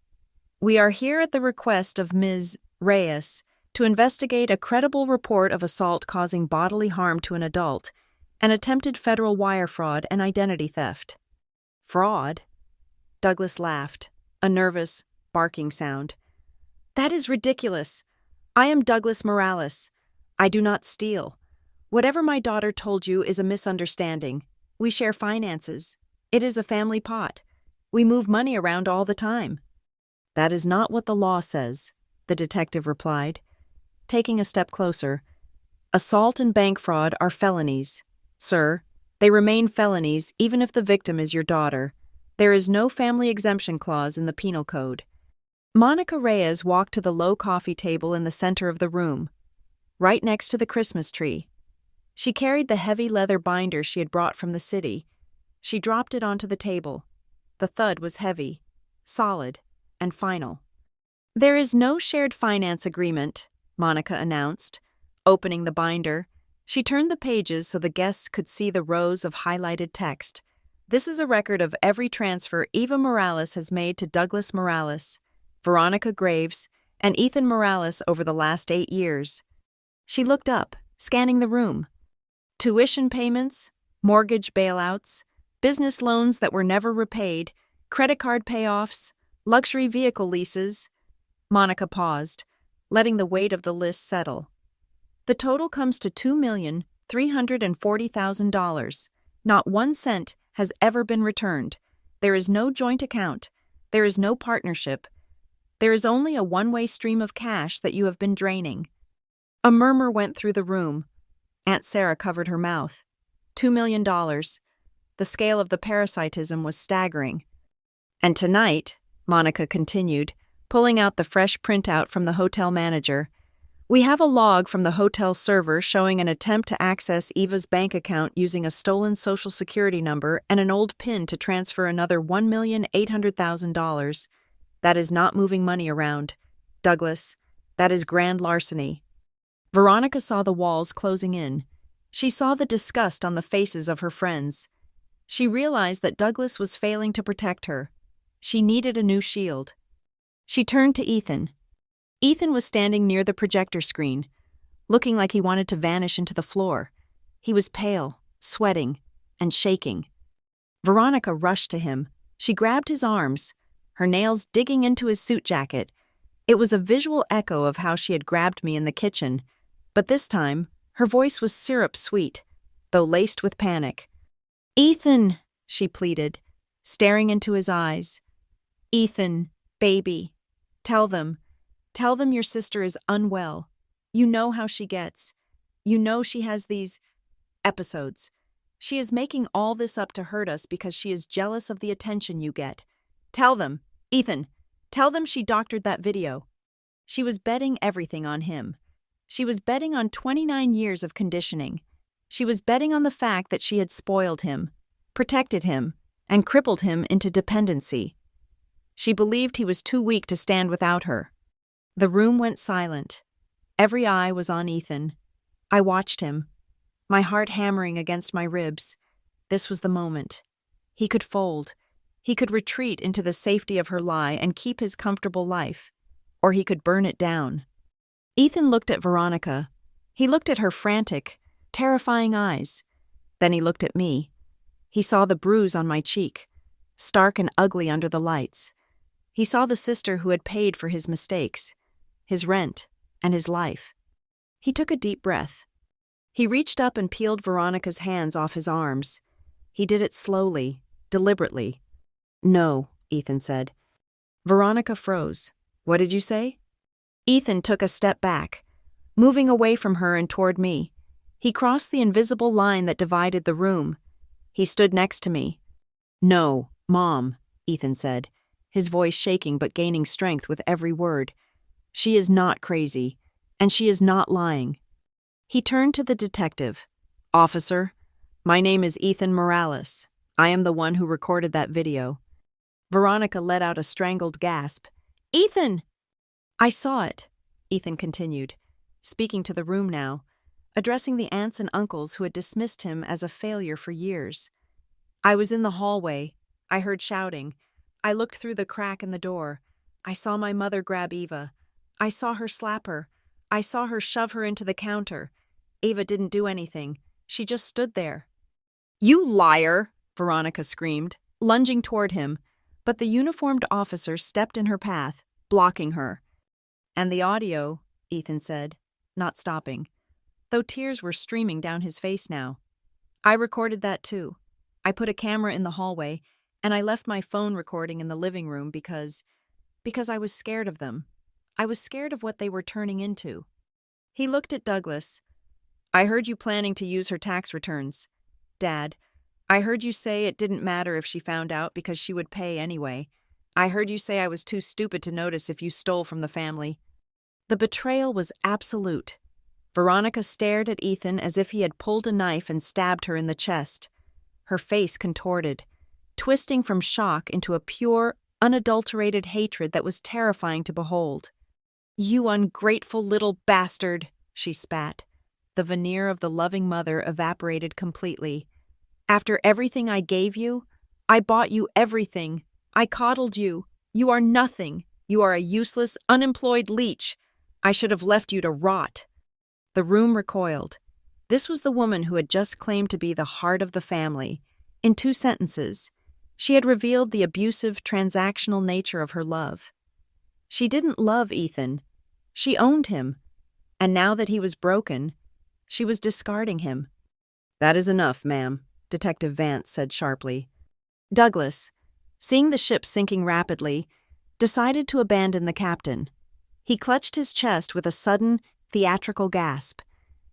"We are here at the request of Ms. Reyes to investigate a credible report of assault causing bodily harm to an adult and attempted federal wire fraud and identity theft." "Fraud?" Douglas laughed, a nervous, barking sound. "That is ridiculous. I am Douglas Morales. I do not steal. Whatever my daughter told you is a misunderstanding. We share finances. It is a family pot. We move money around all the time." "That is not what the law says," the detective replied, taking a step closer. "Assault and bank fraud are felonies. Sir, they remain felonies even if the victim is your daughter. There is no family exemption clause in the penal code." Monica Reyes walked to the low coffee table in the center of the room, right next to the Christmas tree. She carried the heavy leather binder she had brought from the city. She dropped it onto the table. The thud was heavy, solid, and final. "There is no shared finance agreement," Monica announced, opening the binder. She turned the pages so the guests could see the rows of highlighted text. "This is a record of every transfer Eva Morales has made to Douglas Morales, Veronica Graves, and Ethan Morales over the last 8 years." She looked up, scanning the room. Tuition payments, mortgage bailouts, business loans that were never repaid, credit card payoffs, luxury vehicle leases. Monica paused, letting the weight of the list settle. "The total comes to $2,340,000. Not 1 cent has ever been returned. There is no joint account. There is no partnership. There is only a one-way stream of cash that you have been draining." A murmur went through the room. Aunt Sarah covered her mouth. $2 million. The scale of the parasitism was staggering. "And tonight," Monica continued, pulling out the fresh printout from the hotel manager, "we have a log from the hotel server showing an attempt to access Eva's bank account using a stolen Social Security number and an old PIN to transfer another $1,800,000. That is not moving money around. Douglas, that is grand larceny." Veronica saw the walls closing in. She saw the disgust on the faces of her friends. She realized that Douglas was failing to protect her. She needed a new shield. She turned to Ethan. Ethan was standing near the projector screen, looking like he wanted to vanish into the floor. He was pale, sweating, and shaking. Veronica rushed to him. She grabbed his arms, her nails digging into his suit jacket. It was a visual echo of how she had grabbed me in the kitchen, but this time, her voice was syrup sweet, though laced with panic. "Ethan," she pleaded, staring into his eyes. "Ethan, baby, tell them your sister is unwell. You know how she gets. You know she has these episodes. She is making all this up to hurt us because she is jealous of the attention you get. Tell them, Ethan, tell them she doctored that video." She was betting everything on him. She was betting on 29 years of conditioning. She was betting on the fact that she had spoiled him, protected him, and crippled him into dependency. She believed he was too weak to stand without her. The room went silent. Every eye was on Ethan. I watched him, my heart hammering against my ribs. This was the moment. He could fold. He could retreat into the safety of her lie and keep his comfortable life, or he could burn it down. Ethan looked at Veronica. He looked at her frantic, terrifying eyes. Then he looked at me. He saw the bruise on my cheek, stark and ugly under the lights. He saw the sister who had paid for his mistakes, his rent, and his life. He took a deep breath. He reached up and peeled Veronica's hands off his arms. He did it slowly, deliberately. "No," Ethan said. Veronica froze. "What did you say?" Ethan took a step back, moving away from her and toward me. He crossed the invisible line that divided the room. He stood next to me. "No, Mom," Ethan said, his voice shaking but gaining strength with every word. "She is not crazy, and she is not lying." He turned to the detective. "Officer, my name is Ethan Morales. I am the one who recorded that video." Veronica let out a strangled gasp. "Ethan!" "I saw it," Ethan continued, speaking to the room now, addressing the aunts and uncles who had dismissed him as a failure for years. "I was in the hallway. I heard shouting. I looked through the crack in the door. I saw my mother grab Eva. I saw her slap her. I saw her shove her into the counter. Eva didn't do anything. She just stood there." "You liar!" Veronica screamed, lunging toward him, but the uniformed officer stepped in her path, blocking her. "And the audio," Ethan said, not stopping, though tears were streaming down his face now. "I recorded that too. I put a camera in the hallway, and I left my phone recording in the living room because I was scared of them. I was scared of what they were turning into." He looked at Douglas. "I heard you planning to use her tax returns. Dad, I heard you say it didn't matter if she found out because she would pay anyway. I heard you say I was too stupid to notice if you stole from the family." The betrayal was absolute. Veronica stared at Ethan as if he had pulled a knife and stabbed her in the chest. Her face contorted, twisting from shock into a pure, unadulterated hatred that was terrifying to behold. "You ungrateful little bastard," she spat. The veneer of the loving mother evaporated completely. "After everything I gave you, I bought you everything. I coddled you. You are nothing. You are a useless, unemployed leech. I should have left you to rot." The room recoiled. This was the woman who had just claimed to be the heart of the family. In 2 sentences, she had revealed the abusive, transactional nature of her love. She didn't love Ethan. She owned him. And now that he was broken, she was discarding him. "That is enough, ma'am," Detective Vance said sharply. Douglas, seeing the ship sinking rapidly, decided to abandon the captain. He clutched his chest with a sudden, theatrical gasp.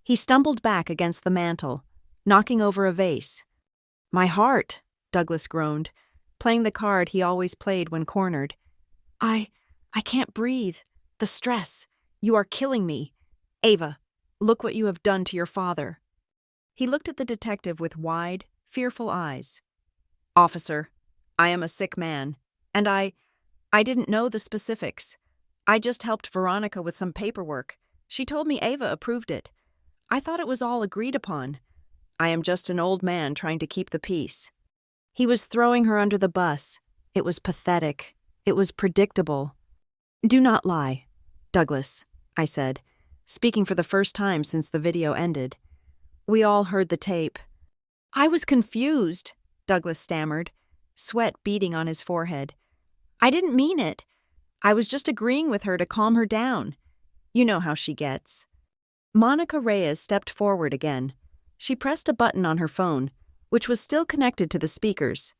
He stumbled back against the mantel, knocking over a vase. "My heart," Douglas groaned, playing the card he always played when cornered. I can't breathe. The stress. You are killing me. Ava, look what you have done to your father." He looked at the detective with wide, fearful eyes. "Officer, I am a sick man, and I didn't know the specifics. I just helped Veronica with some paperwork. She told me Ava approved it. I thought it was all agreed upon. I am just an old man trying to keep the peace." He was throwing her under the bus. It was pathetic. It was predictable. "Do not lie, Douglas," I said, speaking for the first time since the video ended. "We all heard the tape." "I was confused," Douglas stammered, sweat beading on his forehead. "I didn't mean it. I was just agreeing with her to calm her down. You know how she gets. Monica Reyes stepped forward again. She pressed a button on her phone, which was still connected to the speakers.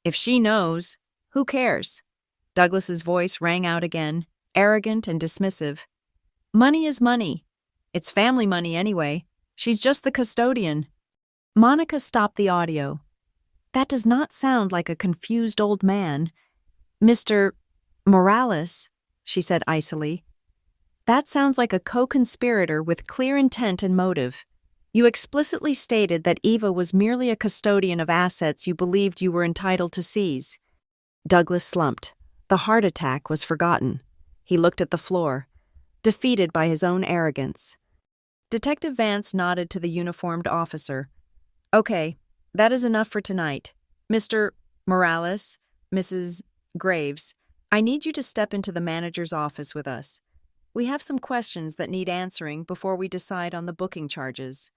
If she knows, who cares? Douglas's voice rang out again, arrogant and dismissive. Money is money. It's family money anyway. She's just the custodian. Monica stopped the audio. That does not sound like a confused old man. Mr. Morales, she said icily. That sounds like a co-conspirator with clear intent and motive. You explicitly stated that Eva was merely a custodian of assets you believed you were entitled to seize. Douglas slumped. The heart attack was forgotten. He looked at the floor, defeated by his own arrogance. Detective Vance nodded to the uniformed officer. Okay, that is enough for tonight. Mr. Morales, Mrs. Graves, I need you to step into the manager's office with us. We have some questions that need answering before we decide on the booking charges.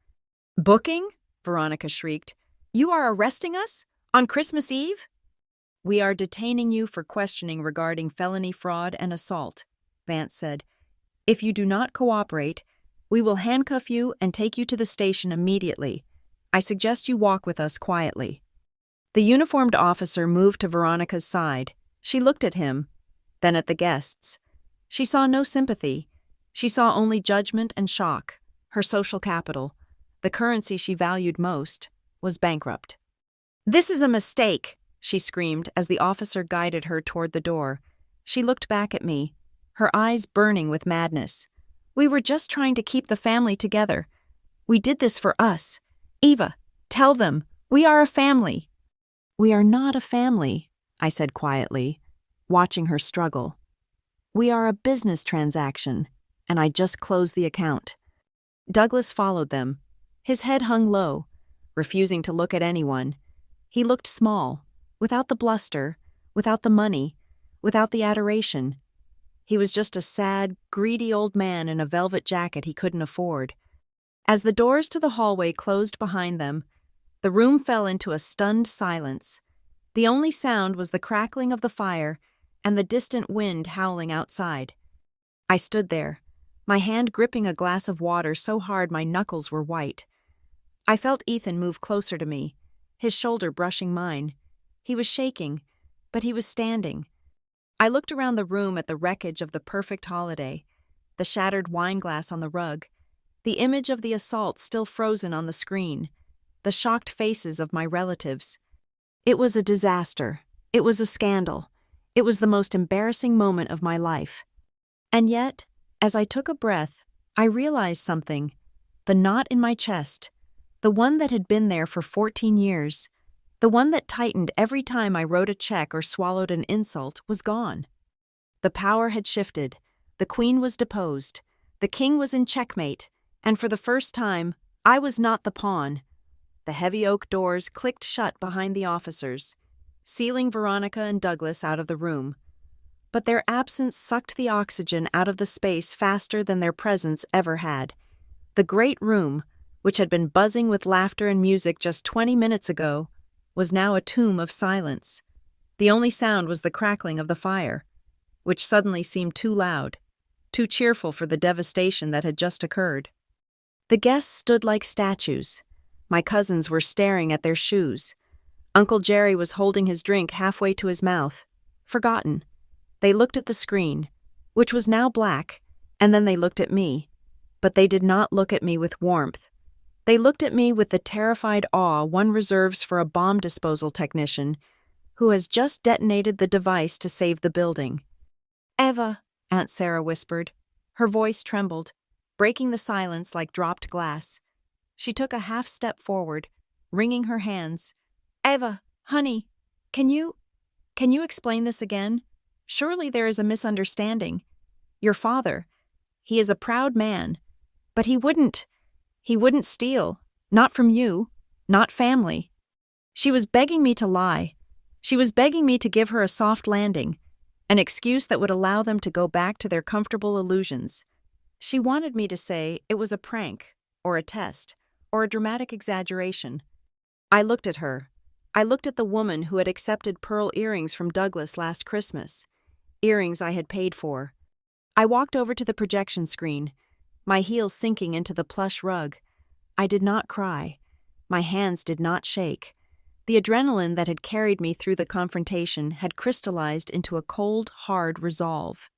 Booking? Veronica shrieked. You are arresting us? On Christmas Eve? We are detaining you for questioning regarding felony fraud and assault, Vance said. If you do not cooperate, we will handcuff you and take you to the station immediately. I suggest you walk with us quietly. The uniformed officer moved to Veronica's side. She looked at him, then at the guests. She saw no sympathy. She saw only judgment and shock. Her social capital, the currency she valued most, was bankrupt. This is a mistake, she screamed as the officer guided her toward the door. She looked back at me, her eyes burning with madness. We were just trying to keep the family together. We did this for us. Eva, tell them, we are a family. We are not a family, I said quietly, watching her struggle. We are a business transaction, and I just closed the account. Douglas followed them. His head hung low, refusing to look at anyone. He looked small, without the bluster, without the money, without the adoration. He was just a sad, greedy old man in a velvet jacket he couldn't afford. As the doors to the hallway closed behind them, the room fell into a stunned silence. The only sound was the crackling of the fire and the distant wind howling outside. I stood there, my hand gripping a glass of water so hard my knuckles were white. I felt Ethan move closer to me, his shoulder brushing mine. He was shaking, but he was standing. I looked around the room at the wreckage of the perfect holiday, the shattered wine glass on the rug, the image of the assault still frozen on the screen, the shocked faces of my relatives. It was a disaster. It was a scandal. It was the most embarrassing moment of my life. And yet, as I took a breath, I realized something. The knot in my chest, the one that had been there for 14 years, the one that tightened every time I wrote a check or swallowed an insult, was gone. The power had shifted. The queen was deposed. The king was in checkmate. And for the first time, I was not the pawn. The heavy oak doors clicked shut behind the officers, sealing Veronica and Douglas out of the room. But their absence sucked the oxygen out of the space faster than their presence ever had. The great room, which had been buzzing with laughter and music just 20 minutes ago, was now a tomb of silence. The only sound was the crackling of the fire, which suddenly seemed too loud, too cheerful for the devastation that had just occurred. The guests stood like statues. My cousins were staring at their shoes. Uncle Jerry was holding his drink halfway to his mouth, forgotten. They looked at the screen, which was now black, and then they looked at me. But they did not look at me with warmth. They looked at me with the terrified awe one reserves for a bomb disposal technician who has just detonated the device to save the building. Eva, Aunt Sarah whispered. Her voice trembled, breaking the silence like dropped glass. She took a half step forward, wringing her hands. Eva, honey, can you explain this again? Surely there is a misunderstanding. Your father, he is a proud man, but he wouldn't steal, not from you, not family. She was begging me to lie. She was begging me to give her a soft landing, an excuse that would allow them to go back to their comfortable illusions. She wanted me to say it was a prank, or a test, or a dramatic exaggeration. I looked at her. I looked at the woman who had accepted pearl earrings from Douglas last Christmas. earrings I had paid for. I walked over to the projection screen, my heels sinking into the plush rug. I did not cry. My hands did not shake. The adrenaline that had carried me through the confrontation had crystallized into a cold, hard resolve.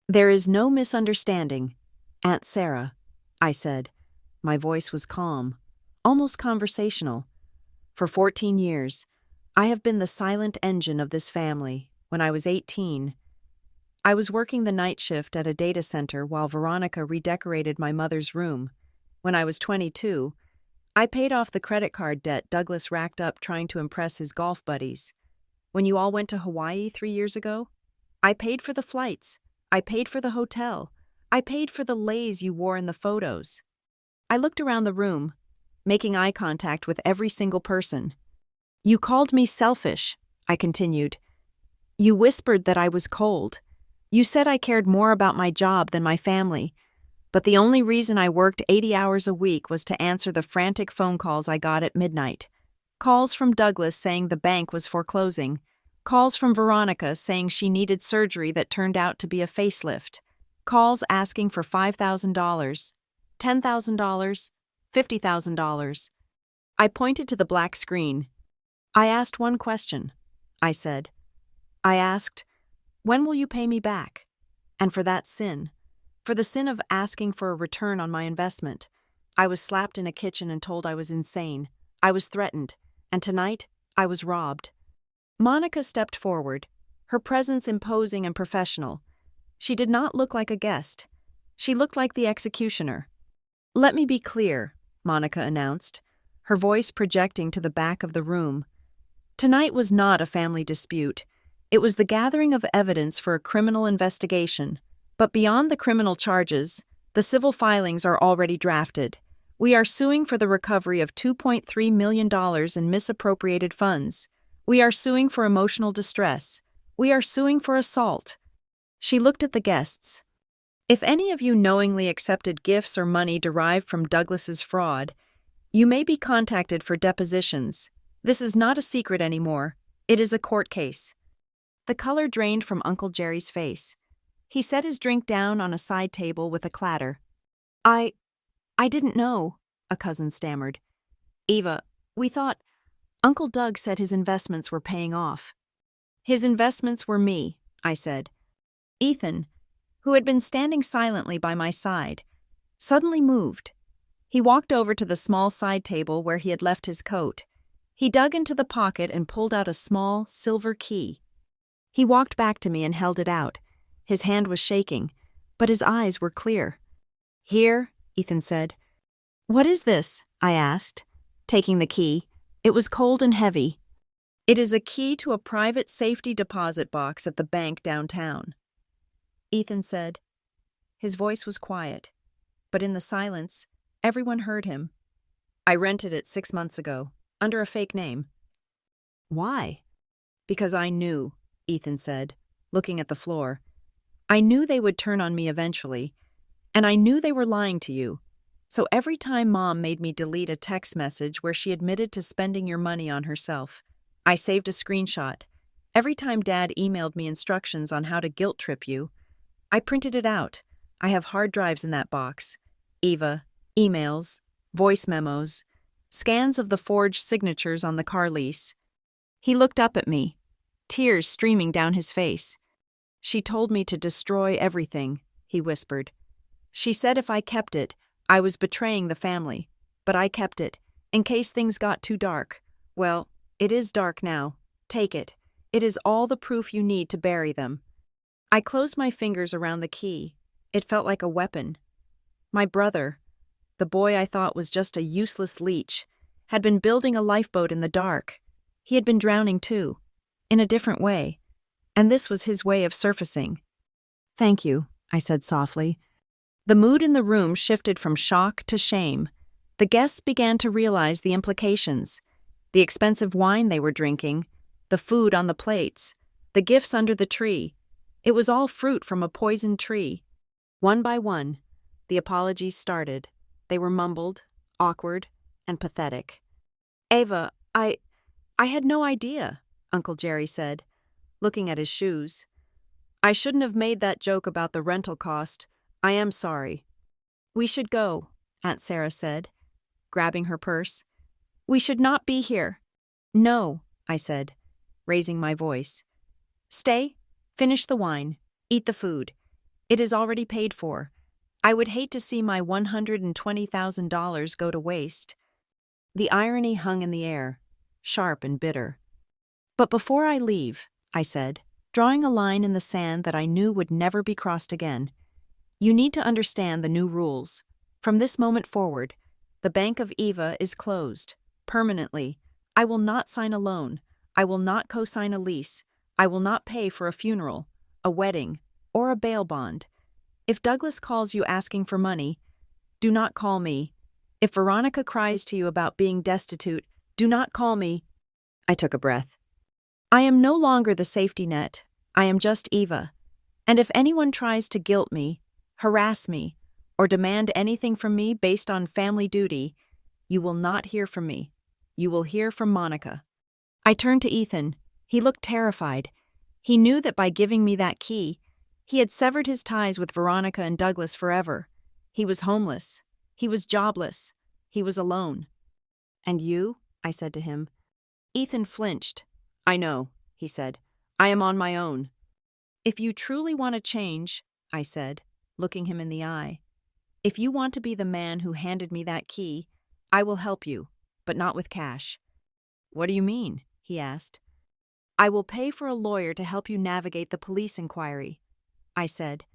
"There is no misunderstanding, Aunt Sarah," I said. My voice was calm, almost conversational. "For 14 years, I have been the silent engine of this family. When I was 18, I was working the night shift at a data center while Veronica redecorated my mother's room. When I was 22, I paid off the credit card debt Douglas racked up trying to impress his golf buddies. When you all went to Hawaii 3 years ago, I paid for the flights. I paid for the hotel. I paid for the leis you wore in the photos." I looked around the room, making eye contact with every single person. "You called me selfish," I continued. "You whispered that I was cold. You said I cared more about my job than my family. But the only reason I worked 80 hours a week was to answer the frantic phone calls I got at midnight. Calls from Douglas saying the bank was foreclosing. Calls from Veronica saying she needed surgery that turned out to be a facelift. Calls asking for $5,000, $10,000, $50,000. I pointed to the black screen. "I asked one question," I said. "I asked, when will you pay me back? And for that sin, for the sin of asking for a return on my investment, I was slapped in a kitchen and told I was insane. I was threatened, and tonight I was robbed." Monica stepped forward, her presence imposing and professional. She did not look like a guest. She looked like the executioner. "Let me be clear," Monica announced, her voice projecting to the back of the room. "Tonight was not a family dispute. It was the gathering of evidence for a criminal investigation. But beyond the criminal charges, the civil filings are already drafted. We are suing for the recovery of $2.3 million in misappropriated funds. We are suing for emotional distress. We are suing for assault." She looked at the guests. "If any of you knowingly accepted gifts or money derived from Douglas's fraud, you may be contacted for depositions. This is not a secret anymore. It is a court case." The color drained from Uncle Jerry's face. He set his drink down on a side table with a clatter. I didn't know," a cousin stammered. "Eva, we thought, Uncle Doug said his investments were paying off." "His investments were me," I said. Ethan, who had been standing silently by my side, suddenly moved. He walked over to the small side table where he had left his coat. He dug into the pocket and pulled out a small, silver key. He walked back to me and held it out. His hand was shaking, but his eyes were clear. "Here," Ethan said. "What is this?" I asked, taking the key. It was cold and heavy. "It is a key to a private safety deposit box at the bank downtown," Ethan said. His voice was quiet, but in the silence, everyone heard him. "I rented it 6 months ago, under a fake name." "Why?" "Because I knew," Ethan said, looking at the floor. "I knew they would turn on me eventually, and I knew they were lying to you. So every time Mom made me delete a text message where she admitted to spending your money on herself, I saved a screenshot. Every time Dad emailed me instructions on how to guilt trip you, I printed it out. I have hard drives in that box. Eva, emails, voice memos, scans of the forged signatures on the car lease." He looked up at me, tears streaming down his face. "She told me to destroy everything," he whispered. "She said if I kept it, I was betraying the family. But I kept it, in case things got too dark. Well, it is dark now. Take it. It is all the proof you need to bury them." I closed my fingers around the key. It felt like a weapon. My brother, the boy I thought was just a useless leech, had been building a lifeboat in the dark. He had been drowning too, in a different way, and this was his way of surfacing. "Thank you," I said softly. The mood in the room shifted from shock to shame. The guests began to realize the implications. The expensive wine they were drinking, the food on the plates, the gifts under the tree. It was all fruit from a poisoned tree. One by one, the apologies started. They were mumbled, awkward, and pathetic. "Eva, I had no idea," Uncle Jerry said, looking at his shoes. I shouldn't have made that joke about the rental cost. I am sorry. We should go, Aunt Sarah said, grabbing her purse. We should not be here. No, I said, raising my voice. Stay, finish the wine, eat the food. It is already paid for. I would hate to see my $120,000 go to waste. The irony hung in the air, sharp and bitter. But before I leave, I said, drawing a line in the sand that I knew would never be crossed again, you need to understand the new rules. From this moment forward, the Bank of Eva is closed, permanently. I will not sign a loan. I will not co-sign a lease. I will not pay for a funeral, a wedding, or a bail bond. If Douglas calls you asking for money, do not call me. If Veronica cries to you about being destitute, do not call me. I took a breath. I am no longer the safety net. I am just Eva. And if anyone tries to guilt me, harass me, or demand anything from me based on family duty, you will not hear from me. You will hear from Monica. I turned to Ethan. He looked terrified. He knew that by giving me that key, he had severed his ties with Veronica and Douglas forever. He was homeless. He was jobless. He was alone. And you? I said to him. Ethan flinched. I know, he said. I am on my own. If you truly want to change, I said, looking him in the eye, if you want to be the man who handed me that key, I will help you, but not with cash. What do you mean? He asked. I will pay for a lawyer to help you navigate the police inquiry, I said,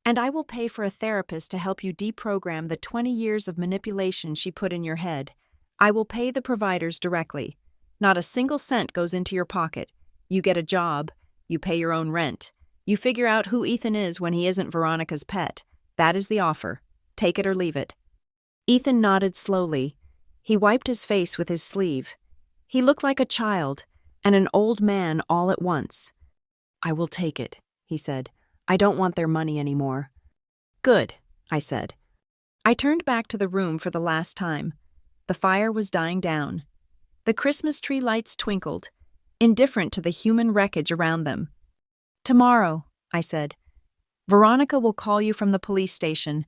and I will pay for a therapist to help you deprogram the 20 years of manipulation she put in your head. I will pay the providers directly. Not a single cent goes into your pocket. You get a job. You pay your own rent. You figure out who Ethan is when he isn't Veronica's pet. That is the offer. Take it or leave it. Ethan nodded slowly. He wiped his face with his sleeve. He looked like a child and an old man all at once. I will take it, he said. I don't want their money anymore. Good, I said. I turned back to the room for the last time. The fire was dying down. The Christmas tree lights twinkled, indifferent to the human wreckage around them. Tomorrow, I said, Veronica will call you from the police station.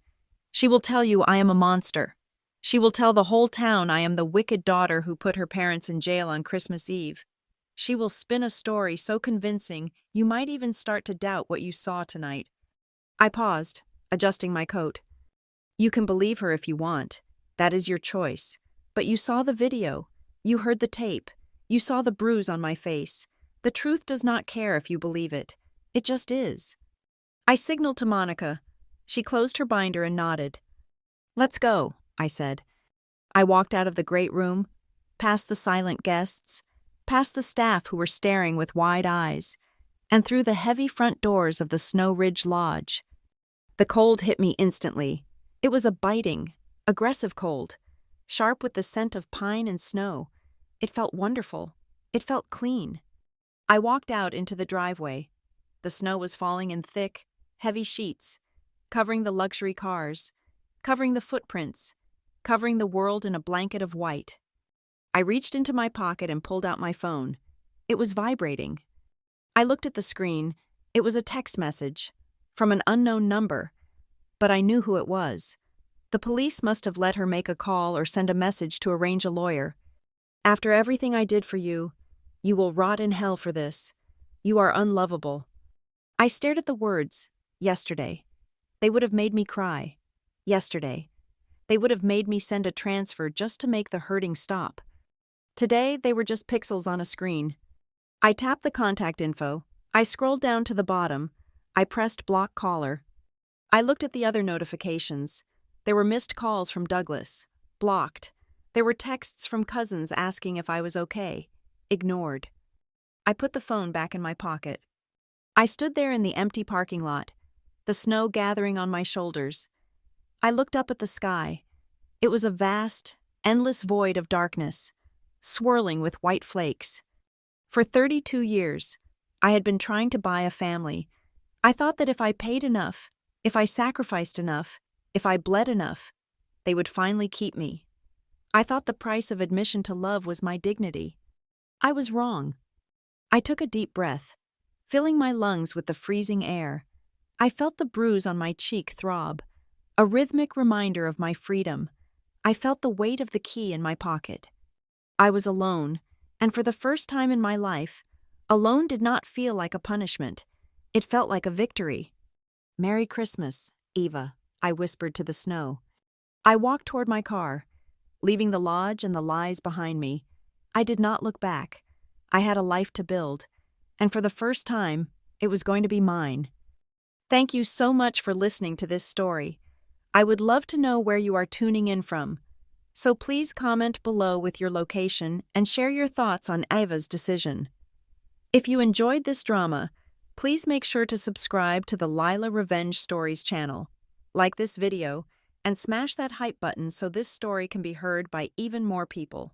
She will tell you I am a monster. She will tell the whole town I am the wicked daughter who put her parents in jail on Christmas Eve. She will spin a story so convincing you might even start to doubt what you saw tonight. I paused, adjusting my coat. You can believe her if you want. That is your choice. But you saw the video. You heard the tape. You saw the bruise on my face. The truth does not care if you believe it. It just is. I signaled to Monica. She closed her binder and nodded. Let's go, I said. I walked out of the great room, past the silent guests, past the staff who were staring with wide eyes, and through the heavy front doors of the Snow Ridge Lodge. The cold hit me instantly. It was a biting, aggressive cold, sharp with the scent of pine and snow. It felt wonderful. It felt clean. I walked out into the driveway. The snow was falling in thick, heavy sheets, covering the luxury cars, covering the footprints, covering the world in a blanket of white. I reached into my pocket and pulled out my phone. It was vibrating. I looked at the screen. It was a text message from an unknown number, but I knew who it was. The police must have let her make a call or send a message to arrange a lawyer. After everything I did for you, you will rot in hell for this. You are unlovable. I stared at the words. Yesterday. They would have made me cry. Yesterday. They would have made me send a transfer just to make the hurting stop. Today, they were just pixels on a screen. I tapped the contact info. I scrolled down to the bottom. I pressed block caller. I looked at the other notifications. There were missed calls from Douglas. Blocked. There were texts from cousins asking if I was okay. Ignored. I put the phone back in my pocket. I stood there in the empty parking lot, the snow gathering on my shoulders. I looked up at the sky. It was a vast, endless void of darkness, swirling with white flakes. For 32 years, I had been trying to buy a family. I thought that if I paid enough, if I sacrificed enough, if I bled enough, they would finally keep me. I thought the price of admission to love was my dignity. I was wrong. I took a deep breath. filling my lungs with the freezing air. I felt the bruise on my cheek throb, a rhythmic reminder of my freedom. I felt the weight of the key in my pocket. I was alone, and for the first time in my life, alone did not feel like a punishment. It felt like a victory. "Merry Christmas, Eva," I whispered to the snow. I walked toward my car, leaving the lodge and the lies behind me. I did not look back. I had a life to build, and for the first time, it was going to be mine. Thank you so much for listening to this story. I would love to know where you are tuning in from, so please comment below with your location and share your thoughts on Eva's decision. If you enjoyed this drama, please make sure to subscribe to the Lila Revenge Stories channel, like this video, and smash that hype button so this story can be heard by even more people.